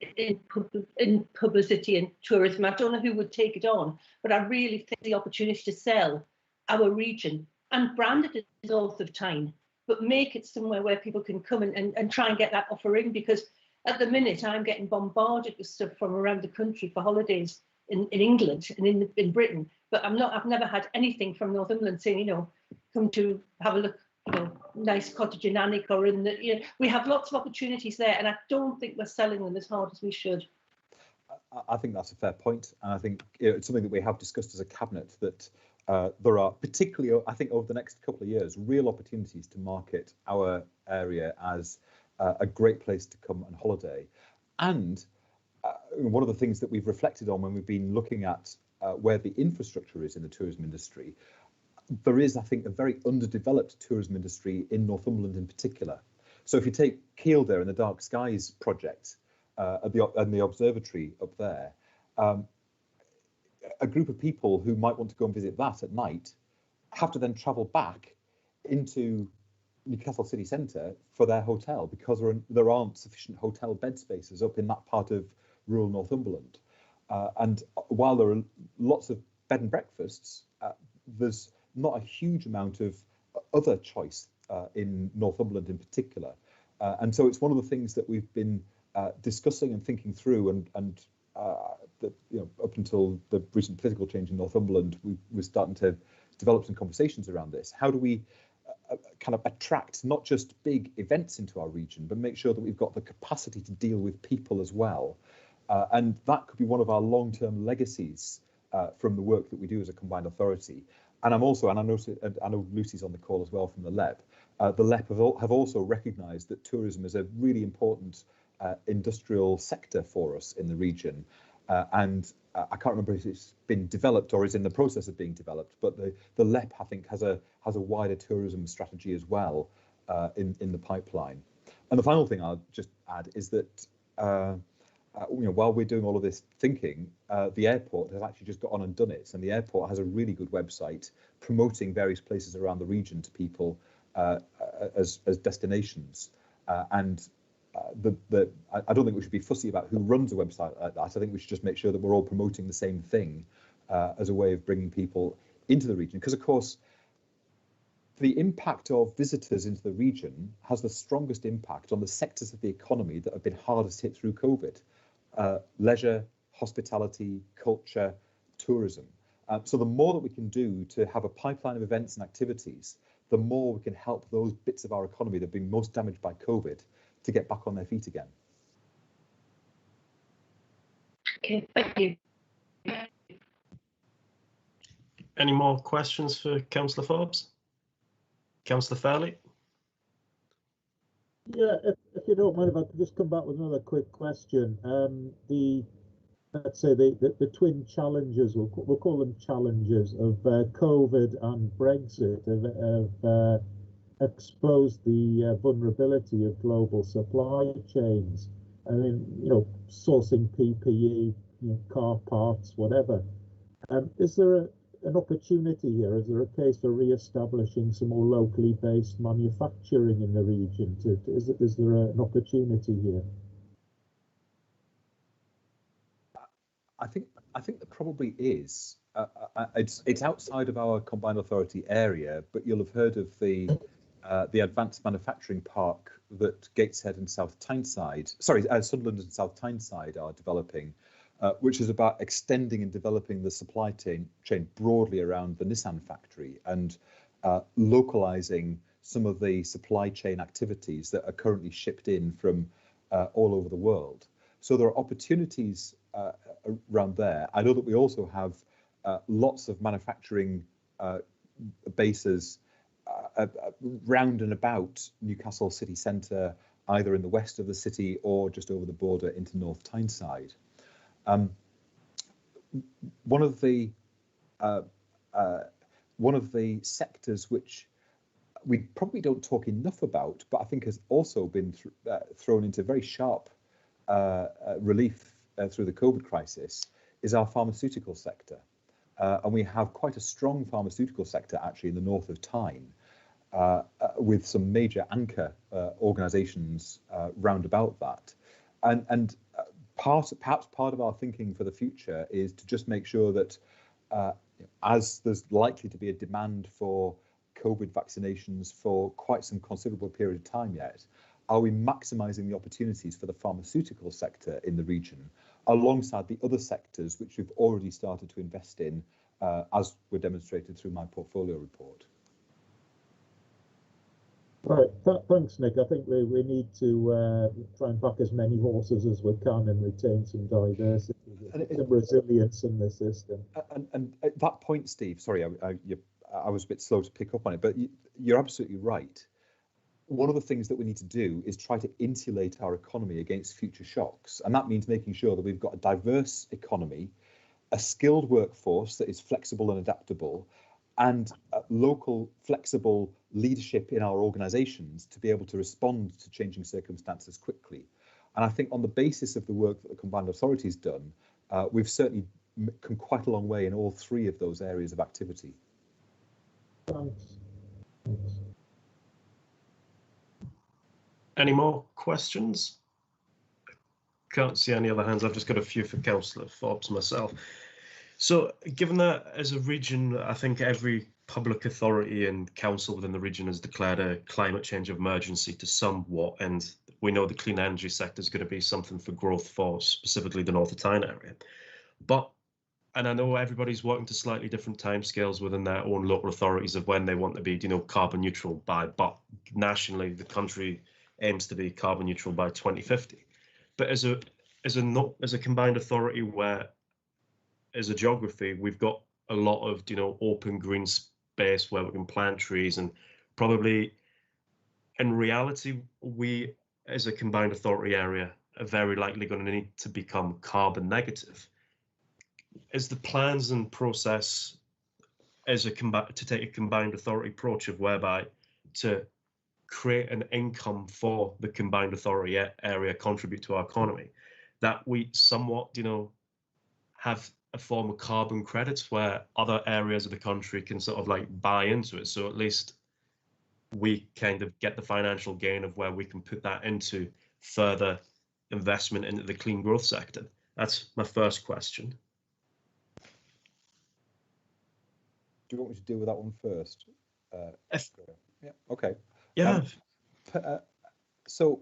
publicity and tourism. I don't know who would take it on, but I really think the opportunity to sell our region and brand it as North of Tyne, but make it somewhere where people can come and try and get that offer in, because at the minute I'm getting bombarded with stuff from around the country for holidays in England and in Britain, but I've never had anything from Northumberland saying, you know, come to have a look, you know, nice cottage in Alnwick or in the, you know, we have lots of opportunities there, and I don't think we're selling them as hard as we should. I think that's a fair point, and I think it's something that we have discussed as a cabinet, that there are, particularly I think over the next couple of years, real opportunities to market our area as a great place to come on holiday. And one of the things that we've reflected on when we've been looking at where the infrastructure is in the tourism industry, there is, I think, a very underdeveloped tourism industry in Northumberland in particular. So if you take Kielder and the Dark Skies project and the observatory up there, a group of people who might want to go and visit that at night have to then travel back into Newcastle city centre for their hotel, because there aren't sufficient hotel bed spaces up in that part of rural Northumberland. And while there are lots of bed and breakfasts, there's not a huge amount of other choice in Northumberland in particular. And so it's one of the things that we've been discussing and thinking through, and that, you know, up until the recent political change in Northumberland, we were starting to develop some conversations around this. How do we kind of attract not just big events into our region, but make sure that we've got the capacity to deal with people as well? And that could be one of our long-term legacies from the work that we do as a combined authority. And I know Lucy's on the call as well from the LEP. The LEP have also recognised that tourism is a really important industrial sector for us in the region. And I can't remember if it's been developed or is in the process of being developed, but the LEP, I think, has a wider tourism strategy as well in the pipeline. And the final thing I'll just add is that you know, while we're doing all of this thinking, the airport has actually just got on and done it, and the airport has a really good website promoting various places around the region to people as destinations. And I don't think we should be fussy about who runs a website like that. I think we should just make sure that we're all promoting the same thing as a way of bringing people into the region, because of course the impact of visitors into the region has the strongest impact on the sectors of the economy that have been hardest hit through COVID. Leisure, hospitality, culture, tourism. So the more that we can do to have a pipeline of events and activities, the more we can help those bits of our economy that have been most damaged by COVID to get back on their feet again. Okay, thank you. Any more questions for Councillor Forbes? Councillor Fairley? Yeah, if you don't mind, if I could just come back with another quick question. Let's say the twin challenges, we'll call them challenges, of COVID and Brexit have exposed the vulnerability of global supply chains. I mean, you know, sourcing PPE, you know, car parts, whatever. Is there an opportunity here? Is there a case for re-establishing some more locally based manufacturing in the region? Is there an opportunity here? I think there probably is. It's outside of our combined authority area, but you'll have heard of the advanced manufacturing park that Gateshead and South Tyneside, Sunderland and South Tyneside are developing, which is about extending and developing the supply chain broadly around the Nissan factory and localizing some of the supply chain activities that are currently shipped in from all over the world. So there are opportunities around there. I know that we also have lots of manufacturing bases round and about Newcastle city centre, either in the west of the city or just over the border into North Tyneside. One of the sectors which we probably don't talk enough about, but I think has also been thrown into very sharp relief through the COVID crisis, is our pharmaceutical sector. And we have quite a strong pharmaceutical sector actually in the north of Tyne. with some major anchor organisations round about that, and perhaps part of our thinking for the future is to just make sure that as there's likely to be a demand for COVID vaccinations for quite some considerable period of time yet, are we maximising the opportunities for the pharmaceutical sector in the region alongside the other sectors which we've already started to invest in, as were demonstrated through my portfolio report? Right, thanks, Nick. I think we need to try and back as many horses as we can and retain some diversity, some resilience in the system. And at that point, Steve, sorry, I was a bit slow to pick up on it, but you're absolutely right. One of the things that we need to do is try to insulate our economy against future shocks. And that means making sure that we've got a diverse economy, a skilled workforce that is flexible and adaptable, and local flexible leadership in our organisations to be able to respond to changing circumstances quickly. And I think on the basis of the work that the Combined Authority has done, we've certainly come quite a long way in all three of those areas of activity. Thanks. Any more questions? Can't see any other hands. I've just got a few for Councillor Forbes myself. So given that as a region, I think every public authority and council within the region has declared a climate change emergency to somewhat, and we know the clean energy sector is going to be something for growth for specifically the North of Tyne area. And I know everybody's working to slightly different timescales within their own local authorities of when they want to be, carbon neutral by, but nationally the country aims to be carbon neutral by 2050. But as a combined authority where, as a geography, we've got a lot of open green space where we can plant trees, and probably in reality we as a combined authority area are very likely going to need to become carbon negative. Is the plans and process as to take a combined authority approach of whereby to create an income for the combined authority area, contribute to our economy, that we somewhat have a form of carbon credits where other areas of the country can sort of like buy into it, so at least we kind of get the financial gain of where we can put that into further investment into the clean growth sector? That's my first question. Do you want me to deal with that one first? Yeah. Okay. Yeah. So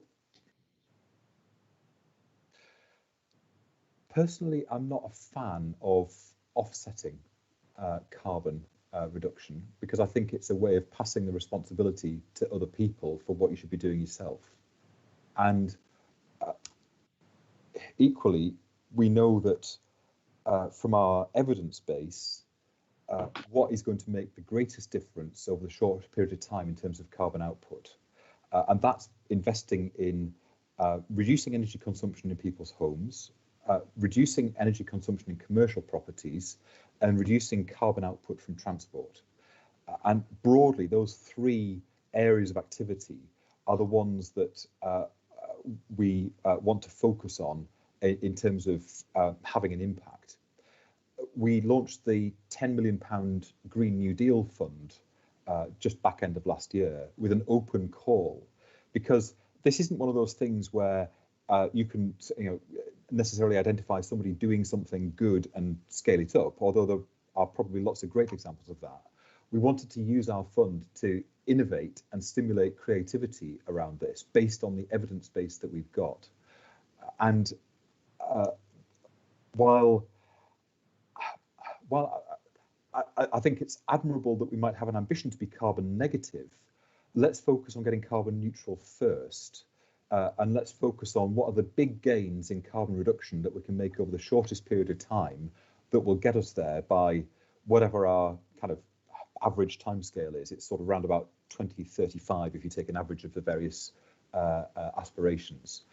personally, I'm not a fan of offsetting carbon reduction, because I think it's a way of passing the responsibility to other people for what you should be doing yourself. And equally, we know that from our evidence base, what is going to make the greatest difference over the short period of time in terms of carbon output. And that's investing in reducing energy consumption in people's homes, reducing energy consumption in commercial properties, and reducing carbon output from transport. And broadly, those three areas of activity are the ones that we want to focus on in terms of having an impact. We launched the £10 million Green New Deal Fund just back end of last year with an open call, because this isn't one of those things where you can necessarily identify somebody doing something good and scale it up, although there are probably lots of great examples of that. We wanted to use our fund to innovate and stimulate creativity around this based on the evidence base that we've got. And while I think it's admirable that we might have an ambition to be carbon negative, let's focus on getting carbon neutral first. And let's focus on what are the big gains in carbon reduction that we can make over the shortest period of time that will get us there by whatever our kind of average timescale is. It's sort of around about 2035 if you take an average of the various aspirations.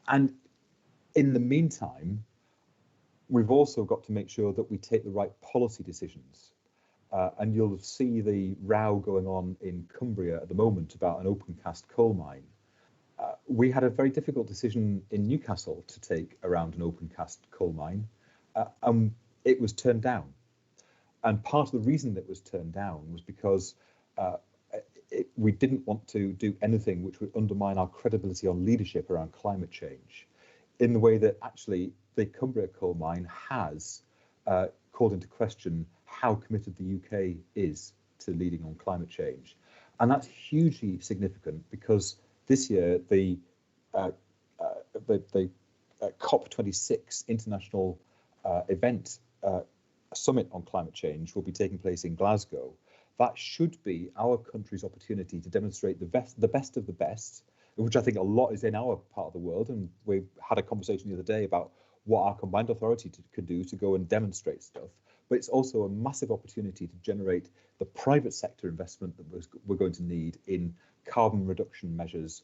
And in the meantime, we've also got to make sure that we take the right policy decisions. And you'll see the row going on in Cumbria at the moment about an open cast coal mine. We had a very difficult decision in Newcastle to take around an open cast coal mine, and it was turned down. And part of the reason that it was turned down was because we didn't want to do anything which would undermine our credibility on leadership around climate change, in the way that actually the Cumbria coal mine has called into question how committed the UK is to leading on climate change. And that's hugely significant because this year the COP26 international event summit on climate change will be taking place in Glasgow. That should be our country's opportunity to demonstrate the best of the best, which I think a lot is in our part of the world. And we had a conversation the other day about what our combined authority could do to go and demonstrate stuff. But it's also a massive opportunity to generate the private sector investment that we're going to need in carbon reduction measures,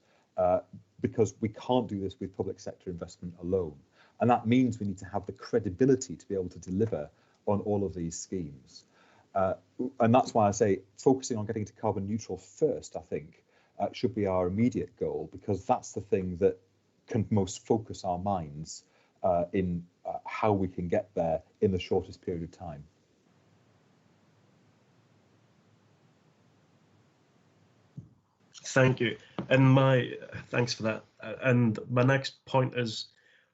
because we can't do this with public sector investment alone. And that means we need to have the credibility to be able to deliver on all of these schemes. And that's why I say focusing on getting to carbon neutral first, I think, should be our immediate goal, because that's the thing that can most focus our minds in how we can get there in the shortest period of time. Thank you. And thanks for that. And my next point is,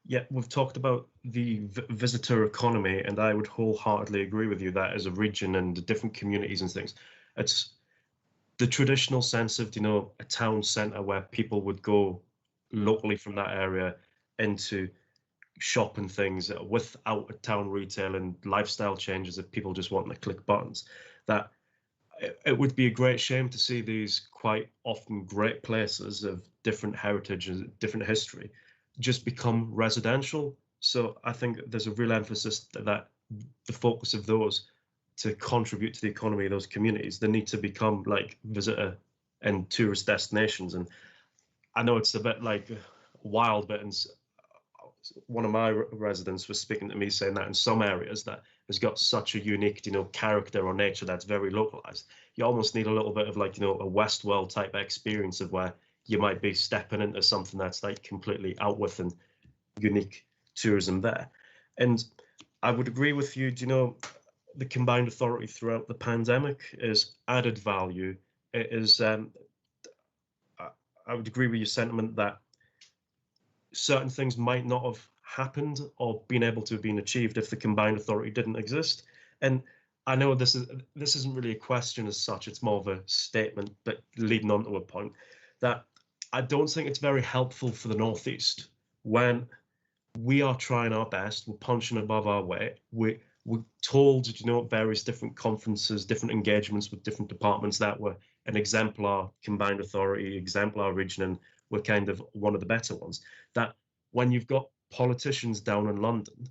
yeah, we've talked about the visitor economy, and I would wholeheartedly agree with you that as a region and the different communities and things, it's the traditional sense of, a town centre where people would go locally from that area into shop and things without a town retail and lifestyle changes of people just wanting to click buttons. That it would be a great shame to see these quite often great places of different heritage and different history just become residential. So I think there's a real emphasis that the focus of those to contribute to the economy of those communities, they need to become like visitor and tourist destinations. And I know it's a bit like wild, but one of my residents was speaking to me saying that in some areas that has got such a unique, character or nature that's very localized. You almost need a little bit of like, a Westworld type experience of where you might be stepping into something that's like completely out with and unique tourism there. And I would agree with you, the combined authority throughout the pandemic is added value. It is, I would agree with your sentiment that certain things might not have happened or been able to have been achieved if the combined authority didn't exist. And I know this isn't really a question as such, it's more of a statement, but leading on to a point that I don't think it's very helpful for the Northeast when we are trying our best, we're punching above our weight, we're told, various different conferences, different engagements with different departments that we're an exemplar combined authority, exemplar region, and we're kind of one of the better ones. That when you've got politicians down in London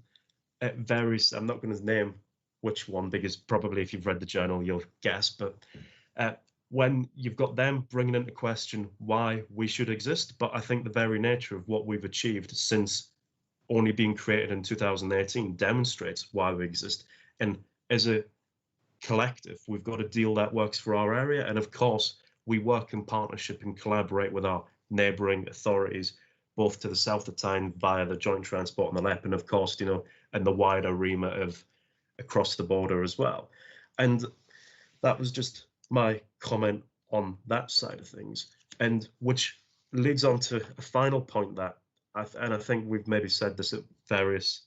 at various, I'm not going to name which one because probably if you've read the journal you'll guess, but when you've got them bringing into question why we should exist, but I think the very nature of what we've achieved since only being created in 2018 demonstrates why we exist. And as a collective, we've got a deal that works for our area. And of course, we work in partnership and collaborate with our neighbouring authorities, both to the south of Tyne via the joint transport and the LEP, and of course, and the wider remit of across the border as well. And that was just my comment on that side of things, and which leads on to a final point that I think we've maybe said this at various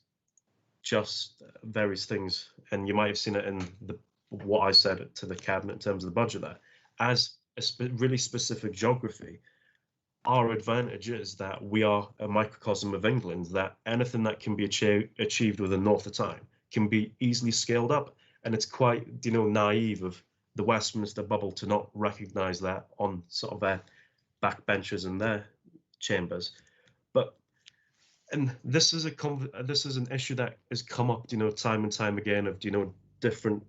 things, and you might have seen it in what I said to the cabinet in terms of the budget there. As a really specific geography, our advantage is that we are a microcosm of England, that anything that can be achieved within North of Tyne can be easily scaled up. And it's quite, naive of the Westminster bubble to not recognise that on sort of their backbenchers in their chambers. And this is an issue that has come up, time and time again of, different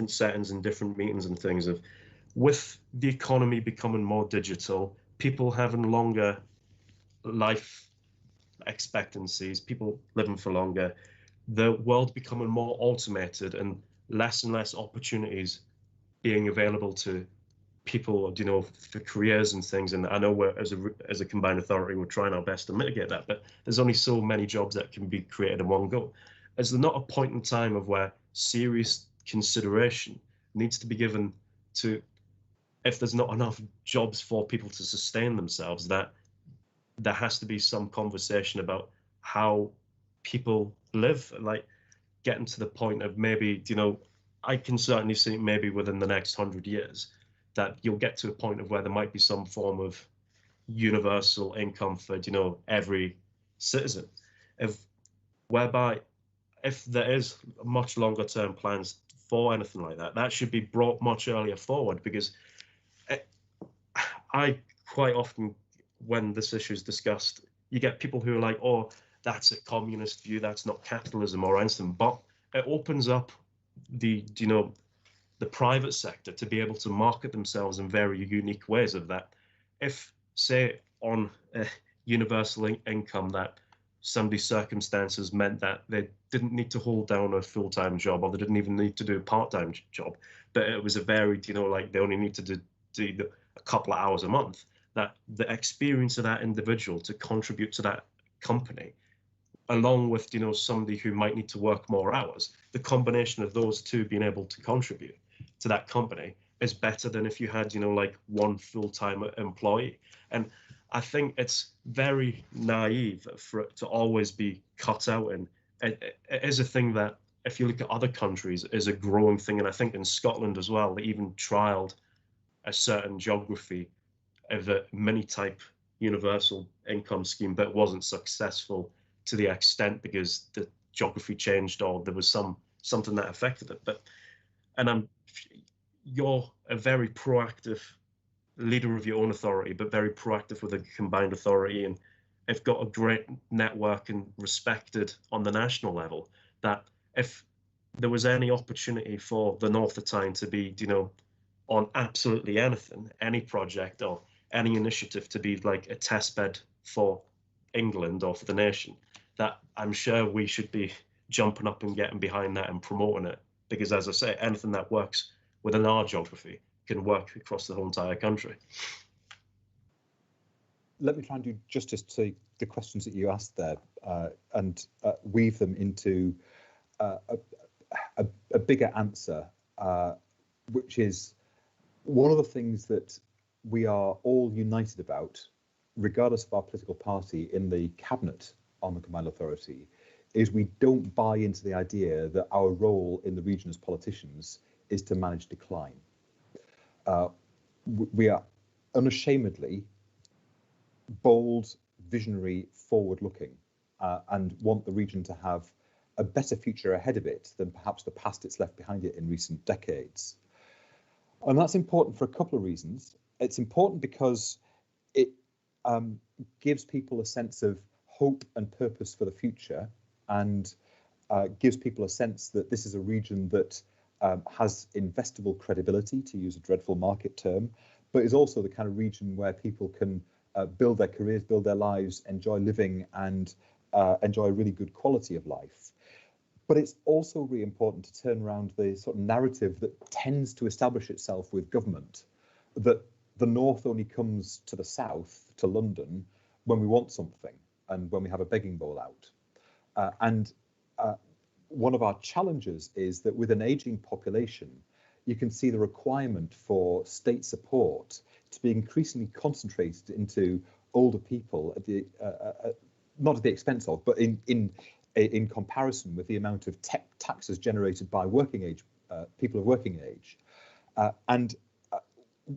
settings and different meetings and things of, with the economy becoming more digital, people having longer life expectancies, people living for longer, the world becoming more automated and less opportunities being available to people, for careers and things. And I know we're, as a combined authority, we're trying our best to mitigate that, but there's only so many jobs that can be created in one go. Is there not a point in time of where serious consideration needs to be given to if there's not enough jobs for people to sustain themselves, that there has to be some conversation about how people live, like getting to the point of maybe, you know, I can certainly see maybe within the next 100 years that you'll get to a point of where there might be some form of universal income for, you know, every citizen, whereby if there is much longer term plans for anything like that, that should be brought much earlier forward, because I quite often, when this issue is discussed, you get people who are like, oh, that's a communist view, that's not capitalism or anything, but it opens up the, you know, the private sector to be able to market themselves in very unique ways of that. If, say, on a universal income, that somebody's circumstances meant that they didn't need to hold down a full-time job, or they didn't even need to do a part-time job, but it was a varied, you know, like they only need to do a couple of hours a month, that the experience of that individual to contribute to that company, along with, you know, somebody who might need to work more hours, the combination of those two being able to contribute to that company is better than if you had, you know, like one full-time employee. And I think it's very naive for it to always be cut out. And it is a thing that, if you look at other countries, is a growing thing. And I think in Scotland as well, they even trialed a certain geography of a mini-type universal income scheme, but it wasn't successful to the extent because the geography changed, or there was something that affected it. You're a very proactive leader of your own authority, but very proactive with a combined authority, and have got a great network and respected on the national level, that if there was any opportunity for the North of Tyne to be, you know, on absolutely anything, any project or any initiative to be like a test bed for England or for the nation, that I'm sure we should be jumping up and getting behind that and promoting it. Because, as I say, anything that works within our geography can work across the whole entire country. Let me try and do justice to the questions that you asked there, and weave them into a bigger answer, which is one of the things that we are all united about, regardless of our political party in the cabinet on the Combined Authority, is we don't buy into the idea that our role in the region as politicians is to manage decline. We are unashamedly bold, visionary, forward-looking, and want the region to have a better future ahead of it than perhaps the past it's left behind it in recent decades. And that's important for a couple of reasons. It's important because it gives people a sense of hope and purpose for the future, and gives people a sense that this is a region that has investable credibility, to use a dreadful market term, but is also the kind of region where people can build their careers, build their lives, enjoy living, and enjoy a really good quality of life. But it's also really important to turn around the sort of narrative that tends to establish itself with government, that the North only comes to the South, to London, when we want something and when we have a begging bowl out. One of our challenges is that with an aging population, you can see the requirement for state support to be increasingly concentrated into older people at the not at the expense of, but in comparison with the amount of taxes generated by working age people of working age.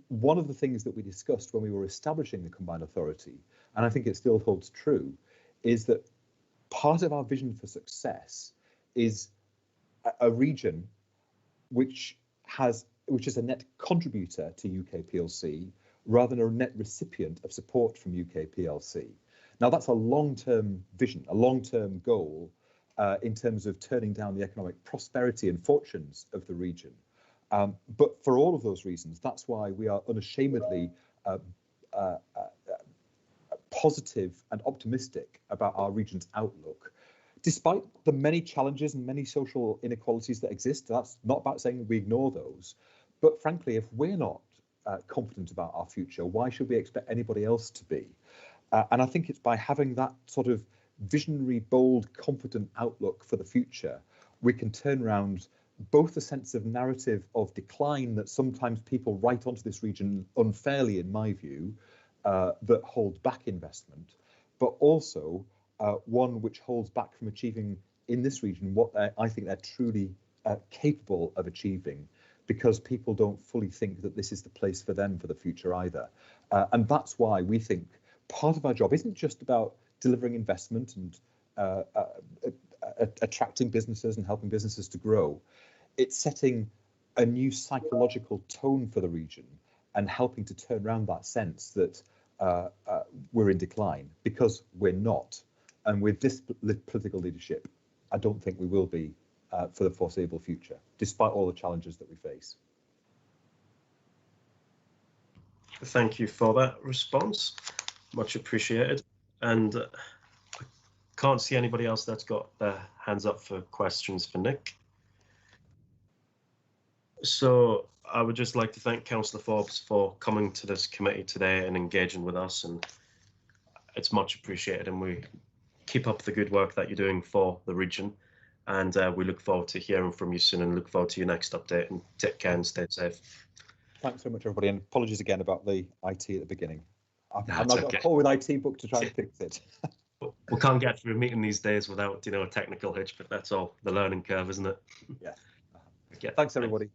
One of the things that we discussed when we were establishing the Combined Authority, and I think it still holds true, is that part of our vision for success is a region which is a net contributor to UK PLC rather than a net recipient of support from UK PLC. Now, that's a long-term vision, a long-term goal in terms of turning down the economic prosperity and fortunes of the region. But for all of those reasons, that's why we are unashamedly positive and optimistic about our region's outlook. Despite the many challenges and many social inequalities that exist, that's not about saying we ignore those. But frankly, if we're not confident about our future, why should we expect anybody else to be? And I think it's by having that sort of visionary, bold, confident outlook for the future, we can turn around both a sense of narrative of decline that sometimes people write onto this region unfairly, in my view, that hold back investment, but also one which holds back from achieving in this region what I think they're truly capable of achieving, because people don't fully think that this is the place for them for the future either. And that's why we think part of our job isn't just about delivering investment and attracting businesses and helping businesses to grow. It's setting a new psychological tone for the region and helping to turn around that sense that we're in decline, because we're not. And with this political leadership, I don't think we will be for the foreseeable future, despite all the challenges that we face. Thank you for that response. Much appreciated. And I can't see anybody else that's got their hands up for questions for Nick. So I would just like to thank Councillor Forbes for coming to this committee today and engaging with us, and it's much appreciated, and we keep up the good work that you're doing for the region, and we look forward to hearing from you soon and look forward to your next update, and take care and stay safe. Thanks so much, everybody, and apologies again about the IT at the beginning. I've now okay. got a call with IT book to try and fix it. We can't get through a meeting these days without, a technical hitch, but that's all the learning curve, isn't it? Yeah. Okay. Thanks, everybody.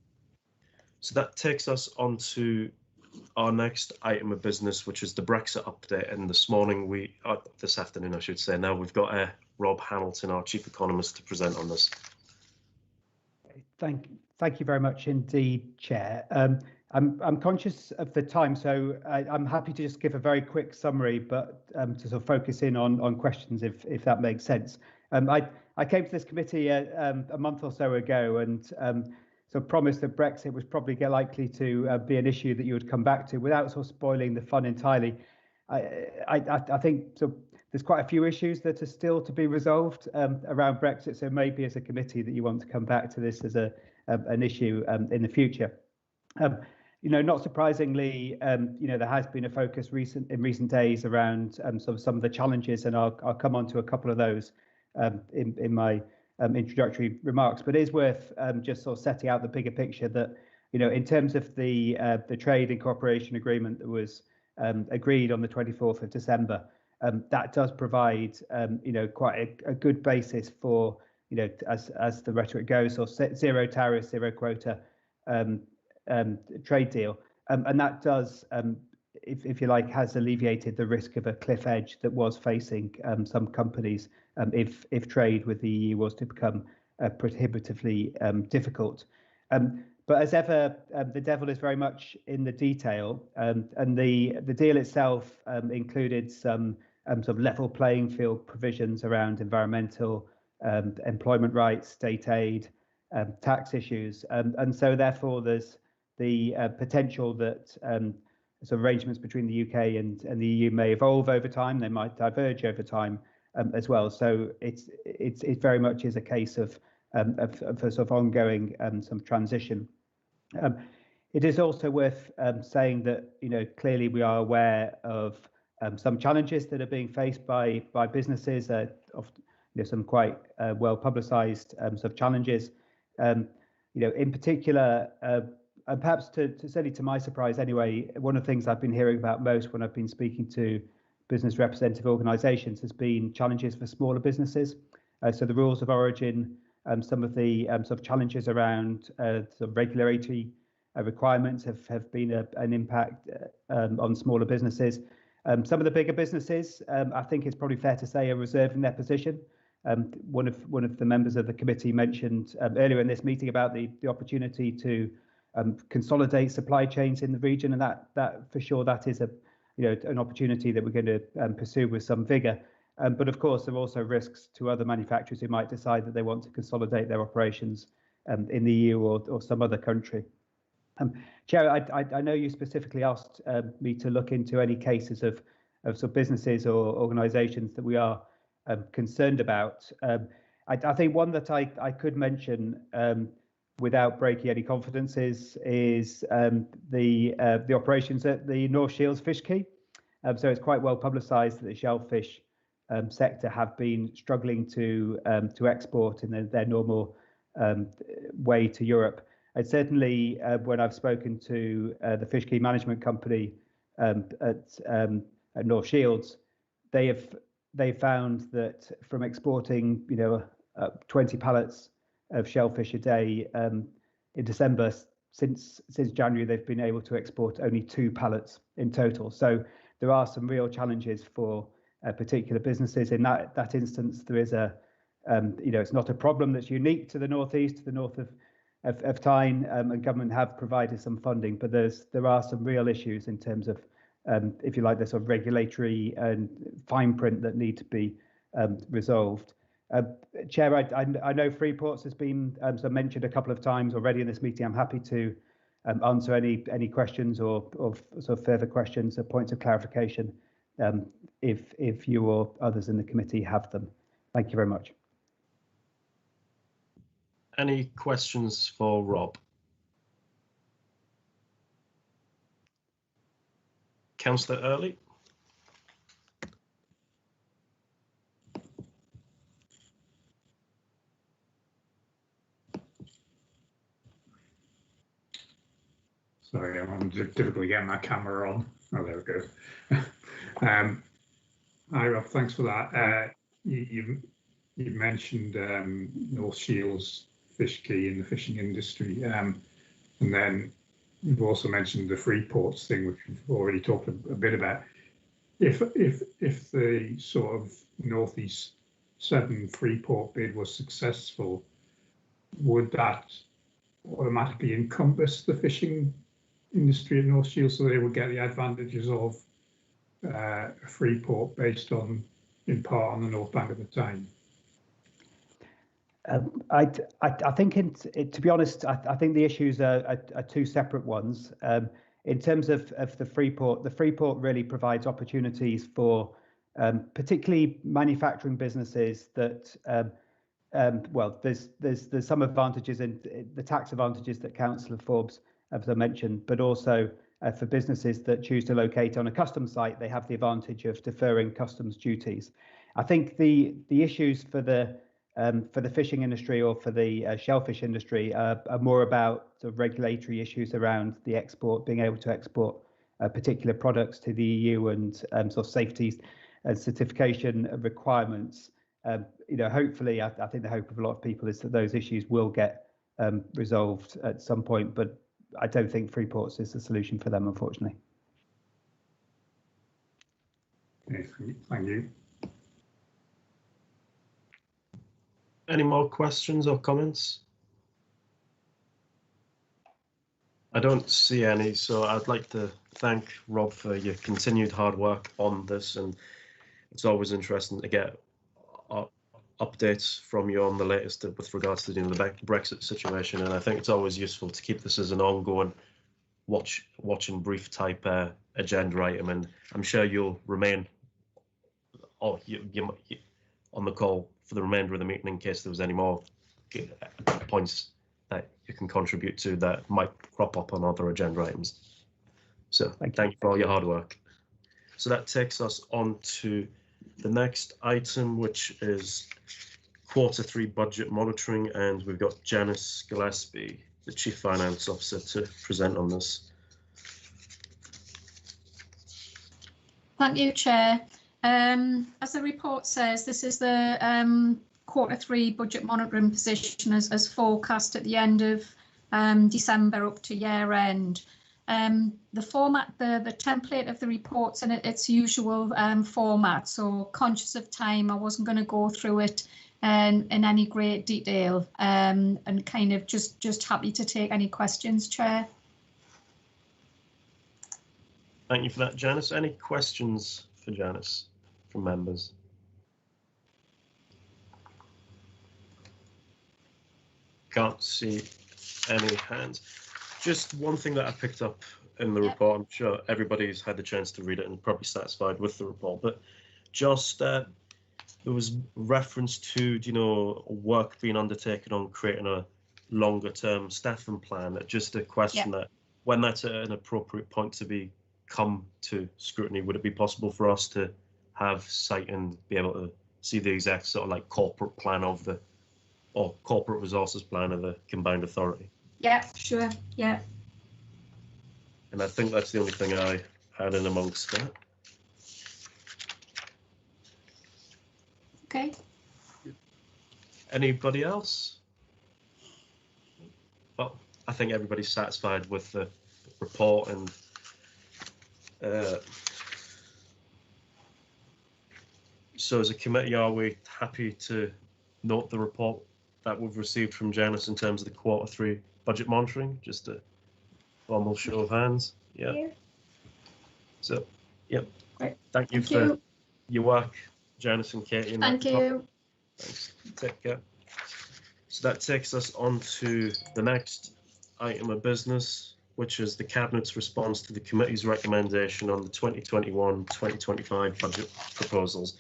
So that takes us on to our next item of business, which is the Brexit update. And this afternoon, I should say, now we've got Rob Hamilton, our chief economist, to present on this. Thank you very much indeed, Chair. I'm conscious of the time, so I'm happy to just give a very quick summary, but to sort of focus in on questions if that makes sense. I came to this committee a month or so ago and sort of promised that Brexit was probably likely to be an issue that you would come back to without sort of spoiling the fun entirely. I think there's quite a few issues that are still to be resolved around Brexit, so maybe as a committee that you want to come back to this as an issue in the future. Not surprisingly, there has been a focus in recent days around sort of some of the challenges, and I'll come on to a couple of those in my introductory remarks. But it is worth just sort of setting out the bigger picture that, in terms of the trade and cooperation agreement that was agreed on the 24th of December, that does provide, quite a good basis for, as the rhetoric goes, or zero tariffs, zero quota trade deal, and that does, if you like, has alleviated the risk of a cliff edge that was facing some companies if trade with the EU was to become prohibitively difficult. But as ever, the devil is very much in the detail, and the deal itself included some sort of level playing field provisions around environmental, employment rights, state aid, tax issues, and so therefore there's the potential that sort of arrangements between the UK and the EU may evolve over time. They might diverge over time as well. So it very much is a case of sort of ongoing some transition. It is also worth saying that clearly we are aware of some challenges that are being faced by businesses, some quite well publicised sort of challenges. In particular, and perhaps certainly to my surprise anyway, one of the things I've been hearing about most when I've been speaking to business representative organisations has been challenges for smaller businesses. So the rules of origin, some of the sort of challenges around sort of regulatory requirements have been an impact on smaller businesses. Some of the bigger businesses, I think it's probably fair to say, are reserving their position. One of the members of the committee mentioned earlier in this meeting about the opportunity to consolidate supply chains in the region, and that for sure that is an opportunity that we're going to pursue with some vigour. But of course, there are also risks to other manufacturers who might decide that they want to consolidate their operations in the EU or some other country. Chair, I know you specifically asked me to look into any cases of sort of businesses or organisations that we are concerned about. I think one that I could mention without breaking any confidences is the operations at the North Shields Fish Quay. So it's quite well publicised that the shellfish sector have been struggling to export in their normal way to Europe. And certainly when I've spoken to the Fish Key Management Company at North Shields, they found that from exporting 20 pallets of shellfish a day in December, since January they've been able to export only 2 pallets in total. So there are some real challenges for particular businesses. In that instance, there is it's not a problem that's unique to the northeast, to the north of Tyne, and government have provided some funding, but there are some real issues in terms of, if you like, the sort of regulatory and fine print that need to be resolved. Chair, I know Freeports has been mentioned a couple of times already in this meeting. I'm happy to answer any questions or sort of further questions or points of clarification if you or others in the committee have them. Thank you very much. Any questions for Rob? Councillor Early. Sorry, I'm having difficulty getting my camera on. Oh, there we go. Hi, Rob. Thanks for that. You mentioned North Shields Fish Key in the fishing industry, and then you've also mentioned the Freeports thing, which we've already talked a bit about. If the sort of Northeast 7 Freeport bid was successful, would that automatically encompass the fishing industry at North Shields, so they would get the advantages of Freeport based in part on the north bank of the Tyne? I think, to be honest, I think the issues are 2 separate ones. In terms of the Freeport really provides opportunities for particularly manufacturing businesses that, well, there's some advantages in the tax advantages that Councillor Forbes has mentioned, but also for businesses that choose to locate on a customs site, they have the advantage of deferring customs duties. I think the issues for the fishing industry or for the shellfish industry are more about sort of regulatory issues around the export, being able to export particular products to the EU and sort of safety and certification requirements. Hopefully, I think the hope of a lot of people is that those issues will get resolved at some point, but I don't think Freeports is the solution for them, unfortunately. Yes, thank you. Any more questions or comments? I don't see any, so I'd like to thank Rob for your continued hard work on this, and it's always interesting to get updates from you on the latest with regards to the Brexit situation, and I think it's always useful to keep this as an ongoing watch and brief type agenda item, and I'm sure you'll remain on the call for the remainder of the meeting in case there was any more points that you can contribute to that might crop up on other agenda items. So thank you for all your hard work. So that takes us on to the next item, which is Q3 budget monitoring, and we've got Janice Gillespie, the Chief Finance Officer, to present on this. Thank you, Chair. As the report says, this is the Q3 budget monitoring position as forecast at the end of December up to year end. The format, the template of the report's in its usual format, so conscious of time, I wasn't going to go through it in any great detail, and kind of just happy to take any questions, Chair. Thank you for that, Janice. Any questions for Janice from members? Can't see any hands. Just one thing that I picked up in the report, I'm sure everybody's had the chance to read it and probably satisfied with the report, but just there was reference to, work being undertaken on creating a longer term staffing plan. Just a question that when that's at an appropriate point to come to scrutiny, would it be possible for us to have sight and be able to see the exact sort of like corporate plan of the or corporate resources plan of the combined authority. Yeah, sure. Yeah. And I think that's the only thing I had in amongst that. Okay. Anybody else? Well, I think everybody's satisfied with the report, and so as a committee, are we happy to note the report that we've received from Janice in terms of the Q3 budget monitoring? Just a formal show of hands. Yeah. So, yep. Great. Thank you for your work, Janice and Katie. Thank you. Thanks. Take care. So that takes us on to the next item of business, which is the Cabinet's response to the committee's recommendation on the 2021-2025 budget proposals.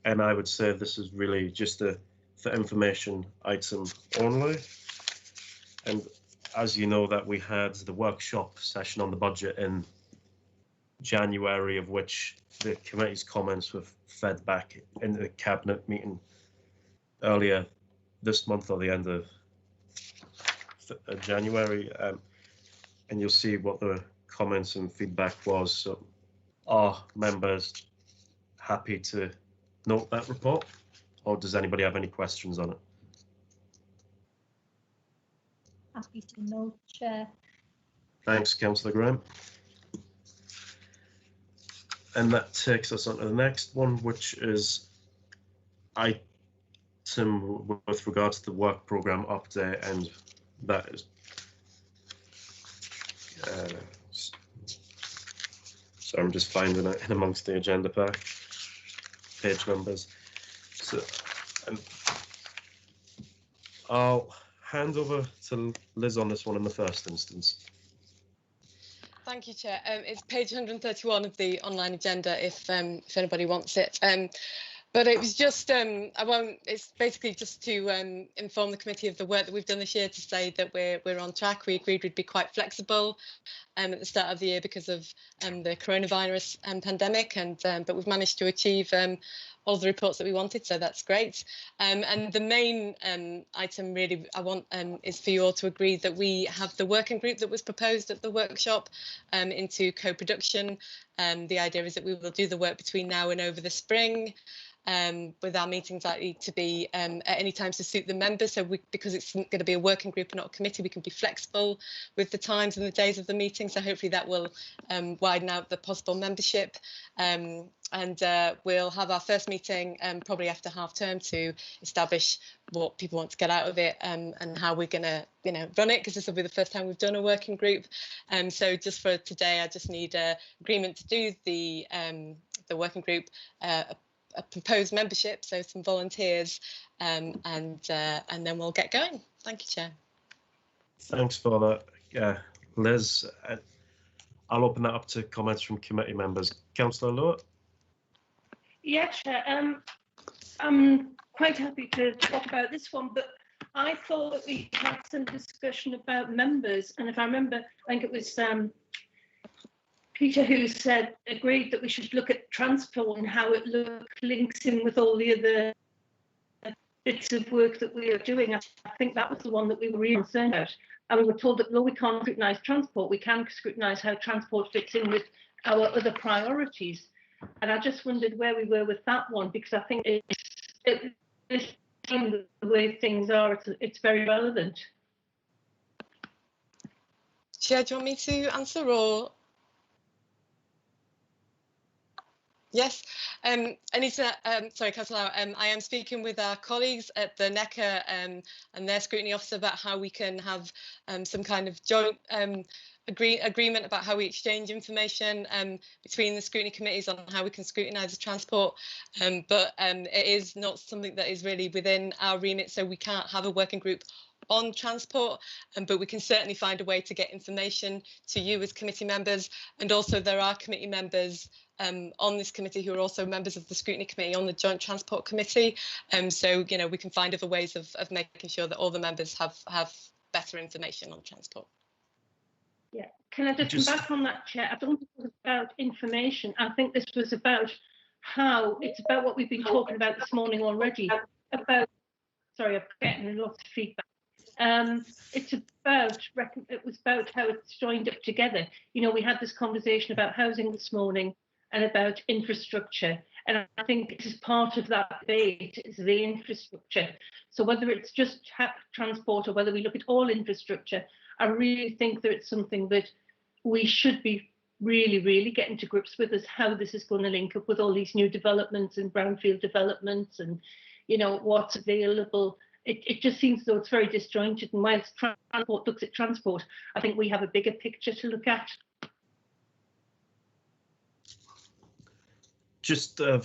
And I would say this is really just a for information item only. And as you know, that we had the workshop session on the budget in January, of which the committee's comments were fed back into the Cabinet meeting earlier this month or the end of January, and you'll see what the comments and feedback was. So are members happy to note that report, or does anybody have any questions on it? Happy to note, Chair. Thanks, Councillor Graham. And that takes us on to the next one, which is item with regards to the work programme update, and that is so I'm just finding it in amongst the agenda pack, page numbers. So I'll hand over to Liz on this one in the first instance. Thank you, Chair. It's page 131 of the online agenda if anybody wants it. But it was just, it's basically just to inform the committee of the work that we've done this year, to say that we're on track. We agreed we'd be quite flexible at the start of the year because of the coronavirus pandemic, and but we've managed to achieve all the reports that we wanted, so that's great. And the main item really I want is for you all to agree that we have the working group that was proposed at the workshop into co-production. The idea is that we will do the work between now and over the spring, with our meetings likely to be at any time to suit the members. So because it's going to be a working group and not a committee, we can be flexible with the times and the days of the meeting. So hopefully that will widen out the possible membership. And we'll have our first meeting probably after half term to establish what people want to get out of it, and how we're going to run it, because this will be the first time we've done a working group. So just for today, I just need agreement to do the working group, a proposed membership, so some volunteers, and then we'll get going. Thank you, Chair. Thanks for that, Liz. I'll open that up to comments from committee members. Councillor Lowe. Yeah, Chair. I'm quite happy to talk about this one, but I thought that we had some discussion about members, and if I remember, I think it was Peter who agreed that we should look at transport and how it links in with all the other bits of work that we are doing. I think that was the one that we were really concerned about. And we were told that, well, we can't scrutinise transport, we can scrutinise how transport fits in with our other priorities. And I just wondered where we were with that one, because I think the way things are, it's very relevant. Chair, do you want me to answer, or? Yes, Anita, sorry, Councillor, I am speaking with our colleagues at the NECA and their scrutiny officer about how we can have some kind of joint agreement about how we exchange information between the scrutiny committees on how we can scrutinise the transport. But it is not something that is really within our remit, so we can't have a working group on transport, but we can certainly find a way to get information to you as committee members. And also there are committee members on this committee who are also members of the scrutiny committee on the joint transport committee. So we can find other ways of making sure that all the members have better information on transport. Yeah, can I just come back on that, Chair? I don't think it was about information. I think this was about how, it's about what we've been talking about this morning already, about sorry, I'm getting lots of feedback. It was about how it's joined up together. You know, we had this conversation about housing this morning and about infrastructure. And I think this is part of that debate, is the infrastructure. So whether it's just transport or whether we look at all infrastructure, I really think that it's something that we should be really getting to grips with, is how this is going to link up with all these new developments and brownfield developments and, you know, what's available. It just seems as though it's very disjointed, and whilst transport looks at transport, I think we have a bigger picture to look at. Just, I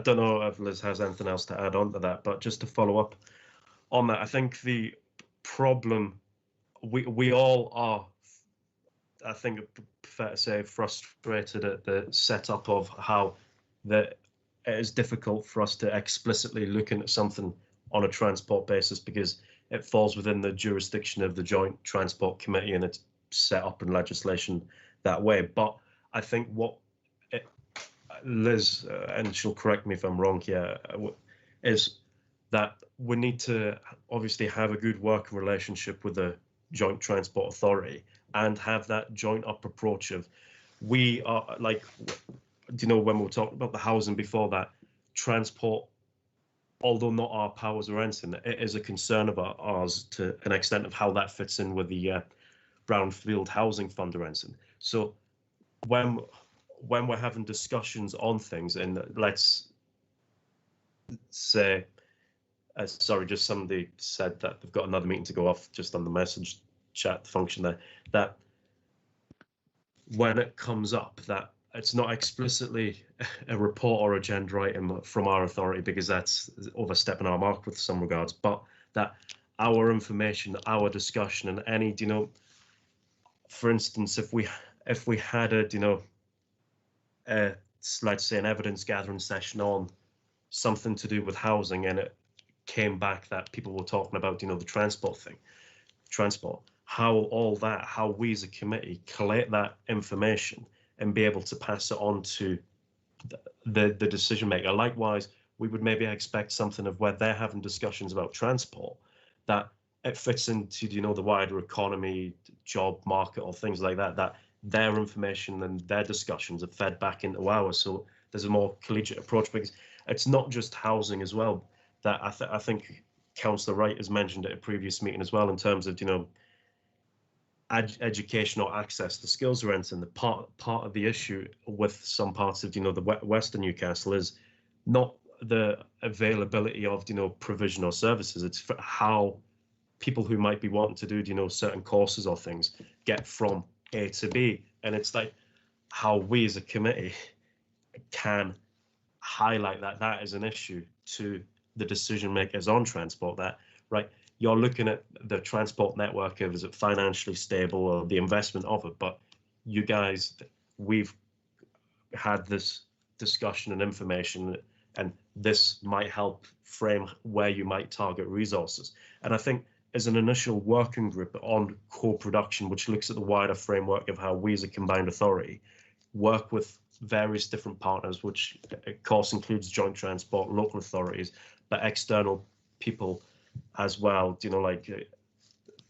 don't know if Liz has anything else to add on to that, but just to follow up on that, I think the problem, we all are, I think fair to say, frustrated at the setup of how that it is difficult for us to explicitly look into something on a transport basis because it falls within the jurisdiction of the Joint Transport Committee and it's set up in legislation that way. But I think what Liz, and she'll correct me if I'm wrong here, is that we need to obviously have a good working relationship with the Joint Transport Authority and have that joint up approach of, we are like, do you know, when we were talking about the housing before, that transport, although not our powers or anything, it is a concern of ours to an extent of how that fits in with the brownfield housing fund or anything. So when we're having discussions on things, and let's say, sorry, just somebody said that they've got another meeting to go off just on the message chat function there, that when it comes up, that it's not explicitly a report or agenda item from our authority, because that's overstepping our mark with some regards, but that our information, our discussion, and any, you know, for instance, if we had a, you know, let's say an evidence gathering session on something to do with housing, and it came back that people were talking about, you know, the transport, how we as a committee collate that information and be able to pass it on to the decision maker. Likewise, we would maybe expect something of where they're having discussions about transport, that it fits into, you know, the wider economy, job market, or things like that, that their information and their discussions are fed back into ours. So there's a more collegiate approach, because it's not just housing as well. That I think Councillor Wright has mentioned at a previous meeting as well, in terms of, you know, education or access to skills rents, and the part of the issue with some parts of, you know, the Western Newcastle is not the availability of, you know, provision or services. It's for how people who might be wanting to do, you know, certain courses or things get from A to B, and it's like how we as a committee can highlight that is an issue to the decision makers on transport, that right, you're looking at the transport network of, is it financially stable, or the investment of it, but you guys, we've had this discussion and information, and this might help frame where you might target resources. And I think as an initial working group on co-production, which looks at the wider framework of how we as a combined authority work with various different partners, which of course includes joint transport, local authorities, but external people as well, you know, like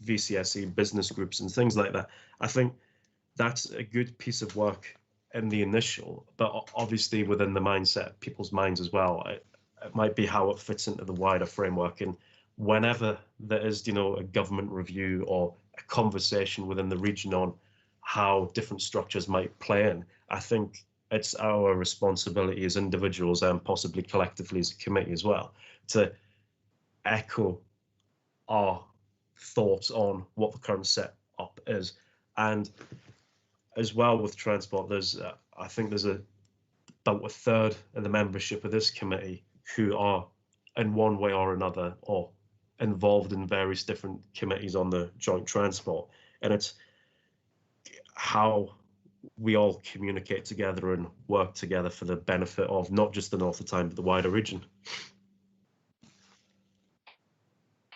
VCSE business groups and things like that. I think that's a good piece of work in the initial, but obviously within the mindset, people's minds as well, it might be how it fits into the wider framework. And whenever there is, you know, a government review or a conversation within the region on how different structures might play in, I think it's our responsibility as individuals, and possibly collectively as a committee as well, to echo our thoughts on what the current setup is. And as well with transport, there's I think there's about a third of the membership of this committee who are in one way or another or involved in various different committees on the joint transport, and it's how we all communicate together and work together for the benefit of not just the North of Tyne but the wider region.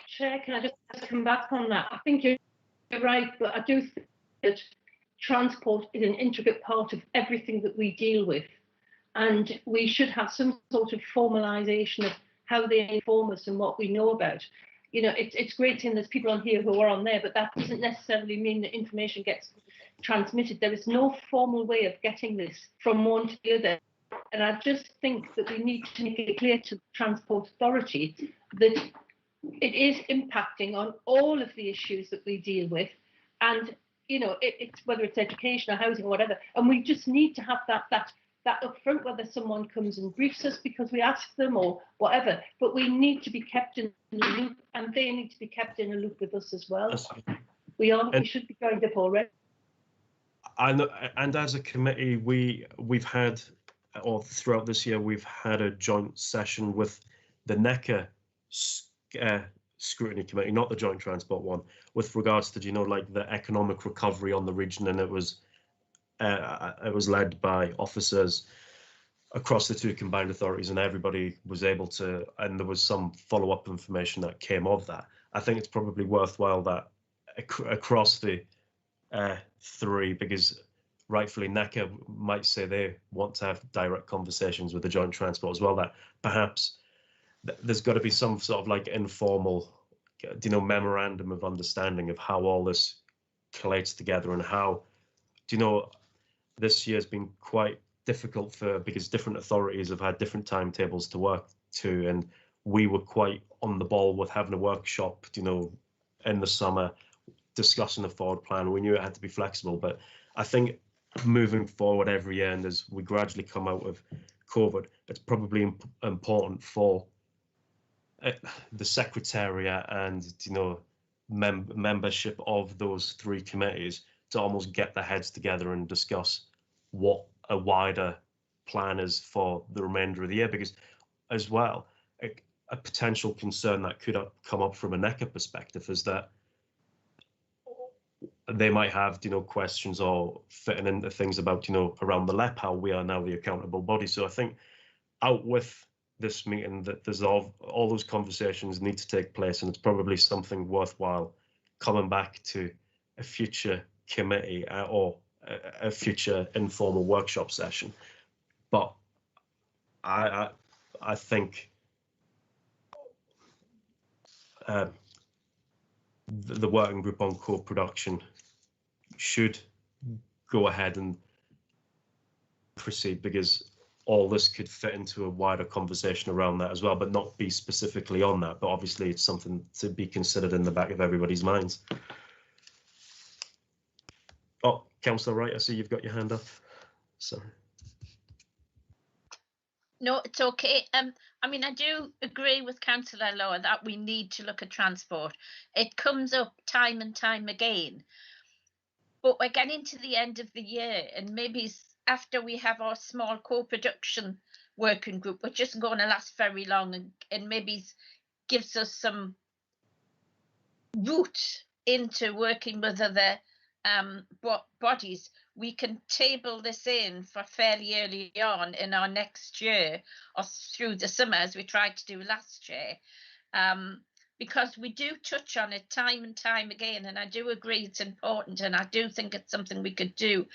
Chair, can I just come back on that? I think you're right, but I do think that transport is an intricate part of everything that we deal with, and we should have some sort of formalisation of how they inform us and what we know about. You know, it's great seeing there's people on here who are on there, but that doesn't necessarily mean that information gets transmitted. There is no formal way of getting this from one to the other. And I just think that we need to make it clear to the Transport Authority that it is impacting on all of the issues that we deal with. And, you know, it's whether it's education or housing or whatever. And we just need to have that up front, whether someone comes and briefs us because we ask them or whatever. But we need to be kept in the loop, and they need to be kept in a loop with us as well. We should be joined up already. I know, and as a committee, we've had, or throughout this year, we've had a joint session with the NECA Scrutiny Committee, not the Joint Transport one, with regards to, you know, like the economic recovery on the region, and it was led by officers across the two combined authorities, and everybody was able to, and there was some follow-up information that came of that. I think it's probably worthwhile that across the three, because rightfully NECA might say they want to have direct conversations with the Joint Transport as well, that perhaps there's got to be some sort of like informal, you know, memorandum of understanding of how all this collates together, and how, do you know, this year's been quite difficult because different authorities have had different timetables to work to, and we were quite on the ball with having a workshop, you know, in the summer discussing the forward plan. We knew it had to be flexible, but I think moving forward every year, and as we gradually come out of COVID, it's probably important for the Secretariat and, you know, membership of those three committees to almost get their heads together and discuss what a wider plan is for the remainder of the year. Because as well, a potential concern that could come up from a NECA perspective is that they might have, you know, questions or fitting into things about, you know, around the LEP, how we are now the accountable body. So I think out with this meeting that there's all those conversations need to take place, and it's probably something worthwhile coming back to a future committee or a future informal workshop session. But I think the working group on co-production should go ahead and proceed, because all this could fit into a wider conversation around that as well, but not be specifically on that. But obviously it's something to be considered in the back of everybody's minds. Oh, Councillor Wright, I see you've got your hand up. Sorry. No, it's okay. I mean, I do agree with Councillor Lower that we need to look at transport. It comes up time and time again. But we're getting to the end of the year, and maybe after we have our small co-production working group, which isn't going to last very long, and maybe gives us some route into working with other bodies, we can table this in for fairly early on in our next year, or through the summer, as we tried to do last year, because we do touch on it time and time again, and I do agree it's important, and I do think it's something we could do.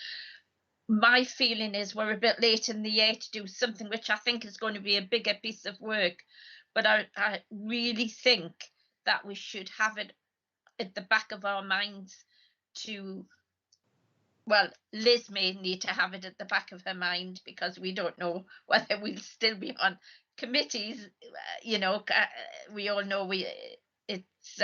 My feeling is we're a bit late in the year to do something which I think is going to be a bigger piece of work, but I really think that we should have it at the back of our minds to, well, Liz may need to have it at the back of her mind, because we don't know whether we'll still be on committees. You know, we all know it's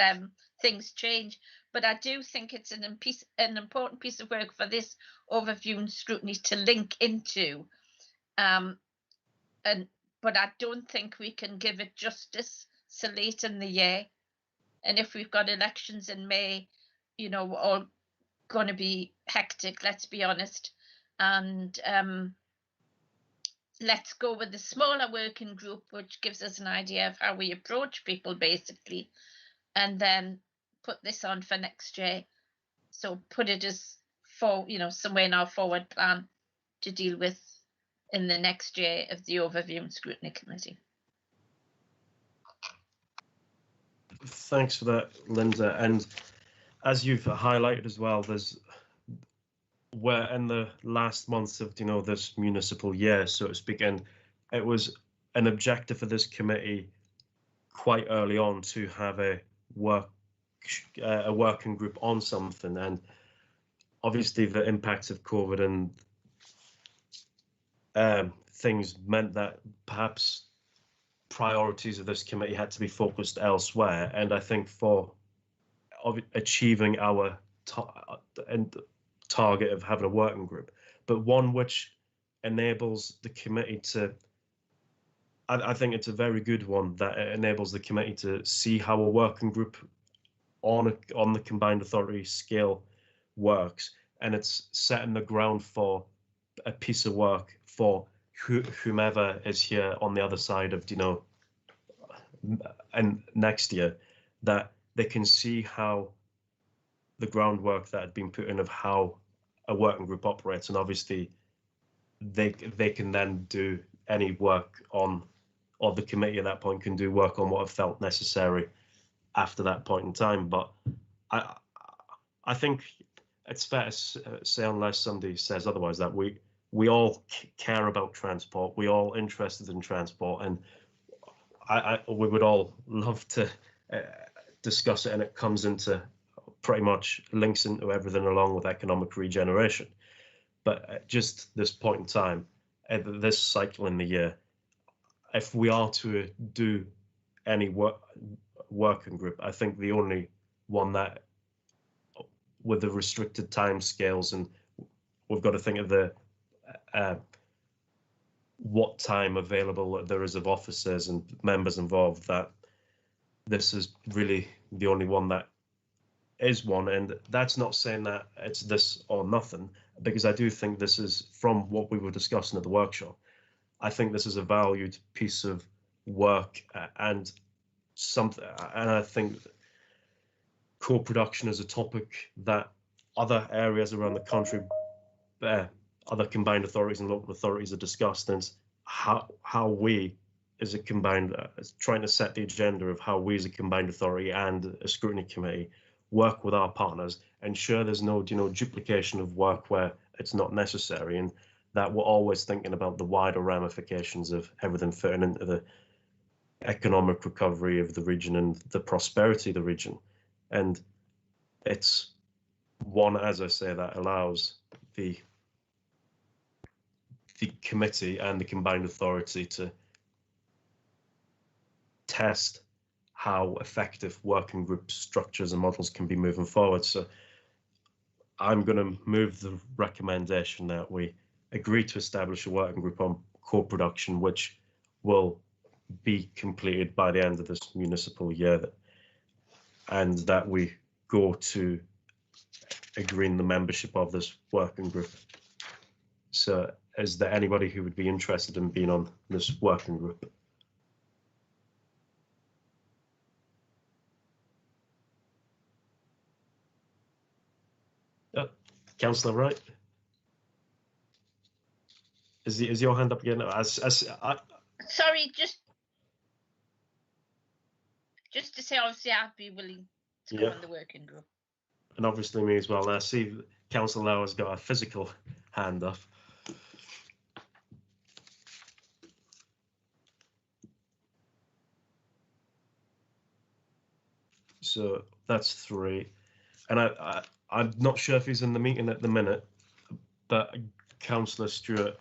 things change, but I do think it's an important piece of work for this overview and scrutiny to link into, but I don't think we can give it justice so late in the year. And if we've got elections in May, you know, we're all going to be hectic, let's be honest. And let's go with the smaller working group, which gives us an idea of how we approach people, basically, and then put this on for next year. So put it as somewhere in our forward plan to deal with in the next year of the Overview and Scrutiny Committee. Thanks for that, Linda. And as you've highlighted as well, we're in the last months of, you know, this municipal year, so to speak, and it was an objective for this committee quite early on to have a working group on something, and obviously the impacts of COVID and things meant that perhaps priorities of this committee had to be focused elsewhere. And I think for achieving our target of having a working group, but one which enables the committee to, I think it's a very good one that enables the committee to see how a working group on the combined authority scale works, and it's setting the ground for a piece of work for whomever is here on the other side of, you know, and next year, that they can see how the groundwork that had been put in of how a working group operates, and obviously they can then do any work on, or the committee at that point can do work on what have felt necessary after that point in time. But I think it's fair to say, unless somebody says otherwise, that we all care about transport, we all interested in transport, and we would all love to discuss it, and it comes into pretty much links into everything along with economic regeneration. But at just this point in time, at this cycle in the year, if we are to do any working group, I think the only one that, with the restricted time scales, and we've got to think of the what time available there is of officers and members involved, that this is really the only one that is one. And that's not saying that it's this or nothing, because I do think this is, from what we were discussing at the workshop, I think this is a valued piece of work, and something, and I think co-production is a topic that other areas around the country, other combined authorities and local authorities are discussed, and how we as a combined, trying to set the agenda of how we as a combined authority and a scrutiny committee work with our partners, ensure there's no, you know, duplication of work where it's not necessary, and that we're always thinking about the wider ramifications of everything fitting into the economic recovery of the region and the prosperity of the region. And it's one, as I say, that allows the committee and the combined authority to test how effective working group structures and models can be moving forward. So I'm going to move the recommendation that we agree to establish a working group on co-production, which will be completed by the end of this municipal year, and that we go to agreeing the membership of this working group. So is there anybody who would be interested in being on this working group? Councillor Wright, is your hand up again? Sorry, just to say, obviously I'd be willing to go on the working group. And obviously me as well. I see Councillor Lau has got a physical hand up. So that's 3. And I'm not sure if he's in the meeting at the minute, but Councillor Stewart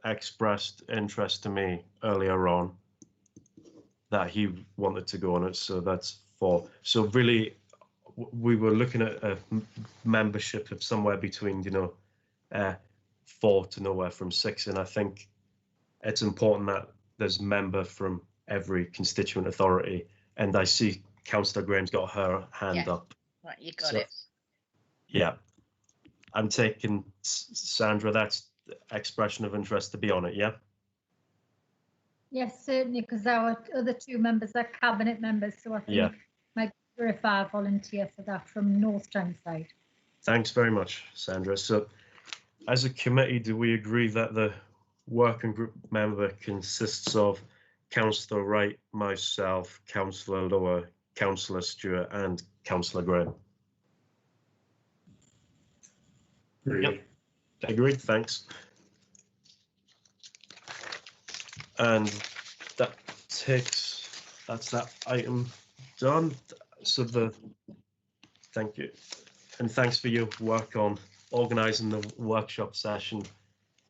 expressed interest to me earlier on that he wanted to go on it. So that's 4. So really, we were looking at a membership of somewhere between, you know, 4 to nowhere from 6. And I think it's important that there's a member from every constituent authority. And I see Councillor Graham's got her hand up. Right, you got it. Yeah, I'm taking, Sandra, that's expression of interest to be on it, yeah? Yes, certainly, because our other 2 members are cabinet members, so I think maybe 3 or 5 volunteer for that from North Tyneside. Thanks very much, Sandra. So as a committee, do we agree that the working group member consists of Councillor Wright, myself, Councillor Lower, Councillor Stewart and Councillor Graham? Yep. Agreed, thanks. And that takes that's that item done. So thank you, and thanks for your work on organising the workshop session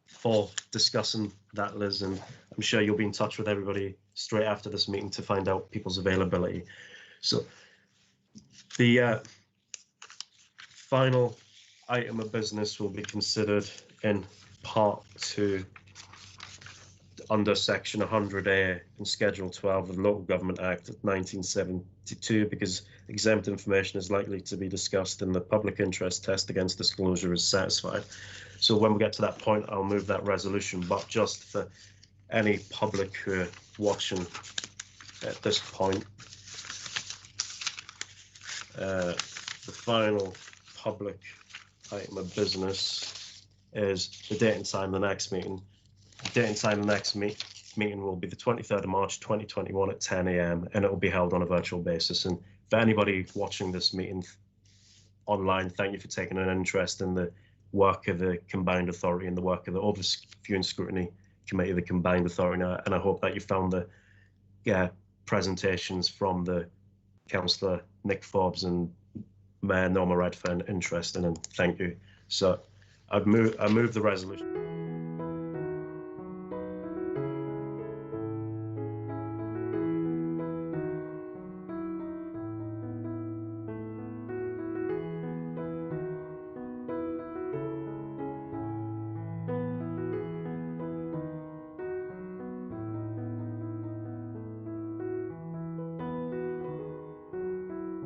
for discussing that, Liz, and I'm sure you'll be in touch with everybody straight after this meeting to find out people's availability. So the final item of business will be considered in part 2 under section 100A in schedule 12 of the Local Government Act of 1972, because exempt information is likely to be discussed and the public interest test against disclosure is satisfied. So when we get to that point, I'll move that resolution, but just for any public who are watching at this point, the final public item of business is the date and time of the next meeting. The date and time of the next meeting will be the 23rd of March 2021 at 10 AM, and it will be held on a virtual basis. And for anybody watching this meeting online, thank you for taking an interest in the work of the Combined Authority and the work of the Overview and Scrutiny Committee of the Combined Authority. And I hope that you found the presentations from the Councillor Nick Forbes and Mayor Norma Redfern interesting, and thank you. So I move the resolution.